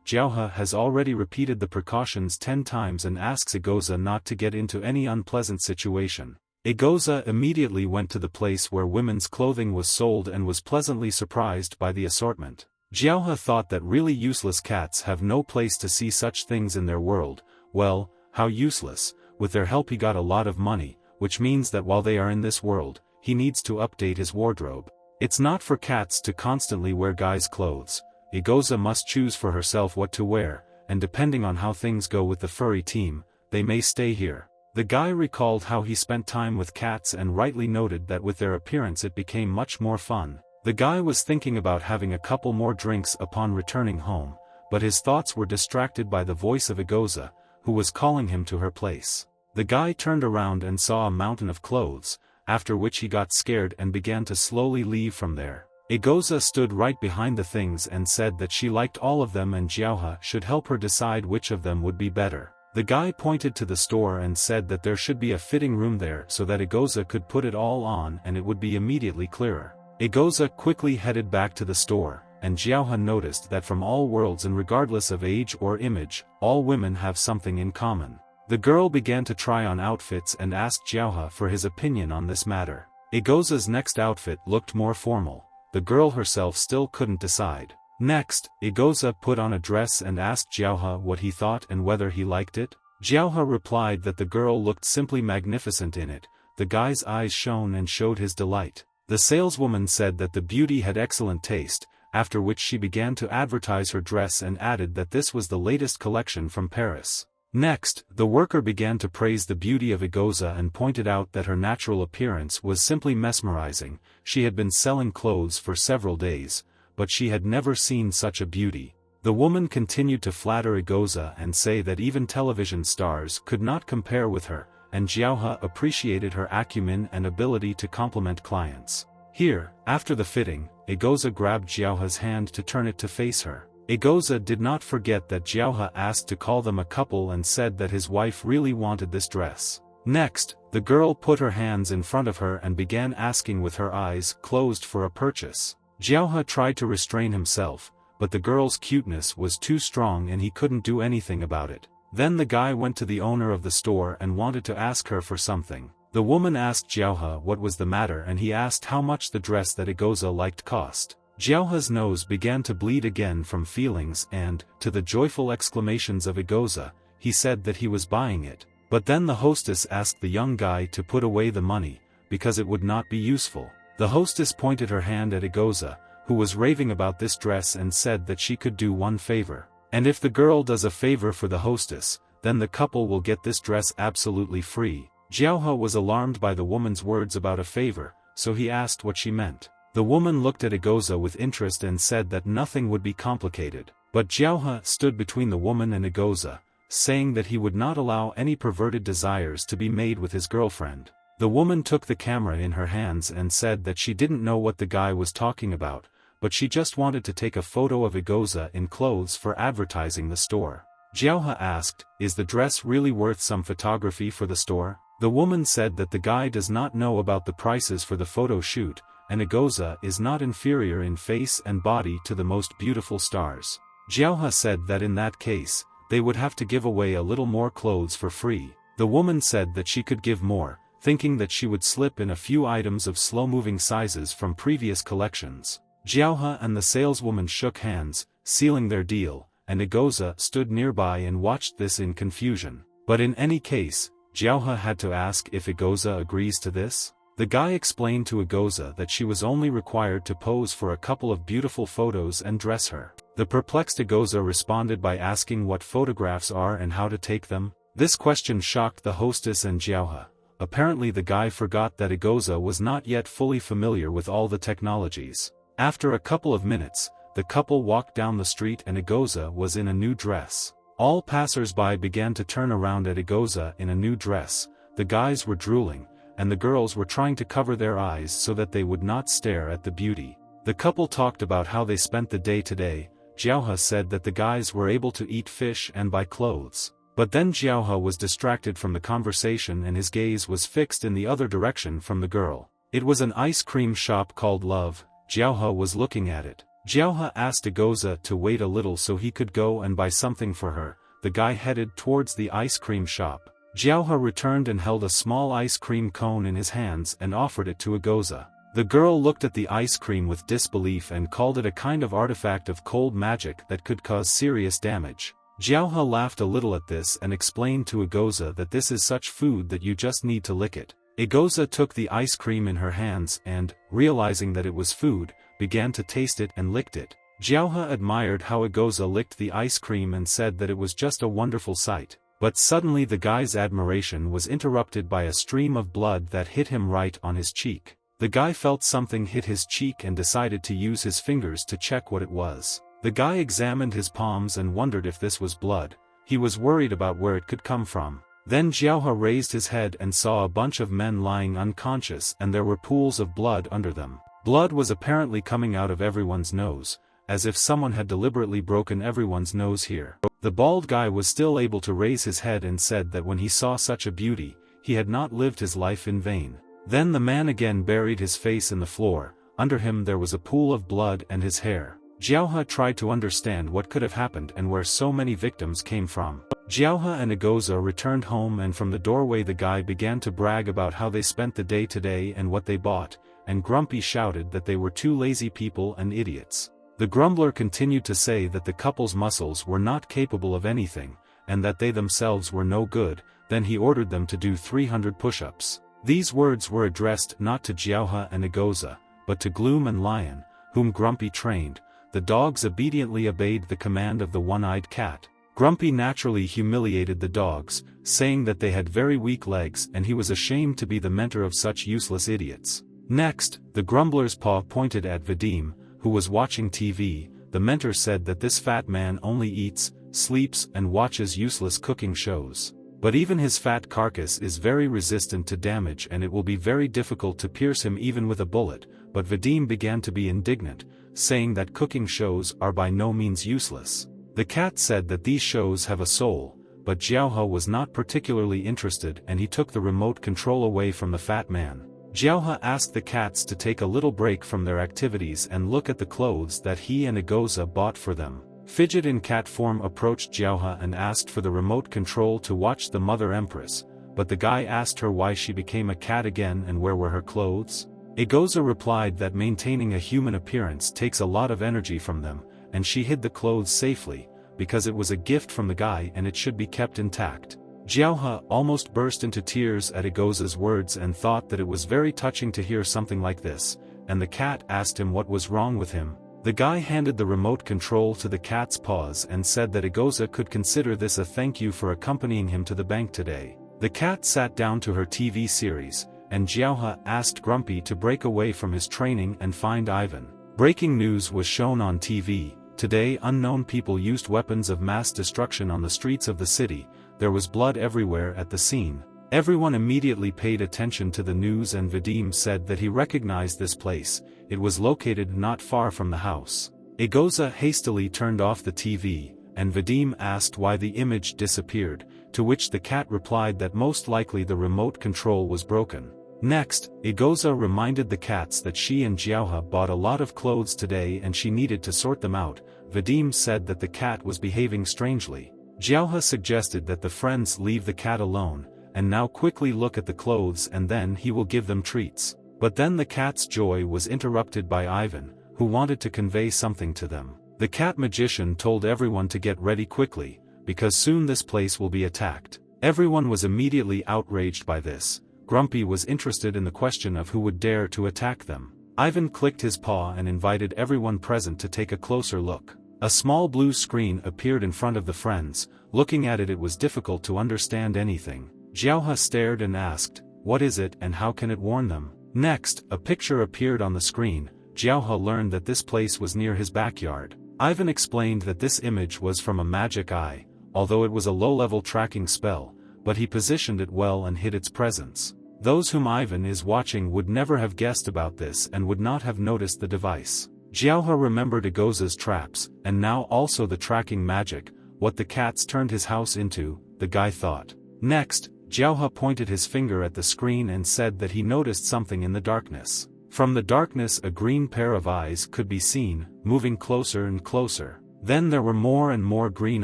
Jiaohe has already repeated the precautions 10 times and asks Egoza not to get into any unpleasant situation. Egoza immediately went to the place where women's clothing was sold and was pleasantly surprised by the assortment. Jiaohe thought that really useless cats have no place to see such things in their world. Well, how useless. With their help he got a lot of money, which means that while they are in this world, he needs to update his wardrobe. It's not for cats to constantly wear guys' clothes. Egoza must choose for herself what to wear, and depending on how things go with the furry team, they may stay here. The guy recalled how he spent time with cats and rightly noted that with their appearance it became much more fun. The guy was thinking about having a couple more drinks upon returning home, but his thoughts were distracted by the voice of Egoza, who was calling him to her place. The guy turned around and saw a mountain of clothes, after which he got scared and began to slowly leave from there. Egoza stood right behind the things and said that she liked all of them and Jiaohe should help her decide which of them would be better. The guy pointed to the store and said that there should be a fitting room there so that Egoza could put it all on and it would be immediately clearer. Egoza quickly headed back to the store, and Jiaohe noticed that from all worlds and regardless of age or image, all women have something in common. The girl began to try on outfits and asked Jiaohe for his opinion on this matter. Egoza's next outfit looked more formal. The girl herself still couldn't decide. Next, Egoza put on a dress and asked Jiaohe what he thought and whether he liked it. Jiaohe replied that the girl looked simply magnificent in it. The guy's eyes shone and showed his delight. The saleswoman said that the beauty had excellent taste, after which she began to advertise her dress and added that this was the latest collection from Paris. Next, the worker began to praise the beauty of Egoza and pointed out that her natural appearance was simply mesmerizing. She had been selling clothes for several days, but she had never seen such a beauty. The woman continued to flatter Egoza and say that even television stars could not compare with her, and Jiaohe appreciated her acumen and ability to compliment clients. Here, after the fitting, Egoza grabbed Jiaohe's hand to turn it to face her. Egoza did not forget that Jiaohe asked to call them a couple and said that his wife really wanted this dress. Next, the girl put her hands in front of her and began asking with her eyes closed for a purchase. Jiaohe tried to restrain himself, but the girl's cuteness was too strong and he couldn't do anything about it. Then the guy went to the owner of the store and wanted to ask her for something. The woman asked Jiaohe what was the matter and he asked how much the dress that Egoza liked cost. Jiaohe's nose began to bleed again from feelings and, to the joyful exclamations of Egoza, he said that he was buying it. But then the hostess asked the young guy to put away the money, because it would not be useful. The hostess pointed her hand at Egoza, who was raving about this dress and said that she could do one favor. And if the girl does a favor for the hostess, then the couple will get this dress absolutely free. Jiaohe was alarmed by the woman's words about a favor, so he asked what she meant. The woman looked at Egoza with interest and said that nothing would be complicated. But Jiaohe stood between the woman and Egoza, saying that he would not allow any perverted desires to be made with his girlfriend. The woman took the camera in her hands and said that she didn't know what the guy was talking about, but she just wanted to take a photo of Egoza in clothes for advertising the store. Jiaohe asked, "Is the dress really worth some photography for the store?" The woman said that the guy does not know about the prices for the photo shoot, and Egoza is not inferior in face and body to the most beautiful stars. Jiaohe said that in that case, they would have to give away a little more clothes for free. The woman said that she could give more, thinking that she would slip in a few items of slow-moving sizes from previous collections. Jiaohe and the saleswoman shook hands, sealing their deal, and Egoza stood nearby and watched this in confusion. But in any case, Jiaohe had to ask if Egoza agrees to this. The guy explained to Egoza that she was only required to pose for a couple of beautiful photos and dress her. The perplexed Egoza responded by asking what photographs are and how to take them. This question shocked the hostess and Jiaohe. Apparently the guy forgot that Egoza was not yet fully familiar with all the technologies. After a couple of minutes, the couple walked down the street and Egoza was in a new dress. All passers-by began to turn around at Egoza in a new dress, the guys were drooling, and the girls were trying to cover their eyes so that they would not stare at the beauty. The couple talked about how they spent the day today. Jiaohe said that the guys were able to eat fish and buy clothes. But then Jiaohe was distracted from the conversation and his gaze was fixed in the other direction from the girl. It was an ice cream shop called Love. Jiaohe was looking at it. Jiaohe asked Egoza to wait a little so he could go and buy something for her. The guy headed towards the ice cream shop. Jiaohe returned and held a small ice cream cone in his hands and offered it to Egoza. The girl looked at the ice cream with disbelief and called it a kind of artifact of cold magic that could cause serious damage. Jiaohe laughed a little at this and explained to Egoza that this is such food that you just need to lick it. Egoza took the ice cream in her hands and, realizing that it was food, began to taste it and licked it. Jiaohe admired how Egoza licked the ice cream and said that it was just a wonderful sight. But suddenly the guy's admiration was interrupted by a stream of blood that hit him right on his cheek. The guy felt something hit his cheek and decided to use his fingers to check what it was. The guy examined his palms and wondered if this was blood. He was worried about where it could come from. Then Jiaohe raised his head and saw a bunch of men lying unconscious and there were pools of blood under them. Blood was apparently coming out of everyone's nose, as if someone had deliberately broken everyone's nose here. The bald guy was still able to raise his head and said that when he saw such a beauty, he had not lived his life in vain. Then the man again buried his face in the floor. Under him there was a pool of blood and his hair. Jiaohe tried to understand what could have happened and where so many victims came from. Jiaohe and Egoza returned home and from the doorway the guy began to brag about how they spent the day today and what they bought, and Grumpy shouted that they were two lazy people and idiots. The grumbler continued to say that the couple's muscles were not capable of anything, and that they themselves were no good. Then he ordered them to do 300 push-ups. These words were addressed not to Jiaohe and Egoza, but to Gloom and Lion, whom Grumpy trained. The dogs obediently obeyed the command of the one-eyed cat. Grumpy naturally humiliated the dogs, saying that they had very weak legs and he was ashamed to be the mentor of such useless idiots. Next, the grumbler's paw pointed at Vadim, who was watching TV. The mentor said that this fat man only eats, sleeps and watches useless cooking shows. But even his fat carcass is very resistant to damage and it will be very difficult to pierce him even with a bullet. But Vadim began to be indignant, saying that cooking shows are by no means useless. The cat said that these shows have a soul, but Jiaohe was not particularly interested and he took the remote control away from the fat man. Jiaohe asked the cats to take a little break from their activities and look at the clothes that he and Egoza bought for them. Fidget in cat form approached Jiaohe and asked for the remote control to watch the Mother Empress, but the guy asked her why she became a cat again and where were her clothes. Egoza replied that maintaining a human appearance takes a lot of energy from them, and she hid the clothes safely, because it was a gift from the guy and it should be kept intact. Jiaohe almost burst into tears at Egoza's words and thought that it was very touching to hear something like this, and the cat asked him what was wrong with him. The guy handed the remote control to the cat's paws and said that Egoza could consider this a thank you for accompanying him to the bank today. The cat sat down to her TV series, and Jiaohe asked Grumpy to break away from his training and find Ivan. Breaking news was shown on TV. Today unknown people used weapons of mass destruction on the streets of the city. There was blood everywhere at the scene. Everyone immediately paid attention to the news and Vadim said that he recognized this place. It was located not far from the house. Egoza hastily turned off the TV, and Vadim asked why the image disappeared, to which the cat replied that most likely the remote control was broken. Next, Egoza reminded the cats that she and Jiaohe bought a lot of clothes today and she needed to sort them out. Vadim said that the cat was behaving strangely. Jiaohe suggested that the friends leave the cat alone, and now quickly look at the clothes and then he will give them treats. But then the cat's joy was interrupted by Ivan, who wanted to convey something to them. The cat magician told everyone to get ready quickly, because soon this place will be attacked. Everyone was immediately outraged by this. Grumpy was interested in the question of who would dare to attack them. Ivan clicked his paw and invited everyone present to take a closer look. A small blue screen appeared in front of the friends. Looking at it, it was difficult to understand anything. Jiaohe stared and asked, "What is it and how can it warn them?" Next, a picture appeared on the screen. Jiaohe learned that this place was near his backyard. Ivan explained that this image was from a magic eye. although it was a low-level tracking spell, but he positioned it well and hid its presence. Those whom Ivan is watching would never have guessed about this and would not have noticed the device. Jiaohe remembered Egoza's traps, and now also the tracking magic, what the cats turned his house into, the guy thought. Next, Jiaohe pointed his finger at the screen and said that he noticed something in the darkness. From the darkness a green pair of eyes could be seen, moving closer and closer. Then there were more and more green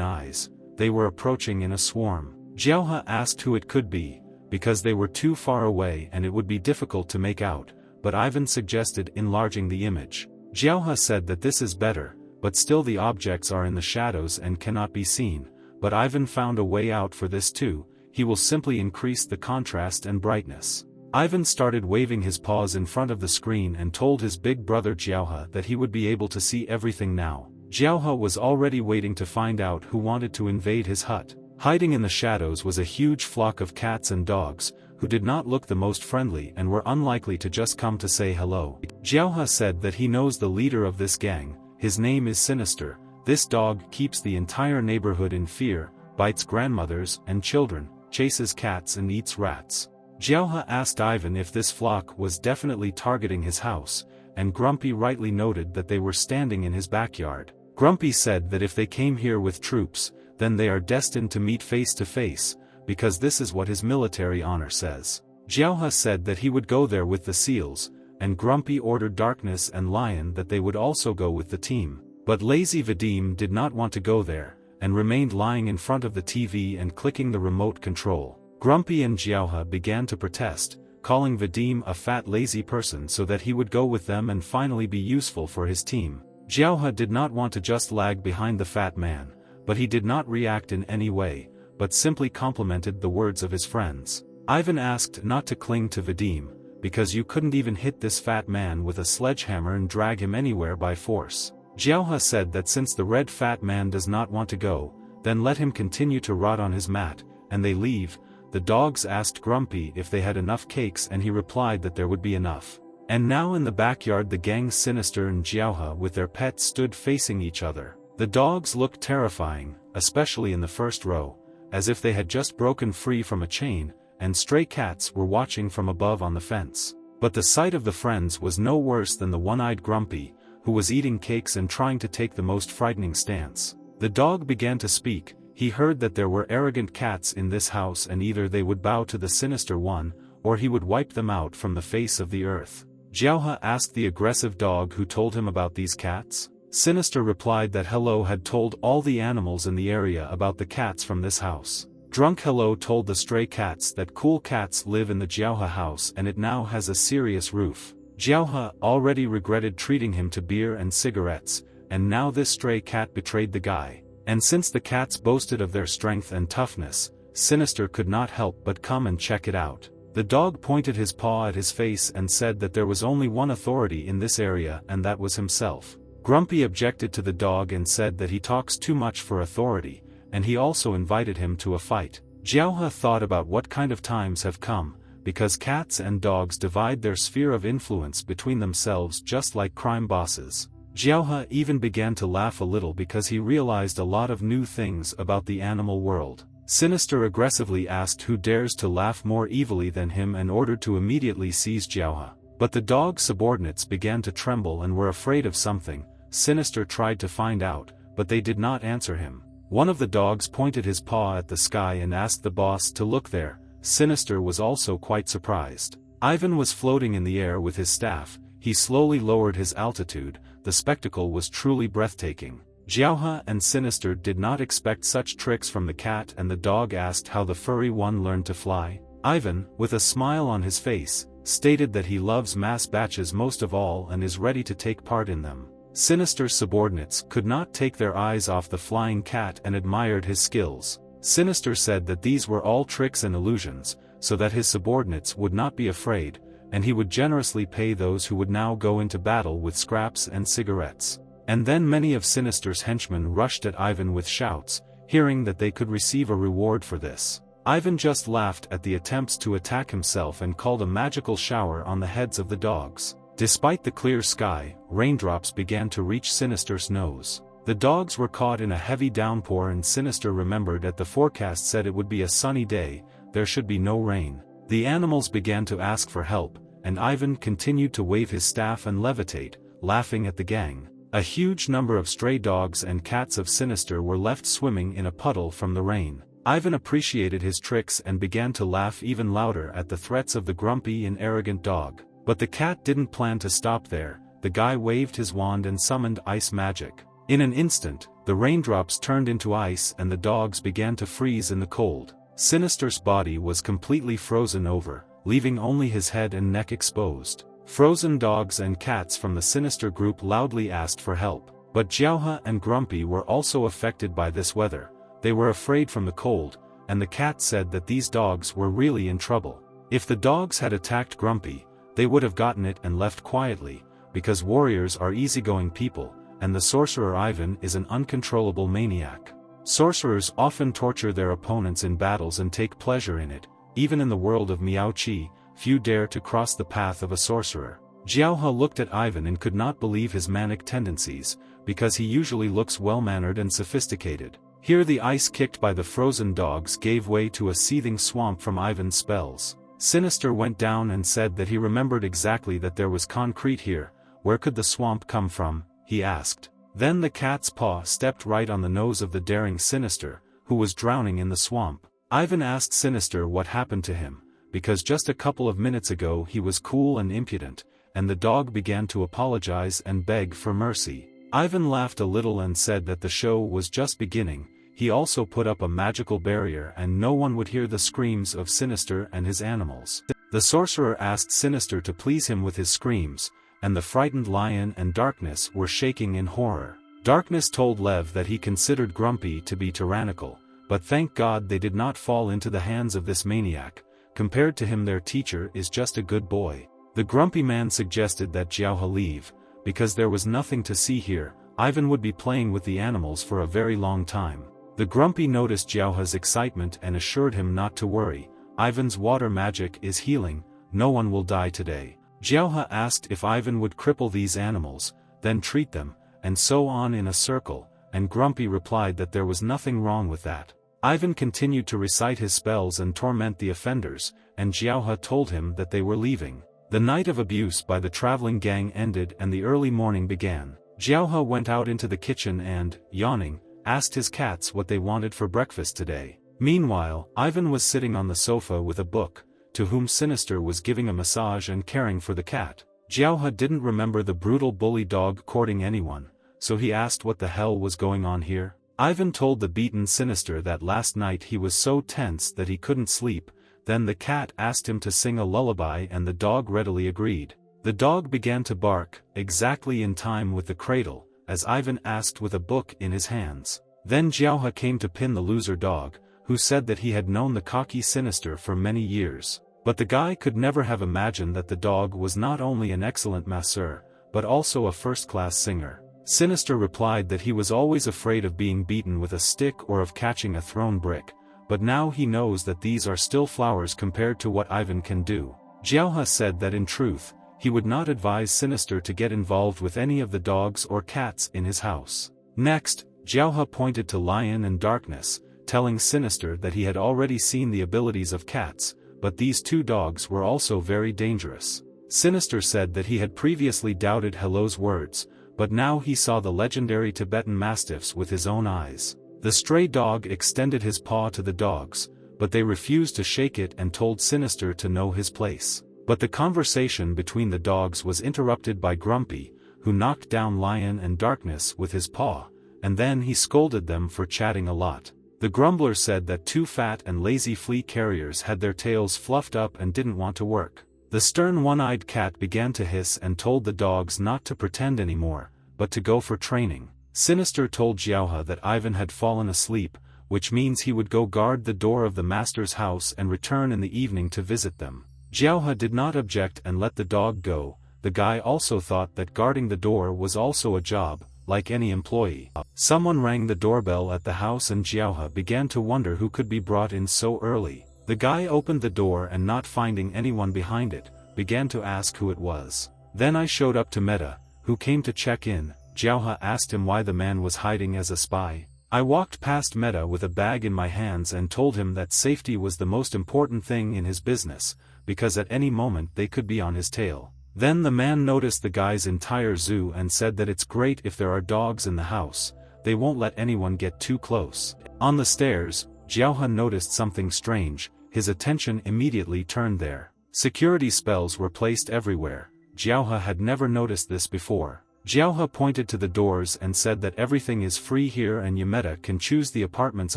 eyes. They were approaching in a swarm. Jiaohe asked who it could be, because they were too far away and it would be difficult to make out, but Ivan suggested enlarging the image. Jiaohe said that this is better, but still the objects are in the shadows and cannot be seen, but Ivan found a way out for this too. He will simply increase the contrast and brightness. Ivan started waving his paws in front of the screen and told his big brother Jiaohe that he would be able to see everything now. Jiaohe was already waiting to find out who wanted to invade his hut. Hiding in the shadows was a huge flock of cats and dogs, who did not look the most friendly and were unlikely to just come to say hello. Jiaohe said that he knows the leader of this gang. His name is Sinister. This dog keeps the entire neighborhood in fear, bites grandmothers and children, chases cats and eats rats. Jiaohe asked Ivan if this flock was definitely targeting his house, and Grumpy rightly noted that they were standing in his backyard. Grumpy said that if they came here with troops, then they are destined to meet face to face, because this is what his military honor says. Jiaohe said that he would go there with the seals, and Grumpy ordered Darkness and Lion that they would also go with the team. But lazy Vadim did not want to go there, and remained lying in front of the TV and clicking the remote control. Grumpy and Jiaohe began to protest, calling Vadim a fat lazy person so that he would go with them and finally be useful for his team. Jiaohe did not want to just lag behind the fat man, but he did not react in any way, but simply complimented the words of his friends. Ivan asked not to cling to Vadim, because you couldn't even hit this fat man with a sledgehammer and drag him anywhere by force. Jiaohe said that since the red fat man does not want to go, then let him continue to rot on his mat, and they leave. The dogs asked Grumpy if they had enough cakes and he replied that there would be enough. And now in the backyard the gang Sinister and Jiaohe with their pets stood facing each other. The dogs looked terrifying, especially in the first row, as if they had just broken free from a chain, and stray cats were watching from above on the fence. But the sight of the friends was no worse than the one-eyed Grumpy, who was eating cakes and trying to take the most frightening stance. The dog began to speak. He heard that there were arrogant cats in this house and either they would bow to the Sinister One, or he would wipe them out from the face of the earth. Jiaohe asked the aggressive dog who told him about these cats. Sinister replied that Hello had told all the animals in the area about the cats from this house. Drunk Hello told the stray cats that cool cats live in the Jiaohe house and it now has a serious roof. Jiaohe already regretted treating him to beer and cigarettes, and now this stray cat betrayed the guy. And since the cats boasted of their strength and toughness, Sinister could not help but come and check it out. The dog pointed his paw at his face and said that there was only one authority in this area and that was himself. Grumpy objected to the dog and said that he talks too much for authority, and he also invited him to a fight. Jiaohe thought about what kind of times have come, because cats and dogs divide their sphere of influence between themselves just like crime bosses. Jiaohe even began to laugh a little because he realized a lot of new things about the animal world. Sinister aggressively asked who dares to laugh more evilly than him and ordered to immediately seize Jiaohe. But the dog's subordinates began to tremble and were afraid of something. Sinister tried to find out, but they did not answer him. One of the dogs pointed his paw at the sky and asked the boss to look there. Sinister was also quite surprised. Ivan was floating in the air with his staff. He slowly lowered his altitude. The spectacle was truly breathtaking. Jiaohe and Sinister did not expect such tricks from the cat and the dog asked how the furry one learned to fly. Ivan, with a smile on his face, stated that he loves mass batches most of all and is ready to take part in them. Sinister's subordinates could not take their eyes off the flying cat and admired his skills. Sinister said that these were all tricks and illusions, so that his subordinates would not be afraid, and he would generously pay those who would now go into battle with scraps and cigarettes. And then many of Sinister's henchmen rushed at Ivan with shouts, hearing that they could receive a reward for this. Ivan just laughed at the attempts to attack himself and called a magical shower on the heads of the dogs. Despite the clear sky, raindrops began to reach Sinister's nose. The dogs were caught in a heavy downpour and Sinister remembered that the forecast said it would be a sunny day, there should be no rain. The animals began to ask for help, and Ivan continued to wave his staff and levitate, laughing at the gang. A huge number of stray dogs and cats of Sinister were left swimming in a puddle from the rain. Ivan appreciated his tricks and began to laugh even louder at the threats of the grumpy and arrogant dog. But the cat didn't plan to stop there. The guy waved his wand and summoned ice magic. In an instant, the raindrops turned into ice and the dogs began to freeze in the cold. Sinister's body was completely frozen over, leaving only his head and neck exposed. Frozen dogs and cats from the Sinister group loudly asked for help. But Jiaohe and Grumpy were also affected by this weather. They were afraid from the cold, and the cat said that these dogs were really in trouble. If the dogs had attacked Grumpy, they would have gotten it and left quietly, because warriors are easygoing people, and the sorcerer Ivan is an uncontrollable maniac. Sorcerers often torture their opponents in battles and take pleasure in it. Even in the world of Miaoqi, few dare to cross the path of a sorcerer. Jiaohe looked at Ivan and could not believe his manic tendencies, because he usually looks well-mannered and sophisticated. Here the ice kicked by the frozen dogs gave way to a seething swamp from Ivan's spells. Sinister went down and said that he remembered exactly that there was concrete here. Where could the swamp come from? He asked. Then the cat's paw stepped right on the nose of the daring Sinister, who was drowning in the swamp. Ivan asked Sinister what happened to him, because just a couple of minutes ago he was cool and impudent, and the dog began to apologize and beg for mercy. Ivan laughed a little and said that the show was just beginning. He also put up a magical barrier and no one would hear the screams of Sinister and his animals. The sorcerer asked Sinister to please him with his screams, and the frightened lion and Darkness were shaking in horror. Darkness told Lev that he considered Grumpy to be tyrannical, but thank God they did not fall into the hands of this maniac. Compared to him their teacher is just a good boy. The grumpy man suggested that Jiaohe leave, because there was nothing to see here. Ivan would be playing with the animals for a very long time. The grumpy noticed Jiaohe's excitement and assured him not to worry. Ivan's water magic is healing, no one will die today. Jiaohe asked if Ivan would cripple these animals, then treat them, and so on in a circle, and Grumpy replied that there was nothing wrong with that. Ivan continued to recite his spells and torment the offenders, and Jiaohe told him that they were leaving. The night of abuse by the traveling gang ended and the early morning began. Jiaohe went out into the kitchen and, yawning, asked his cats what they wanted for breakfast today. Meanwhile, Ivan was sitting on the sofa with a book, to whom Sinister was giving a massage and caring for the cat. Jiaohe didn't remember the brutal bully dog courting anyone, so he asked what the hell was going on here. Ivan told the beaten Sinister that last night he was so tense that he couldn't sleep. Then the cat asked him to sing a lullaby and the dog readily agreed. The dog began to bark, exactly in time with the cradle, as Ivan asked with a book in his hands. Then Jiaohe came to pin the loser dog, who said that he had known the cocky Sinister for many years. But the guy could never have imagined that the dog was not only an excellent masseur, but also a first-class singer. Sinister replied that he was always afraid of being beaten with a stick or of catching a thrown brick, but now he knows that these are still flowers compared to what Ivan can do. Jiaohe said that in truth, he would not advise Sinister to get involved with any of the dogs or cats in his house. Next, Jiaohe pointed to Lion and Darkness, telling Sinister that he had already seen the abilities of cats, but these two dogs were also very dangerous. Sinister said that he had previously doubted Hello's words, but now he saw the legendary Tibetan Mastiffs with his own eyes. The stray dog extended his paw to the dogs, but they refused to shake it and told Sinister to know his place. But the conversation between the dogs was interrupted by Grumpy, who knocked down Lion and Darkness with his paw, and then he scolded them for chatting a lot. The grumbler said that two fat and lazy flea carriers had their tails fluffed up and didn't want to work. The stern one-eyed cat began to hiss and told the dogs not to pretend anymore, but to go for training. Sinister told Jiaohe that Ivan had fallen asleep, which means he would go guard the door of the master's house and return in the evening to visit them. Jiaohe did not object and let the dog go. The guy also thought that guarding the door was also a job, like any employee. Someone rang the doorbell at the house and Jiaohe began to wonder who could be brought in so early. The guy opened the door and not finding anyone behind it, began to ask who it was. Then I showed up to Meta, who came to check in. Jiaohe asked him why the man was hiding as a spy. I walked past Meta with a bag in my hands and told him that safety was the most important thing in his business, because at any moment they could be on his tail. Then the man noticed the guy's entire zoo and said that it's great if there are dogs in the house, they won't let anyone get too close. On the stairs, Jiaohe noticed something strange, his attention immediately turned there. Security spells were placed everywhere. Jiaohe had never noticed this before. Jiaohe pointed to the doors and said that everything is free here and Yameta can choose the apartments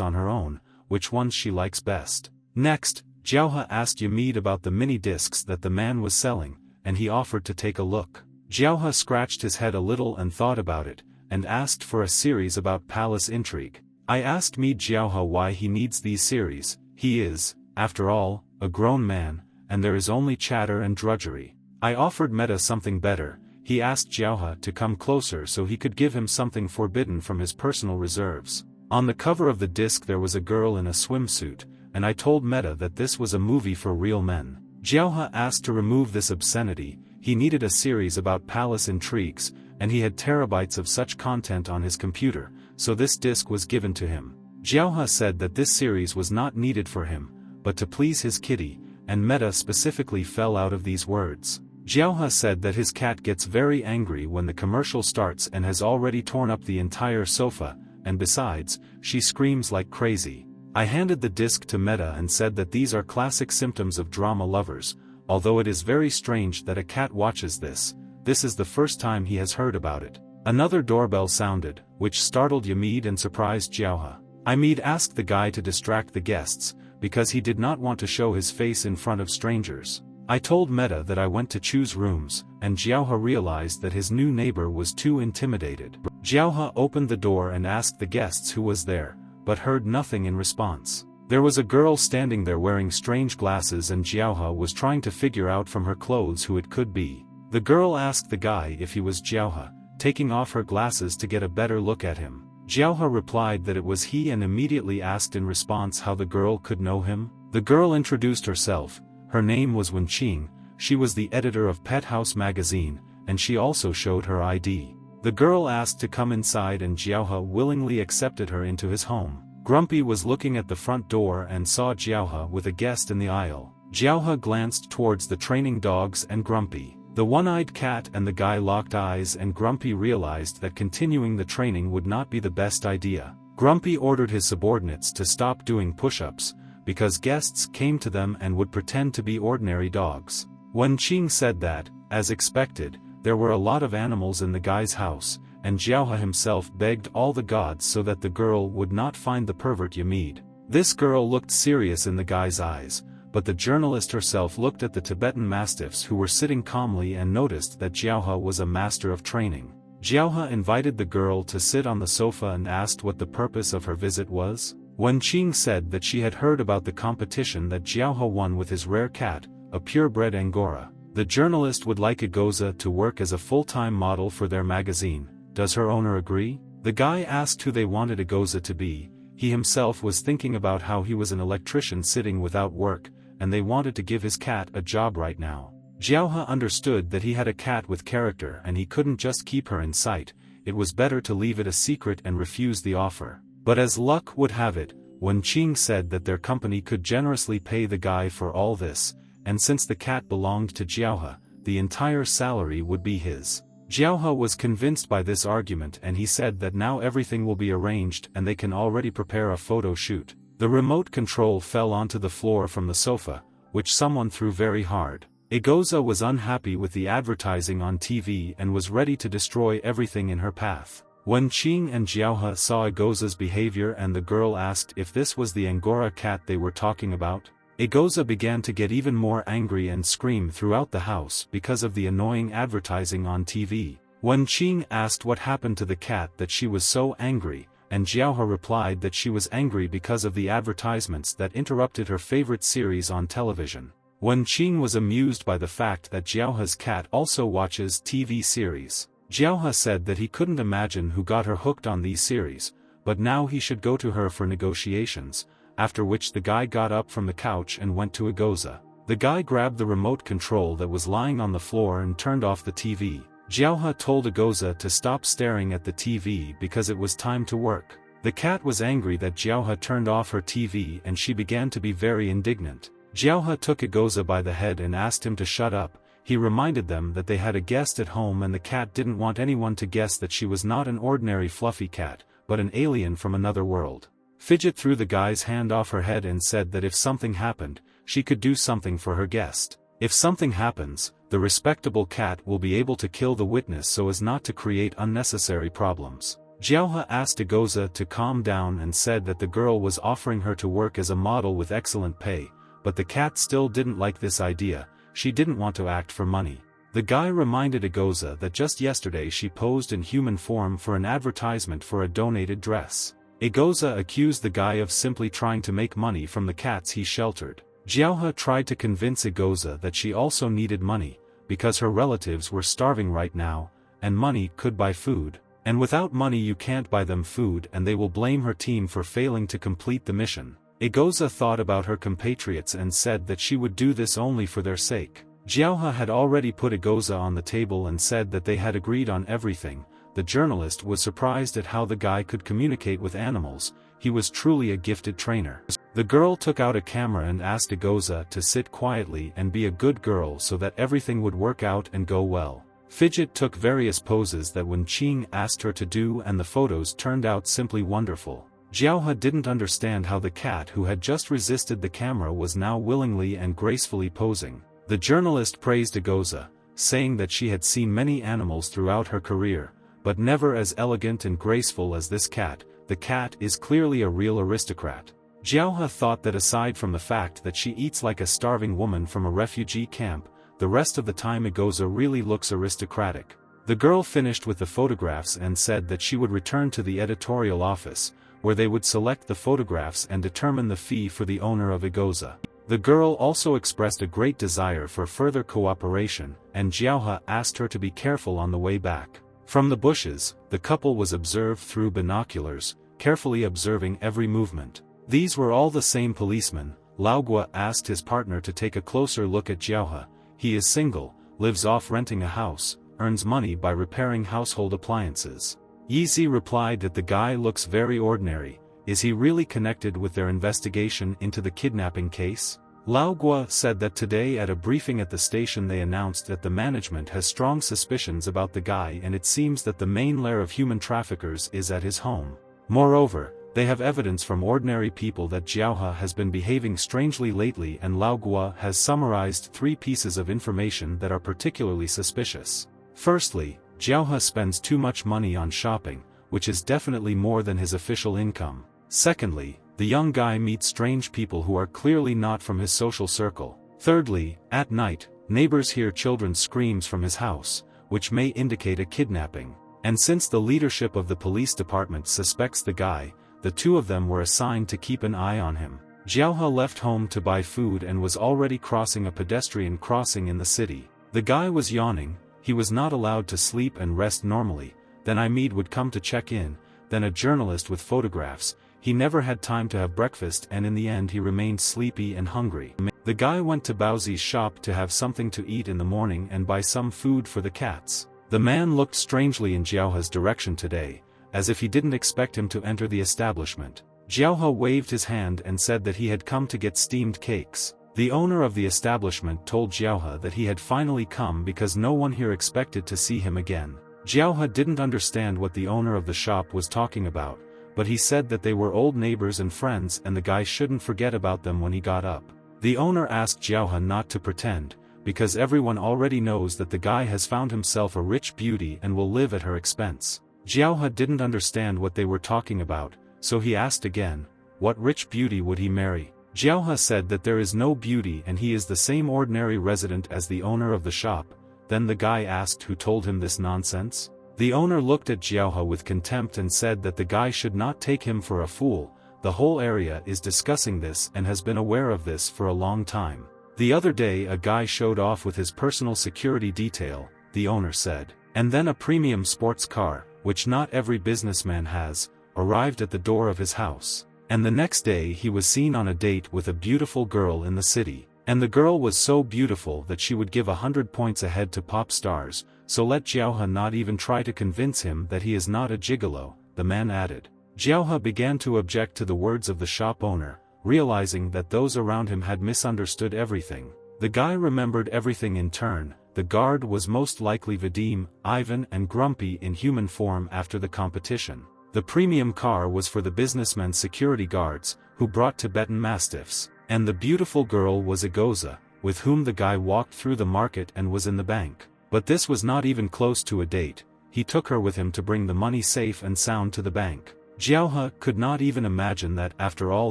on her own, which ones she likes best. Next, Jiaohe asked Yamid about the mini-discs that the man was selling, and he offered to take a look. Jiaohe scratched his head a little and thought about it, and asked for a series about palace intrigue. I asked Jiaohe why he needs these series. He is, after all, a grown man, and there is only chatter and drudgery. I offered Meta something better. He asked Jiaohe to come closer so he could give him something forbidden from his personal reserves. On the cover of the disc there was a girl in a swimsuit, and I told Meta that this was a movie for real men. Jiaohe asked to remove this obscenity. He needed a series about palace intrigues, and he had terabytes of such content on his computer, so this disc was given to him. Jiaohe said that this series was not needed for him, but to please his kitty, and Meta specifically fell out of these words. Jiaohe said that his cat gets very angry when the commercial starts and has already torn up the entire sofa, and besides, she screams like crazy. I handed the disc to Meta and said that these are classic symptoms of drama lovers, although it is very strange that a cat watches this. This is the first time he has heard about it. Another doorbell sounded, which startled Yamid and surprised Jiaohe. Yamid asked the guy to distract the guests, because he did not want to show his face in front of strangers. I told Meta that I went to choose rooms, and Jiaohe realized that his new neighbor was too intimidated. Jiaohe opened the door and asked the guests who was there, but heard nothing in response. There was a girl standing there wearing strange glasses and Jiaohe was trying to figure out from her clothes who it could be. The girl asked the guy if he was Jiaohe, taking off her glasses to get a better look at him. Jiaohe replied that it was he and immediately asked in response how the girl could know him. The girl introduced herself. Her name was Wenqing, she was the editor of Pet House magazine, and she also showed her ID. The girl asked to come inside and Jiaohe willingly accepted her into his home. Grumpy was looking at the front door and saw Jiaohe with a guest in the aisle. Jiaohe glanced towards the training dogs and Grumpy. The one-eyed cat and the guy locked eyes and Grumpy realized that continuing the training would not be the best idea. Grumpy ordered his subordinates to stop doing push-ups, because guests came to them and would pretend to be ordinary dogs. Wenqing said that, as expected, there were a lot of animals in the guy's house, and Jiaohe himself begged all the gods so that the girl would not find the pervert Yamid. This girl looked serious in the guy's eyes, but the journalist herself looked at the Tibetan mastiffs who were sitting calmly and noticed that Jiaohe was a master of training. Jiaohe invited the girl to sit on the sofa and asked what the purpose of her visit was. Wenqing said that she had heard about the competition that Jiaohe won with his rare cat, a purebred Angora. The journalist would like Agoza to work as a full-time model for their magazine. Does her owner agree? The guy asked who they wanted Agoza to be. He himself was thinking about how he was an electrician sitting without work, and they wanted to give his cat a job right now. Jiaohe understood that he had a cat with character and he couldn't just keep her in sight. It was better to leave it a secret and refuse the offer. But as luck would have it, Wenqing said that their company could generously pay the guy for all this, and since the cat belonged to Jiaohe, the entire salary would be his. Jiaohe was convinced by this argument and he said that now everything will be arranged and they can already prepare a photo shoot. The remote control fell onto the floor from the sofa, which someone threw very hard. Agoza was unhappy with the advertising on TV and was ready to destroy everything in her path. Wenqing and Jiaohe saw Agoza's behavior and the girl asked if this was the Angora cat they were talking about. Agoza began to get even more angry and scream throughout the house because of the annoying advertising on TV. Wenqing asked what happened to the cat that she was so angry, and Jiaohe replied that she was angry because of the advertisements that interrupted her favorite series on television. Wenqing was amused by the fact that Jiaohe's cat also watches TV series. Jiaohe said that he couldn't imagine who got her hooked on these series, but now he should go to her for negotiations, after which the guy got up from the couch and went to Agoza. The guy grabbed the remote control that was lying on the floor and turned off the TV. Jiaohe told Agoza to stop staring at the TV because it was time to work. The cat was angry that Jiaohe turned off her TV and she began to be very indignant. Jiaohe took Agoza by the head and asked him to shut up. He reminded them that they had a guest at home and the cat didn't want anyone to guess that she was not an ordinary fluffy cat, but an alien from another world. Fidget threw the guy's hand off her head and said that if something happened, she could do something for her guest. If something happens, the respectable cat will be able to kill the witness so as not to create unnecessary problems. Jiaohe asked Agoza to calm down and said that the girl was offering her to work as a model with excellent pay, but the cat still didn't like this idea. She didn't want to act for money. The guy reminded Agoza that just yesterday she posed in human form for an advertisement for a donated dress. Agoza accused the guy of simply trying to make money from the cats he sheltered. Jiaohe tried to convince Agoza that she also needed money, because her relatives were starving right now, and money could buy food, and without money you can't buy them food and they will blame her team for failing to complete the mission. Agoza thought about her compatriots and said that she would do this only for their sake. Jiaohe had already put Agoza on the table and said that they had agreed on everything. The journalist was surprised at how the guy could communicate with animals. He was truly a gifted trainer. The girl took out a camera and asked Agoza to sit quietly and be a good girl so that everything would work out and go well. Fidget took various poses that Wen Qing asked her to do and the photos turned out simply wonderful. Jiaohe didn't understand how the cat who had just resisted the camera was now willingly and gracefully posing. The journalist praised Agoza, saying that she had seen many animals throughout her career, but never as elegant and graceful as this cat. The cat is clearly a real aristocrat. Jiaohe thought that aside from the fact that she eats like a starving woman from a refugee camp, the rest of the time Agoza really looks aristocratic. The girl finished with the photographs and said that she would return to the editorial office, where they would select the photographs and determine the fee for the owner of Agoza. The girl also expressed a great desire for further cooperation, and Jiaohe asked her to be careful on the way back. From the bushes, the couple was observed through binoculars, carefully observing every movement. These were all the same policemen. Laogua asked his partner to take a closer look at Jiaohe. He is single, lives off renting a house, earns money by repairing household appliances. Yizi replied that the guy looks very ordinary. Is he really connected with their investigation into the kidnapping case? Laogua said that today at a briefing at the station they announced that the management has strong suspicions about the guy and it seems that the main lair of human traffickers is at his home. Moreover, they have evidence from ordinary people that Jiaohe has been behaving strangely lately and Laogua has summarized 3 pieces of information that are particularly suspicious. Firstly, Jiaohe spends too much money on shopping, which is definitely more than his official income. Secondly, the young guy meets strange people who are clearly not from his social circle. Thirdly, at night, neighbors hear children's screams from his house, which may indicate a kidnapping. And since the leadership of the police department suspects the guy, the 2 of them were assigned to keep an eye on him. Jiaohe left home to buy food and was already crossing a pedestrian crossing in the city. The guy was yawning. He was not allowed to sleep and rest normally. Then Imid would come to check in, then a journalist with photographs. He never had time to have breakfast and in the end he remained sleepy and hungry. The guy went to Baozi's shop to have something to eat in the morning and buy some food for the cats. The man looked strangely in Jiaohe's direction today, as if he didn't expect him to enter the establishment. Jiaohe waved his hand and said that he had come to get steamed cakes. The owner of the establishment told Jiaohe that he had finally come because no one here expected to see him again. Jiaohe didn't understand what the owner of the shop was talking about, but he said that they were old neighbors and friends and the guy shouldn't forget about them when he got up. The owner asked Jiaohe not to pretend, because everyone already knows that the guy has found himself a rich beauty and will live at her expense. Jiaohe didn't understand what they were talking about, so he asked again, what rich beauty would he marry? Jiaohe said that there is no beauty and he is the same ordinary resident as the owner of the shop. Then the guy asked who told him this nonsense. The owner looked at Jiaohe with contempt and said that the guy should not take him for a fool. The whole area is discussing this and has been aware of this for a long time. The other day a guy showed off with his personal security detail, the owner said. And then a premium sports car, which not every businessman has, arrived at the door of his house. And the next day he was seen on a date with a beautiful girl in the city. And the girl was so beautiful that she would give 100 points ahead to pop stars, so let Jiaohe not even try to convince him that he is not a gigolo, the man added. Jiaohe began to object to the words of the shop owner, realizing that those around him had misunderstood everything. The guy remembered everything in turn. The guard was most likely Vadim, Ivan and Grumpy in human form after the competition. The premium car was for the businessmen's security guards, who brought Tibetan mastiffs, and the beautiful girl was Egoza, with whom the guy walked through the market and was in the bank. But this was not even close to a date. He took her with him to bring the money safe and sound to the bank. Jiaohe could not even imagine that after all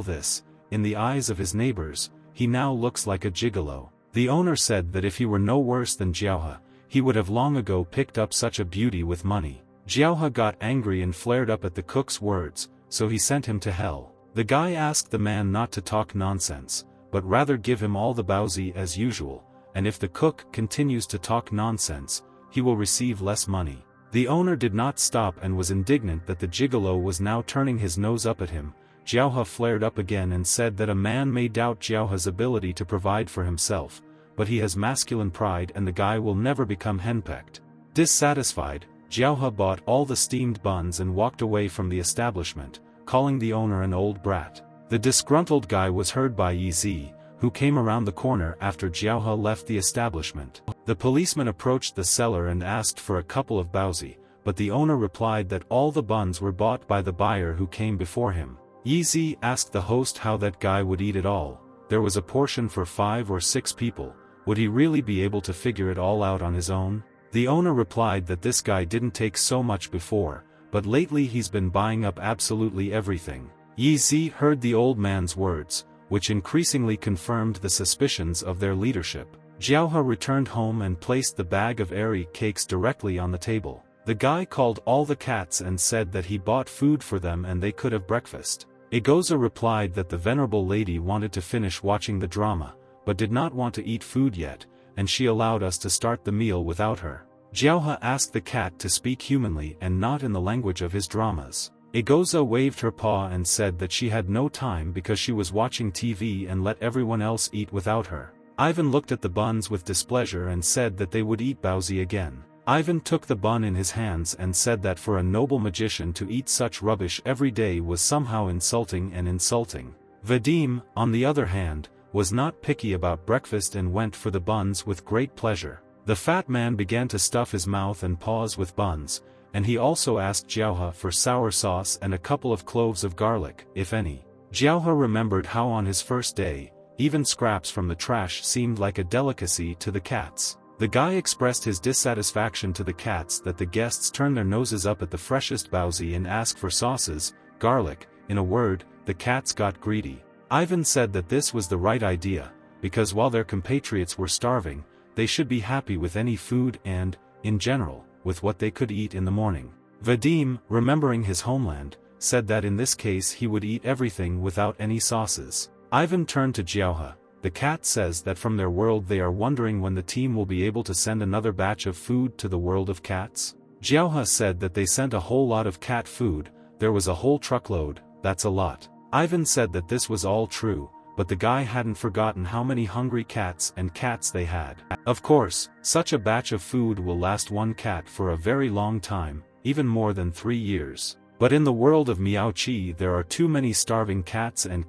this, in the eyes of his neighbors, he now looks like a gigolo. The owner said that if he were no worse than Jiaohe, he would have long ago picked up such a beauty with money. Jiaohe got angry and flared up at the cook's words, so he sent him to hell. The guy asked the man not to talk nonsense, but rather give him all the baozi as usual, and if the cook continues to talk nonsense, he will receive less money. The owner did not stop and was indignant that the gigolo was now turning his nose up at him. Jiaohe flared up again and said that a man may doubt Jiaohe's ability to provide for himself, but he has masculine pride and the guy will never become henpecked. Dissatisfied, Jiaohe bought all the steamed buns and walked away from the establishment, calling the owner an old brat. The disgruntled guy was heard by Yizi, who came around the corner after Jiaohe left the establishment. The policeman approached the seller and asked for a couple of baozi, but the owner replied that all the buns were bought by the buyer who came before him. Yizi asked the host how that guy would eat it all. There was a portion for 5 or 6 people. Would he really be able to figure it all out on his own? The owner replied that this guy didn't take so much before, but lately he's been buying up absolutely everything. Yizi heard the old man's words, which increasingly confirmed the suspicions of their leadership. Jiaohe returned home and placed the bag of airy cakes directly on the table. The guy called all the cats and said that he bought food for them and they could have breakfast. Egoza replied that the venerable lady wanted to finish watching the drama, but did not want to eat food yet, and she allowed us to start the meal without her. Jiaohe asked the cat to speak humanly and not in the language of his dramas. Egoza waved her paw and said that she had no time because she was watching TV and let everyone else eat without her. Ivan looked at the buns with displeasure and said that they would eat baozi again. Ivan took the bun in his hands and said that for a noble magician to eat such rubbish every day was somehow insulting and insulting. Vadim, on the other hand, was not picky about breakfast and went for the buns with great pleasure. The fat man began to stuff his mouth and paws with buns, and he also asked Jiaohe for sour sauce and a couple of cloves of garlic, if any. Jiaohe remembered how on his first day, even scraps from the trash seemed like a delicacy to the cats. The guy expressed his dissatisfaction to the cats that the guests turn their noses up at the freshest baozi and ask for sauces, garlic. In a word, the cats got greedy. Ivan said that this was the right idea, because while their compatriots were starving, they should be happy with any food and, in general, with what they could eat in the morning. Vadim, remembering his homeland, said that in this case he would eat everything without any sauces. Ivan turned to Jiaohe. The cat says that from their world they are wondering when the team will be able to send another batch of food to the world of cats. Jiaohe said that they sent a whole lot of cat food. There was a whole truckload. That's a lot. Ivan said that this was all true, but the guy hadn't forgotten how many hungry cats and cats they had. Of course, such a batch of food will last one cat for a very long time, even more than 3 years. But in the world of Miaoqi there are too many starving cats and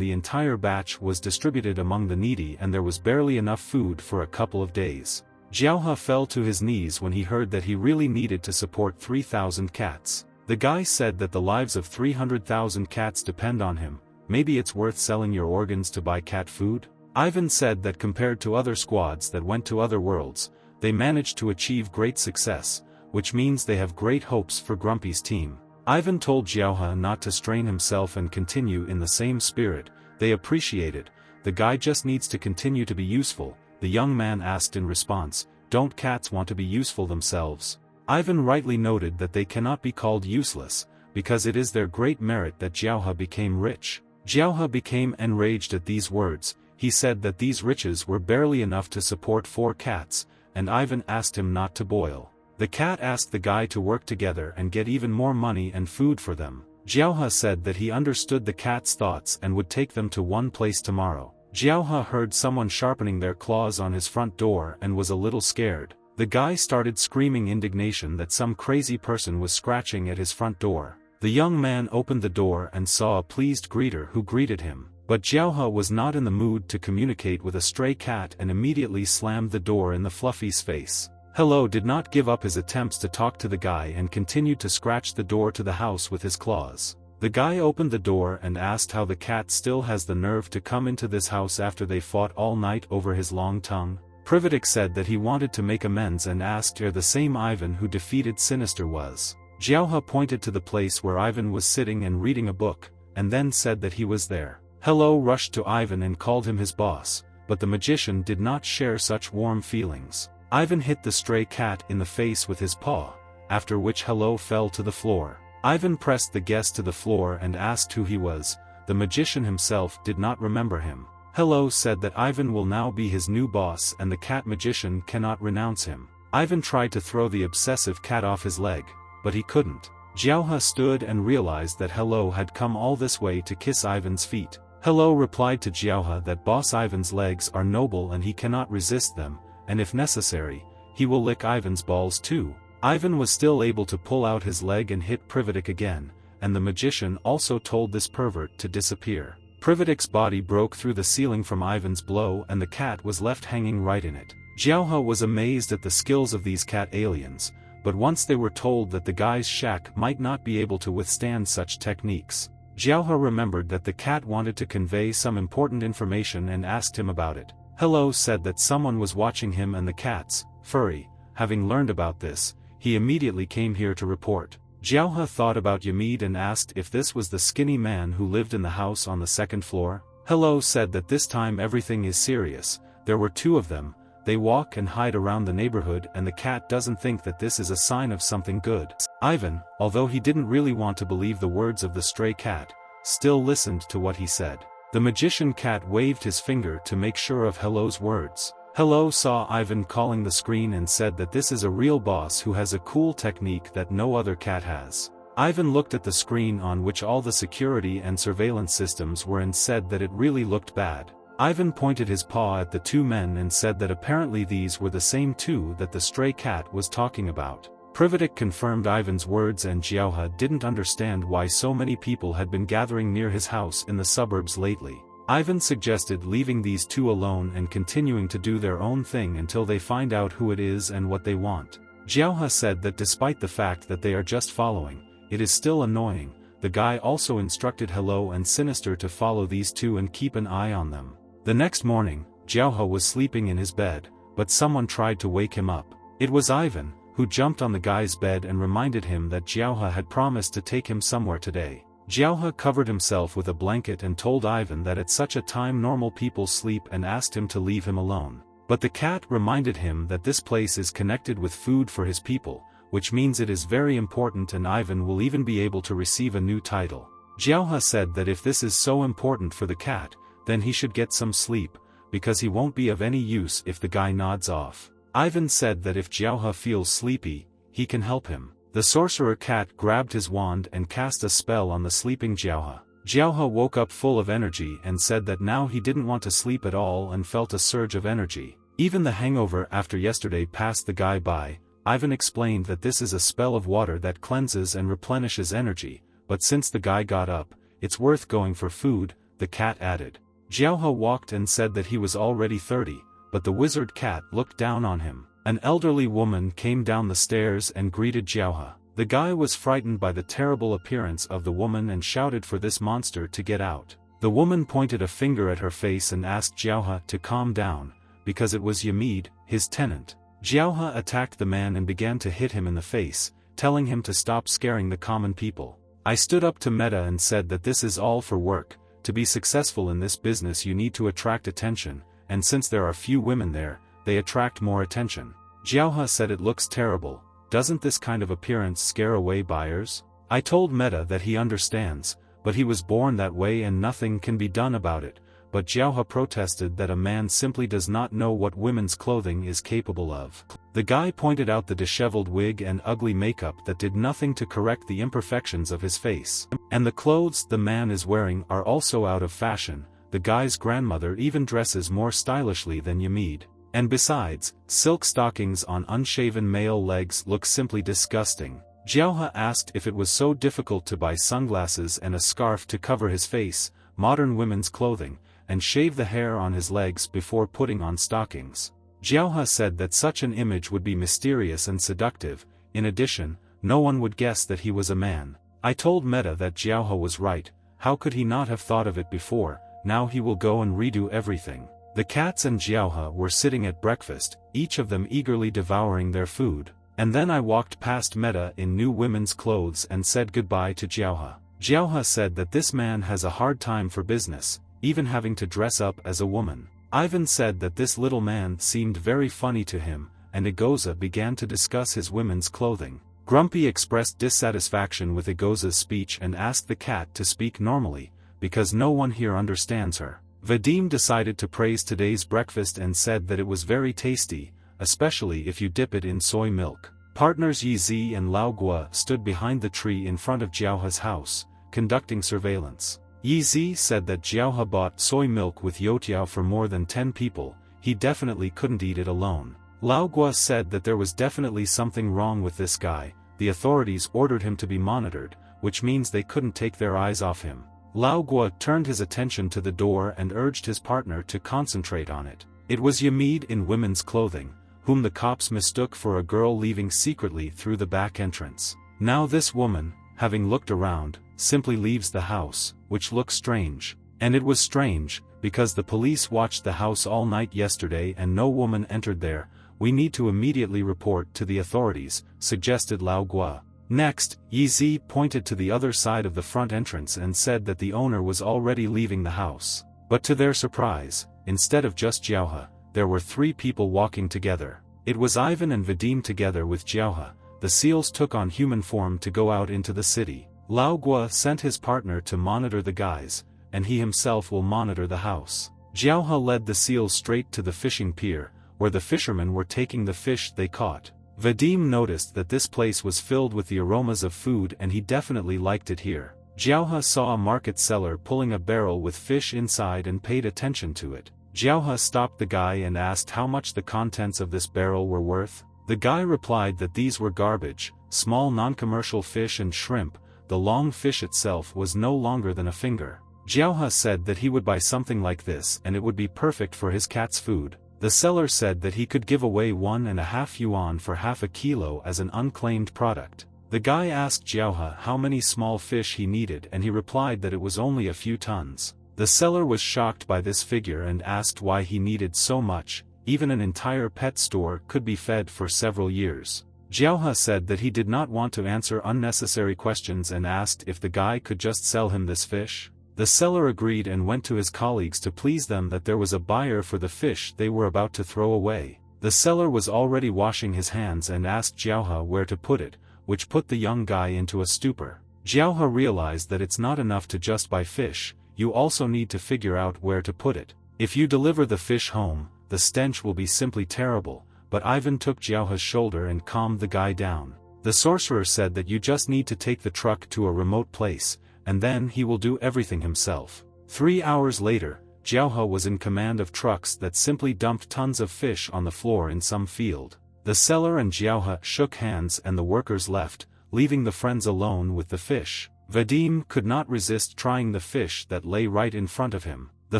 the entire batch was distributed among the needy and there was barely enough food for a couple of days. Jiaohe fell to his knees when he heard that he really needed to support 3,000 cats. The guy said that the lives of 300,000 cats depend on him. Maybe it's worth selling your organs to buy cat food? Ivan said that compared to other squads that went to other worlds, they managed to achieve great success, which means they have great hopes for Grumpy's team. Ivan told Jiaohe not to strain himself and continue in the same spirit. They appreciate it. The guy just needs to continue to be useful, the young man asked in response. Don't cats want to be useful themselves? Ivan rightly noted that they cannot be called useless, because it is their great merit that Jiaohe became rich. Jiaohe became enraged at these words. He said that these riches were barely enough to support 4 cats, and Ivan asked him not to boil. The cat asked the guy to work together and get even more money and food for them. Jiaohe said that he understood the cat's thoughts and would take them to one place tomorrow. Jiaohe heard someone sharpening their claws on his front door and was a little scared. The guy started screaming indignation that some crazy person was scratching at his front door. The young man opened the door and saw a pleased greeter who greeted him. But Jiaohe was not in the mood to communicate with a stray cat and immediately slammed the door in the fluffy's face. Hello did not give up his attempts to talk to the guy and continued to scratch the door to the house with his claws. The guy opened the door and asked how the cat still has the nerve to come into this house after they fought all night over his long tongue. Privatic said that he wanted to make amends and asked where the same Ivan who defeated Sinister was. Jiaohe pointed to the place where Ivan was sitting and reading a book, and then said that he was there. Hello rushed to Ivan and called him his boss, but the magician did not share such warm feelings. Ivan hit the stray cat in the face with his paw, after which Hello fell to the floor. Ivan pressed the guest to the floor and asked who he was. The magician himself did not remember him. Hello said that Ivan will now be his new boss and the cat magician cannot renounce him. Ivan tried to throw the obsessive cat off his leg, but he couldn't. Jiaohe stood and realized that Hello had come all this way to kiss Ivan's feet. Hello replied to Jiaohe that boss Ivan's legs are noble and he cannot resist them, and if necessary, he will lick Ivan's balls too. Ivan was still able to pull out his leg and hit Privatic again, and the magician also told this pervert to disappear. Privatic's body broke through the ceiling from Ivan's blow and the cat was left hanging right in it. Jiaohe was amazed at the skills of these cat aliens, but once they were told that the guy's shack might not be able to withstand such techniques, Jiaohe remembered that the cat wanted to convey some important information and asked him about it. Hello said that someone was watching him and the cat's furry. Having learned about this, he immediately came here to report. Jiaohe thought about Yamid and asked if this was the skinny man who lived in the house on the second floor. Hello said that this time everything is serious. There were two of them. They walk and hide around the neighborhood and the cat doesn't think that this is a sign of something good. Ivan, although he didn't really want to believe the words of the stray cat, still listened to what he said. The magician cat waved his finger to make sure of Hello's words. Hello saw Ivan calling the screen and said that this is a real boss who has a cool technique that no other cat has. Ivan looked at the screen on which all the security and surveillance systems were and said that it really looked bad. Ivan pointed his paw at the two men and said that apparently these were the same two that the stray cat was talking about. Privatic confirmed Ivan's words and Jiaohe didn't understand why so many people had been gathering near his house in the suburbs lately. Ivan suggested leaving these two alone and continuing to do their own thing until they find out who it is and what they want. Jiaohe said that despite the fact that they are just following, it is still annoying. The guy also instructed Hello and Sinister to follow these two and keep an eye on them. The next morning, Jiaohe was sleeping in his bed, but someone tried to wake him up. It was Ivan, who jumped on the guy's bed and reminded him that Jiaohe had promised to take him somewhere today. Jiaohe covered himself with a blanket and told Ivan that at such a time normal people sleep and asked him to leave him alone. But the cat reminded him that this place is connected with food for his people, which means it is very important and Ivan will even be able to receive a new title. Jiaohe said that if this is so important for the cat, then he should get some sleep, because he won't be of any use if the guy nods off. Ivan said that if Jiaohe feels sleepy, he can help him. The sorcerer cat grabbed his wand and cast a spell on the sleeping Jiaohe. Jiaohe woke up full of energy and said that now he didn't want to sleep at all and felt a surge of energy. Even the hangover after yesterday passed the guy by. Ivan explained that this is a spell of water that cleanses and replenishes energy, but since the guy got up, it's worth going for food, the cat added. Jiaohe walked and said that he was already 30, but the wizard cat looked down on him. An elderly woman came down the stairs and greeted Jiaohe. The guy was frightened by the terrible appearance of the woman and shouted for this monster to get out. The woman pointed a finger at her face and asked Jiaohe to calm down, because it was Yamid, his tenant. Jiaohe attacked the man and began to hit him in the face, telling him to stop scaring the common people. I stood up to Meta and said that this is all for work. To be successful in this business you need to attract attention, and since there are few women there, they attract more attention. Jiaohe said it looks terrible. Doesn't this kind of appearance scare away buyers? I told Meta that he understands, but he was born that way and nothing can be done about it. But Jiaohe protested that a man simply does not know what women's clothing is capable of. The guy pointed out the disheveled wig and ugly makeup that did nothing to correct the imperfections of his face. And the clothes the man is wearing are also out of fashion. the guy's grandmother even dresses more stylishly than Yamid. And besides, silk stockings on unshaven male legs look simply disgusting. Jiaohe asked if it was so difficult to buy sunglasses and a scarf to cover his face, modern women's clothing, and shave the hair on his legs before putting on stockings. Jiaohe said that such an image would be mysterious and seductive. In addition, no one would guess that he was a man. I told Meta that Jiaohe was right. How could he not have thought of it before? Now he will go and redo everything. The cats and Jiaohe were sitting at breakfast, each of them eagerly devouring their food. And then I walked past Meta in new women's clothes and said goodbye to Jiaohe. Jiaohe said that this man has a hard time for business, even having to dress up as a woman. Ivan said that this little man seemed very funny to him, and Egoza began to discuss his women's clothing. Grumpy expressed dissatisfaction with Egoza's speech and asked the cat to speak normally, because no one here understands her. Vadim decided to praise today's breakfast and said that it was very tasty, especially if you dip it in soy milk. Partners Yizi and Laoguo stood behind the tree in front of Jiaohe's house, conducting surveillance. Yizi said that Jiaohe bought soy milk with youtiao for more than 10 people, he definitely couldn't eat it alone. Laoguo said that there was definitely something wrong with this guy. The authorities ordered him to be monitored, which means they couldn't take their eyes off him. Laoguo turned his attention to the door and urged his partner to concentrate on it. It was Yamid in women's clothing, whom the cops mistook for a girl leaving secretly through the back entrance. Now this woman, having looked around, simply leaves the house, which looks strange. And it was strange, because the police watched the house all night yesterday and no woman entered there. We need to immediately report to the authorities, suggested Laoguo. Next, Yizi pointed to the other side of the front entrance and said that the owner was already leaving the house. But to their surprise, instead of just Jiaohe, there were 3 people walking together. It was Ivan and Vadim together with Jiaohe. The seals took on human form to go out into the city. Laoguo sent his partner to monitor the guys, and he himself will monitor the house. Jiaohe led the seals straight to the fishing pier, where the fishermen were taking the fish they caught. Vadim noticed that this place was filled with the aromas of food and he definitely liked it here. Jiaohe saw a market seller pulling a barrel with fish inside and paid attention to it. Jiaohe stopped the guy and asked how much the contents of this barrel were worth. The guy replied that these were garbage, small non-commercial fish and shrimp. The long fish itself was no longer than a finger. Jiaohe said that he would buy something like this and it would be perfect for his cat's food. The seller said that he could give away 1.5 yuan for half a kilo as an unclaimed product. The guy asked Jiaohe how many small fish he needed and he replied that it was only a few tons. The seller was shocked by this figure and asked why he needed so much. Even an entire pet store could be fed for several years. Jiaohe said that he did not want to answer unnecessary questions and asked if the guy could just sell him this fish. The seller agreed and went to his colleagues to please them that there was a buyer for the fish they were about to throw away. The seller was already washing his hands and asked Jiaohe where to put it, which put the young guy into a stupor. Jiaohe realized that it's not enough to just buy fish, you also need to figure out where to put it. If you deliver the fish home, the stench will be simply terrible, but Ivan took Jiaohe's shoulder and calmed the guy down. The sorcerer said that you just need to take the truck to a remote place, and then he will do everything himself. 3 hours later, Jiaohe was in command of trucks that simply dumped tons of fish on the floor in some field. The seller and Jiaohe shook hands and the workers left, leaving the friends alone with the fish. Vadim could not resist trying the fish that lay right in front of him. The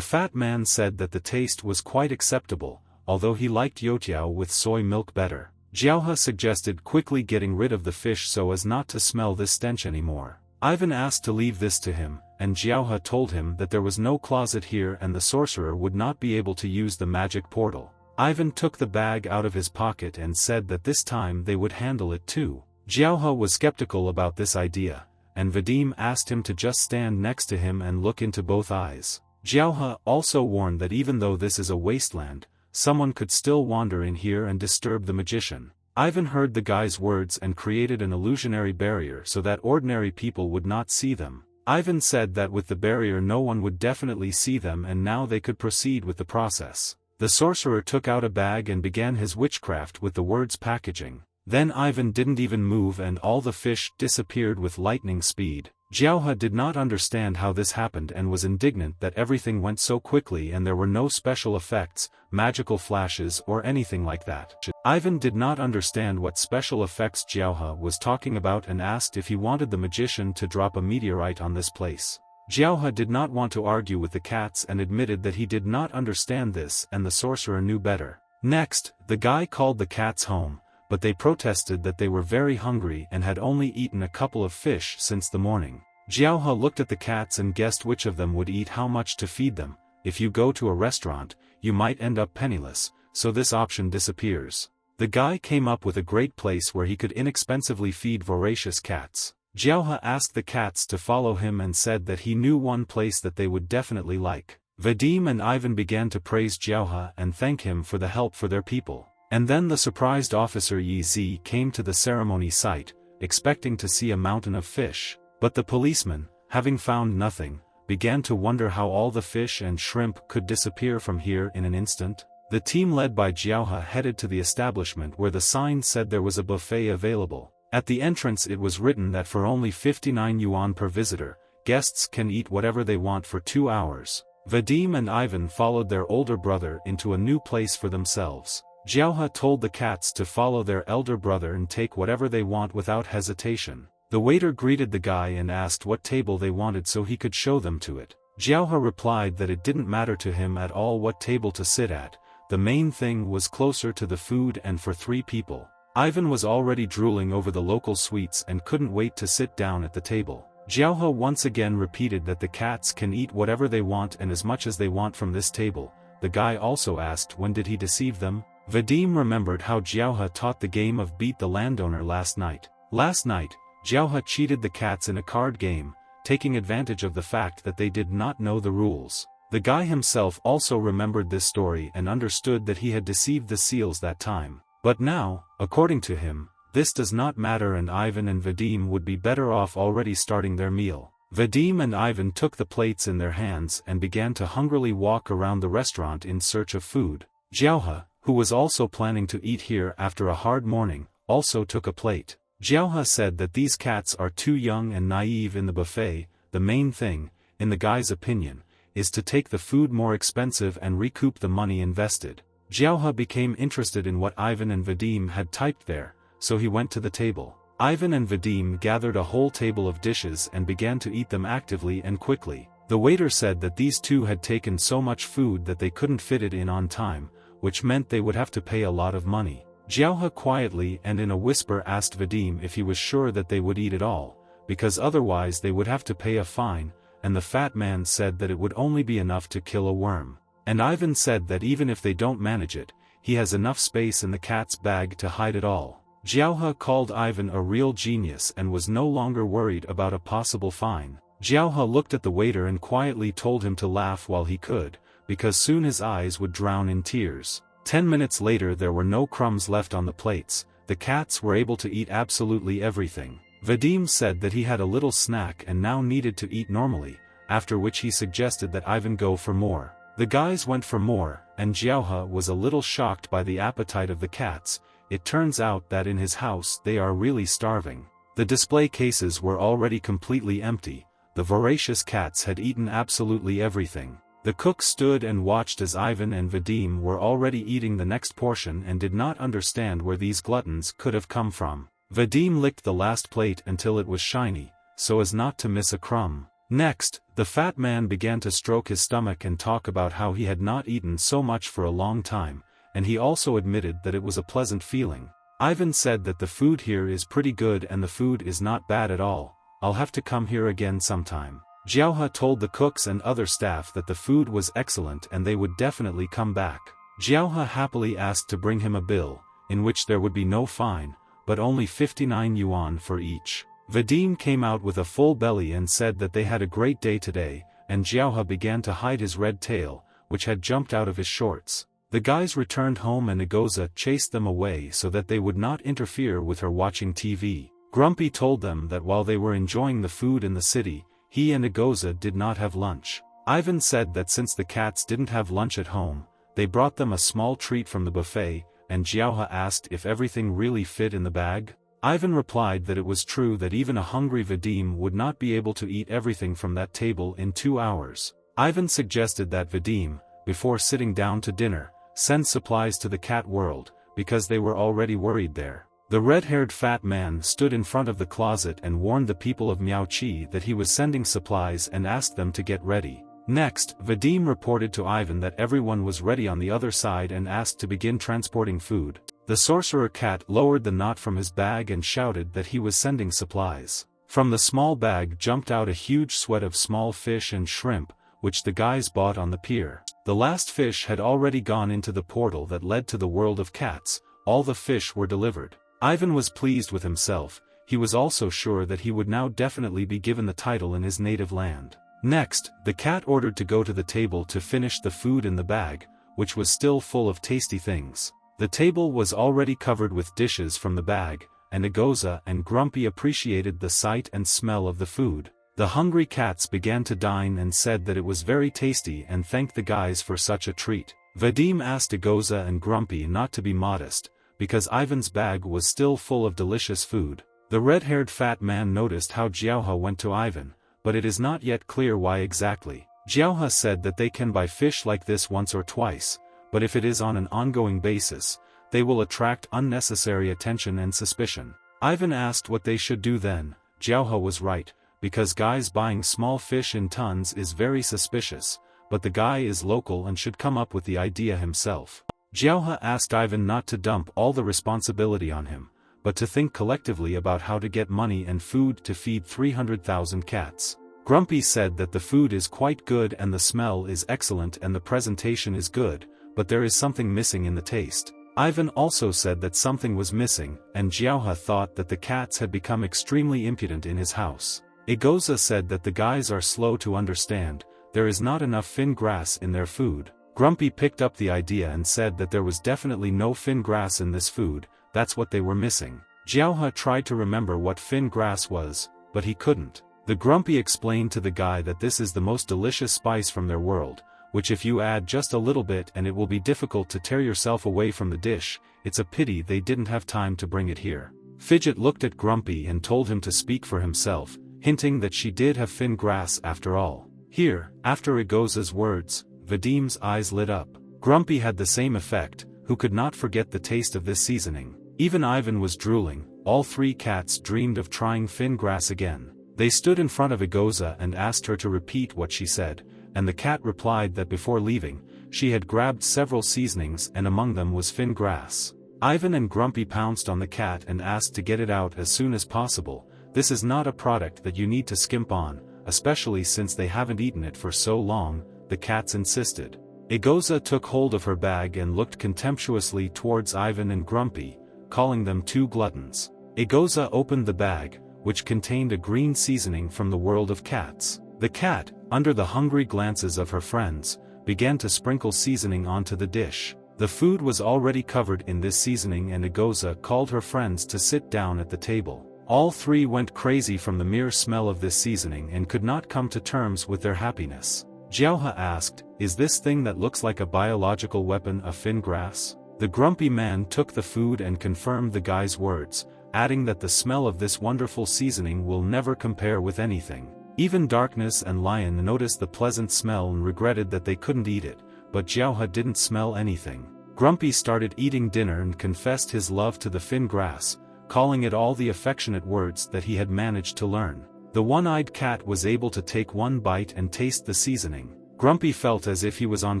fat man said that the taste was quite acceptable, although he liked youtiao with soy milk better. Jiaohe suggested quickly getting rid of the fish so as not to smell this stench anymore. Ivan asked to leave this to him, and Jiaohe told him that there was no closet here and the sorcerer would not be able to use the magic portal. Ivan took the bag out of his pocket and said that this time they would handle it too. Jiaohe was skeptical about this idea, and Vadim asked him to just stand next to him and look into both eyes. Jiaohe also warned that even though this is a wasteland, someone could still wander in here and disturb the magician. Ivan heard the guy's words and created an illusionary barrier so that ordinary people would not see them. Ivan said that with the barrier no one would definitely see them and now they could proceed with the process. The sorcerer took out a bag and began his witchcraft with the words packaging. Then Ivan didn't even move and all the fish disappeared with lightning speed. Jiaohe did not understand how this happened and was indignant that everything went so quickly and there were no special effects, magical flashes or anything like that. Ivan did not understand what special effects Jiaohe was talking about and asked if he wanted the magician to drop a meteorite on this place. Jiaohe did not want to argue with the cats and admitted that he did not understand this and the sorcerer knew better. Next, the guy called the cats home, but they protested that they were very hungry and had only eaten a couple of fish since the morning. Jiaohe looked at the cats and guessed which of them would eat how much to feed them. If you go to a restaurant, you might end up penniless, so this option disappears. The guy came up with a great place where he could inexpensively feed voracious cats. Jiaohe asked the cats to follow him and said that he knew one place that they would definitely like. Vadim and Ivan began to praise Jiaohe and thank him for the help for their people. And then the surprised officer Yi Zi came to the ceremony site, expecting to see a mountain of fish. But the policeman, having found nothing, began to wonder how all the fish and shrimp could disappear from here in an instant. The team led by Jiaohe headed to the establishment where the sign said there was a buffet available. At the entrance it was written that for only 59 yuan per visitor, guests can eat whatever they want for 2 hours. Vadim and Ivan followed their older brother into a new place for themselves. Jiaohe told the cats to follow their elder brother and take whatever they want without hesitation. The waiter greeted the guy and asked what table they wanted so he could show them to it. Jiaohe replied that it didn't matter to him at all what table to sit at, the main thing was closer to the food and for 3 people. Ivan was already drooling over the local sweets and couldn't wait to sit down at the table. Jiaohe once again repeated that the cats can eat whatever they want and as much as they want from this table. The guy also asked when did he deceive them. Vadim remembered how Jiaohe taught the game of Beat the Landowner last night. Last night, Jiaohe cheated the cats in a card game, taking advantage of the fact that they did not know the rules. The guy himself also remembered this story and understood that he had deceived the seals that time. But now, according to him, this does not matter and Ivan and Vadim would be better off already starting their meal. Vadim and Ivan took the plates in their hands and began to hungrily walk around the restaurant in search of food. Jiaohe, who was also planning to eat here after a hard morning, also took a plate. Jiaohe said that these cats are too young and naive in the buffet. The main thing, in the guy's opinion, is to take the food more expensive and recoup the money invested. Jiaohe became interested in what Ivan and Vadim had typed there, so he went to the table. Ivan and Vadim gathered a whole table of dishes and began to eat them actively and quickly. The waiter said that these two had taken so much food that they couldn't fit it in on time, which meant they would have to pay a lot of money. Jiaohe quietly and in a whisper asked Vadim if he was sure that they would eat it all, because otherwise they would have to pay a fine, and the fat man said that it would only be enough to kill a worm. And Ivan said that even if they don't manage it, he has enough space in the cat's bag to hide it all. Jiaohe called Ivan a real genius and was no longer worried about a possible fine. Jiaohe looked at the waiter and quietly told him to laugh while he could, because soon his eyes would drown in tears. 10 minutes later there were no crumbs left on the plates. The cats were able to eat absolutely everything. Vadim said that he had a little snack and now needed to eat normally, after which he suggested that Ivan go for more. The guys went for more, and Jiaohe was a little shocked by the appetite of the cats. It turns out that in his house they are really starving. The display cases were already completely empty. The voracious cats had eaten absolutely everything. The cook stood and watched as Ivan and Vadim were already eating the next portion and did not understand where these gluttons could have come from. Vadim licked the last plate until it was shiny, so as not to miss a crumb. Next, the fat man began to stroke his stomach and talk about how he had not eaten so much for a long time, and he also admitted that it was a pleasant feeling. Ivan said that the food here is pretty good and the food is not bad at all. I'll have to come here again sometime. Jiaohe told the cooks and other staff that the food was excellent and they would definitely come back. Jiaohe happily asked to bring him a bill, in which there would be no fine, but only 59 yuan for each. Vadim came out with a full belly and said that they had a great day today, and Jiaohe began to hide his red tail, which had jumped out of his shorts. The guys returned home and Ngoza chased them away so that they would not interfere with her watching TV. Grumpy told them that while they were enjoying the food in the city, he and Ngoza did not have lunch. Ivan said that since the cats didn't have lunch at home, they brought them a small treat from the buffet, and Jiaohe asked if everything really fit in the bag. Ivan replied that it was true that even a hungry Vadim would not be able to eat everything from that table in 2 hours. Ivan suggested that Vadim, before sitting down to dinner, send supplies to the cat world, because they were already worried there. The red-haired fat man stood in front of the closet and warned the people of Miaoqi that he was sending supplies and asked them to get ready. Next, Vadim reported to Ivan that everyone was ready on the other side and asked to begin transporting food. The sorcerer cat lowered the knot from his bag and shouted that he was sending supplies. From the small bag jumped out a huge sweat of small fish and shrimp, which the guys bought on the pier. The last fish had already gone into the portal that led to the world of cats. All the fish were delivered. Ivan was pleased with himself. He was also sure that he would now definitely be given the title in his native land. Next, the cat ordered to go to the table to finish the food in the bag, which was still full of tasty things. The table was already covered with dishes from the bag, and Agoza and Grumpy appreciated the sight and smell of the food. The hungry cats began to dine and said that it was very tasty and thanked the guys for such a treat. Vadim asked Agoza and Grumpy not to be modest, because Ivan's bag was still full of delicious food. The red-haired fat man noticed how Jiaohe went to Ivan, but it is not yet clear why exactly. Jiaohe said that they can buy fish like this once or twice, but if it is on an ongoing basis, they will attract unnecessary attention and suspicion. Ivan asked what they should do then. Jiaohe was right, because guys buying small fish in tons is very suspicious, but the guy is local and should come up with the idea himself. Jiaohe asked Ivan not to dump all the responsibility on him, but to think collectively about how to get money and food to feed 300,000 cats. Grumpy said that the food is quite good and the smell is excellent and the presentation is good, but there is something missing in the taste. Ivan also said that something was missing, and Jiaohe thought that the cats had become extremely impudent in his house. Agoza said that the guys are slow to understand, there is not enough fin grass in their food. Grumpy picked up the idea and said that there was definitely no fin grass in this food, that's what they were missing. Jiaohe tried to remember what fin grass was, but he couldn't. The Grumpy explained to the guy that this is the most delicious spice from their world, which if you add just a little bit and it will be difficult to tear yourself away from the dish. It's a pity they didn't have time to bring it here. Fidget looked at Grumpy and told him to speak for himself, hinting that she did have fin grass after all. Here, after Agoza's words, Vadim's eyes lit up. Grumpy had the same effect, who could not forget the taste of this seasoning. Even Ivan was drooling. All 3 cats dreamed of trying fin grass again. They stood in front of Agoza and asked her to repeat what she said, and the cat replied that before leaving, she had grabbed several seasonings and among them was fin grass. Ivan and Grumpy pounced on the cat and asked to get it out as soon as possible. This is not a product that you need to skimp on, especially since they haven't eaten it for so long, the cats insisted. Agoza took hold of her bag and looked contemptuously towards Ivan and Grumpy, calling them 2 gluttons. Agoza opened the bag, which contained a green seasoning from the world of cats. The cat, under the hungry glances of her friends, began to sprinkle seasoning onto the dish. The food was already covered in this seasoning and Agoza called her friends to sit down at the table. All 3 went crazy from the mere smell of this seasoning and could not come to terms with their happiness. Jiaohe asked, "Is this thing that looks like a biological weapon a fin grass?" The Grumpy man took the food and confirmed the guy's words, adding that the smell of this wonderful seasoning will never compare with anything. Even Darkness and Lion noticed the pleasant smell and regretted that they couldn't eat it, but Jiaohe didn't smell anything. Grumpy started eating dinner and confessed his love to the fin grass, calling it all the affectionate words that he had managed to learn. The one-eyed cat was able to take 1 bite and taste the seasoning. Grumpy felt as if he was on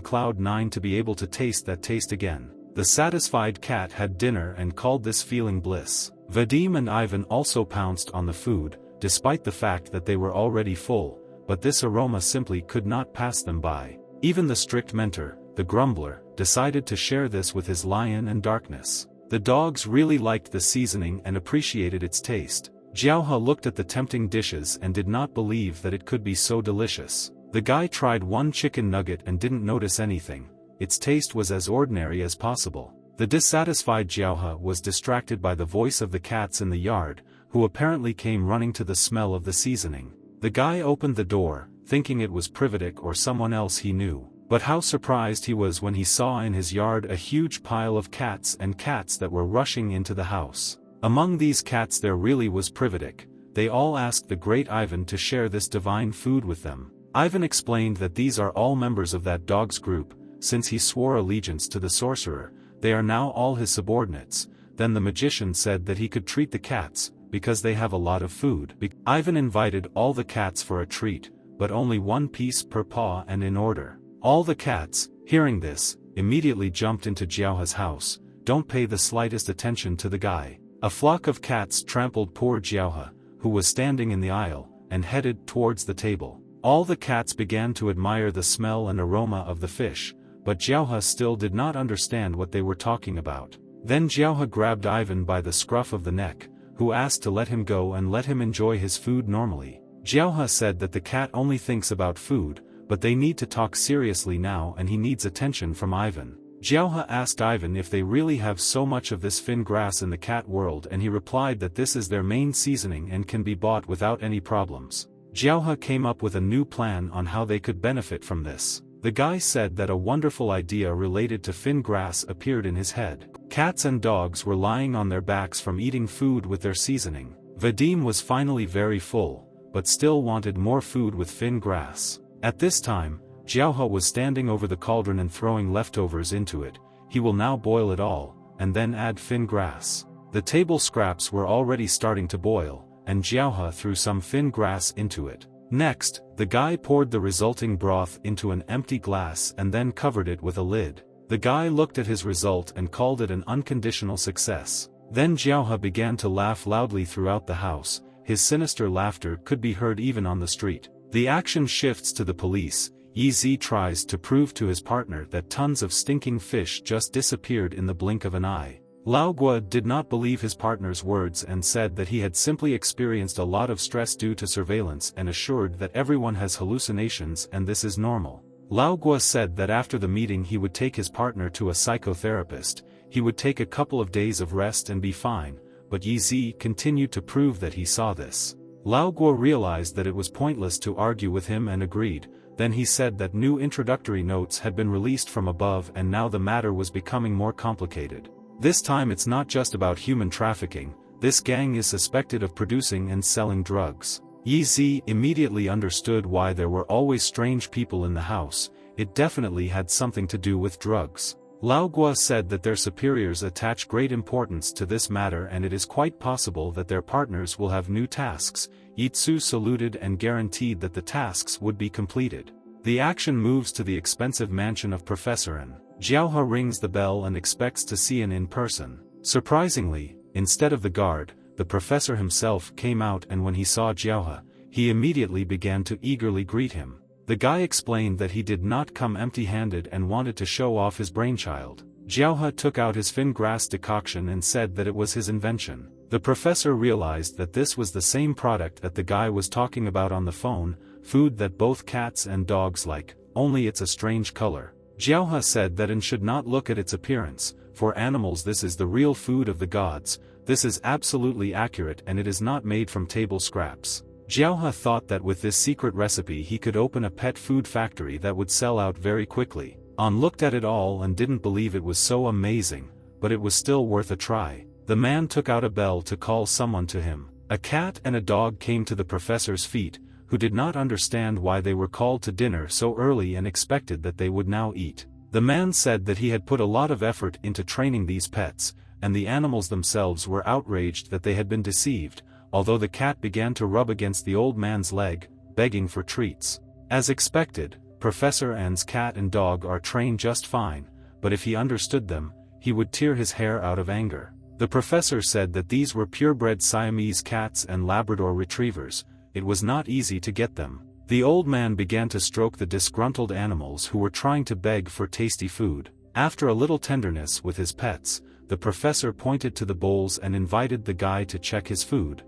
cloud 9 to be able to taste that taste again. The satisfied cat had dinner and called this feeling bliss. Vadim and Ivan also pounced on the food, despite the fact that they were already full, but this aroma simply could not pass them by. Even the strict mentor, the grumbler, decided to share this with his Lion and Darkness. The dogs really liked the seasoning and appreciated its taste. Jiaohe looked at the tempting dishes and did not believe that it could be so delicious. The guy tried 1 chicken nugget and didn't notice anything. Its taste was as ordinary as possible. The dissatisfied Jiaohe was distracted by the voice of the cats in the yard, who apparently came running to the smell of the seasoning. The guy opened the door, thinking it was Privatic or someone else he knew. But how surprised he was when he saw in his yard a huge pile of cats that were rushing into the house. Among these cats there really was Privitic. They all asked the great Ivan to share this divine food with them. Ivan explained that these are all members of that dog's group, since he swore allegiance to the sorcerer, they are now all his subordinates. Then the magician said that he could treat the cats, because they have a lot of food. Ivan invited all the cats for a treat, but only one piece per paw and in order. All the cats, hearing this, immediately jumped into Jiaohe's house. Don't pay the slightest attention to the guy. A flock of cats trampled poor Jiaohe, who was standing in the aisle, and headed towards the table. All the cats began to admire the smell and aroma of the fish, but Jiaohe still did not understand what they were talking about. Then Jiaohe grabbed Ivan by the scruff of the neck, who asked to let him go and let him enjoy his food normally. Jiaohe said that the cat only thinks about food, but they need to talk seriously now and he needs attention from Ivan. Jiaohe asked Ivan if they really have so much of this fin grass in the cat world, and he replied that this is their main seasoning and can be bought without any problems. Jiaohe came up with a new plan on how they could benefit from this. The guy said that a wonderful idea related to fin grass appeared in his head. Cats and dogs were lying on their backs from eating food with their seasoning. Vadim was finally very full, but still wanted more food with fin grass. At this time, Jiaohe was standing over the cauldron and throwing leftovers into it. He will now boil it all, and then add fin grass. The table scraps were already starting to boil, and Jiaohe threw some fin grass into it. Next, the guy poured the resulting broth into an empty glass and then covered it with a lid. The guy looked at his result and called it an unconditional success. Then Jiaohe began to laugh loudly throughout the house. His sinister laughter could be heard even on the street. The action shifts to the police. Yi Zi tries to prove to his partner that tons of stinking fish just disappeared in the blink of an eye. Lao Guo did not believe his partner's words and said that he had simply experienced a lot of stress due to surveillance and assured that everyone has hallucinations and this is normal. Lao Guo said that after the meeting he would take his partner to a psychotherapist, he would take a couple of days of rest and be fine, but Yi Zi continued to prove that he saw this. Lao Guo realized that it was pointless to argue with him and agreed. Then he said that new introductory notes had been released from above and now the matter was becoming more complicated. This time it's not just about human trafficking, this gang is suspected of producing and selling drugs. Yi Zi immediately understood why there were always strange people in the house, it definitely had something to do with drugs. Lao Guo said that their superiors attach great importance to this matter and it is quite possible that their partners will have new tasks. Yi Tzu saluted and guaranteed that the tasks would be completed. The action moves to the expensive mansion of Professor N. Jiaohe rings the bell and expects to see N in person. Surprisingly, instead of the guard, the professor himself came out, and when he saw Jiaohe, he immediately began to eagerly greet him. The guy explained that he did not come empty-handed and wanted to show off his brainchild. Jiaohe took out his fin grass decoction and said that it was his invention. The professor realized that this was the same product that the guy was talking about on the phone, food that both cats and dogs like, only it's a strange color. Jiaohe said that N should not look at its appearance, for animals this is the real food of the gods, this is absolutely accurate and it is not made from table scraps. Jiaohe thought that with this secret recipe he could open a pet food factory that would sell out very quickly. An looked at it all and didn't believe it was so amazing, but it was still worth a try. The man took out a bell to call someone to him. A cat and a dog came to the professor's feet, who did not understand why they were called to dinner so early and expected that they would now eat. The man said that he had put a lot of effort into training these pets, and the animals themselves were outraged that they had been deceived, although the cat began to rub against the old man's leg, begging for treats. As expected, Professor N's cat and dog are trained just fine, but if he understood them, he would tear his hair out of anger. The professor said that these were purebred Siamese cats and Labrador retrievers. It was not easy to get them. The old man began to stroke the disgruntled animals who were trying to beg for tasty food. After a little tenderness with his pets, the professor pointed to the bowls and invited the guy to check his food.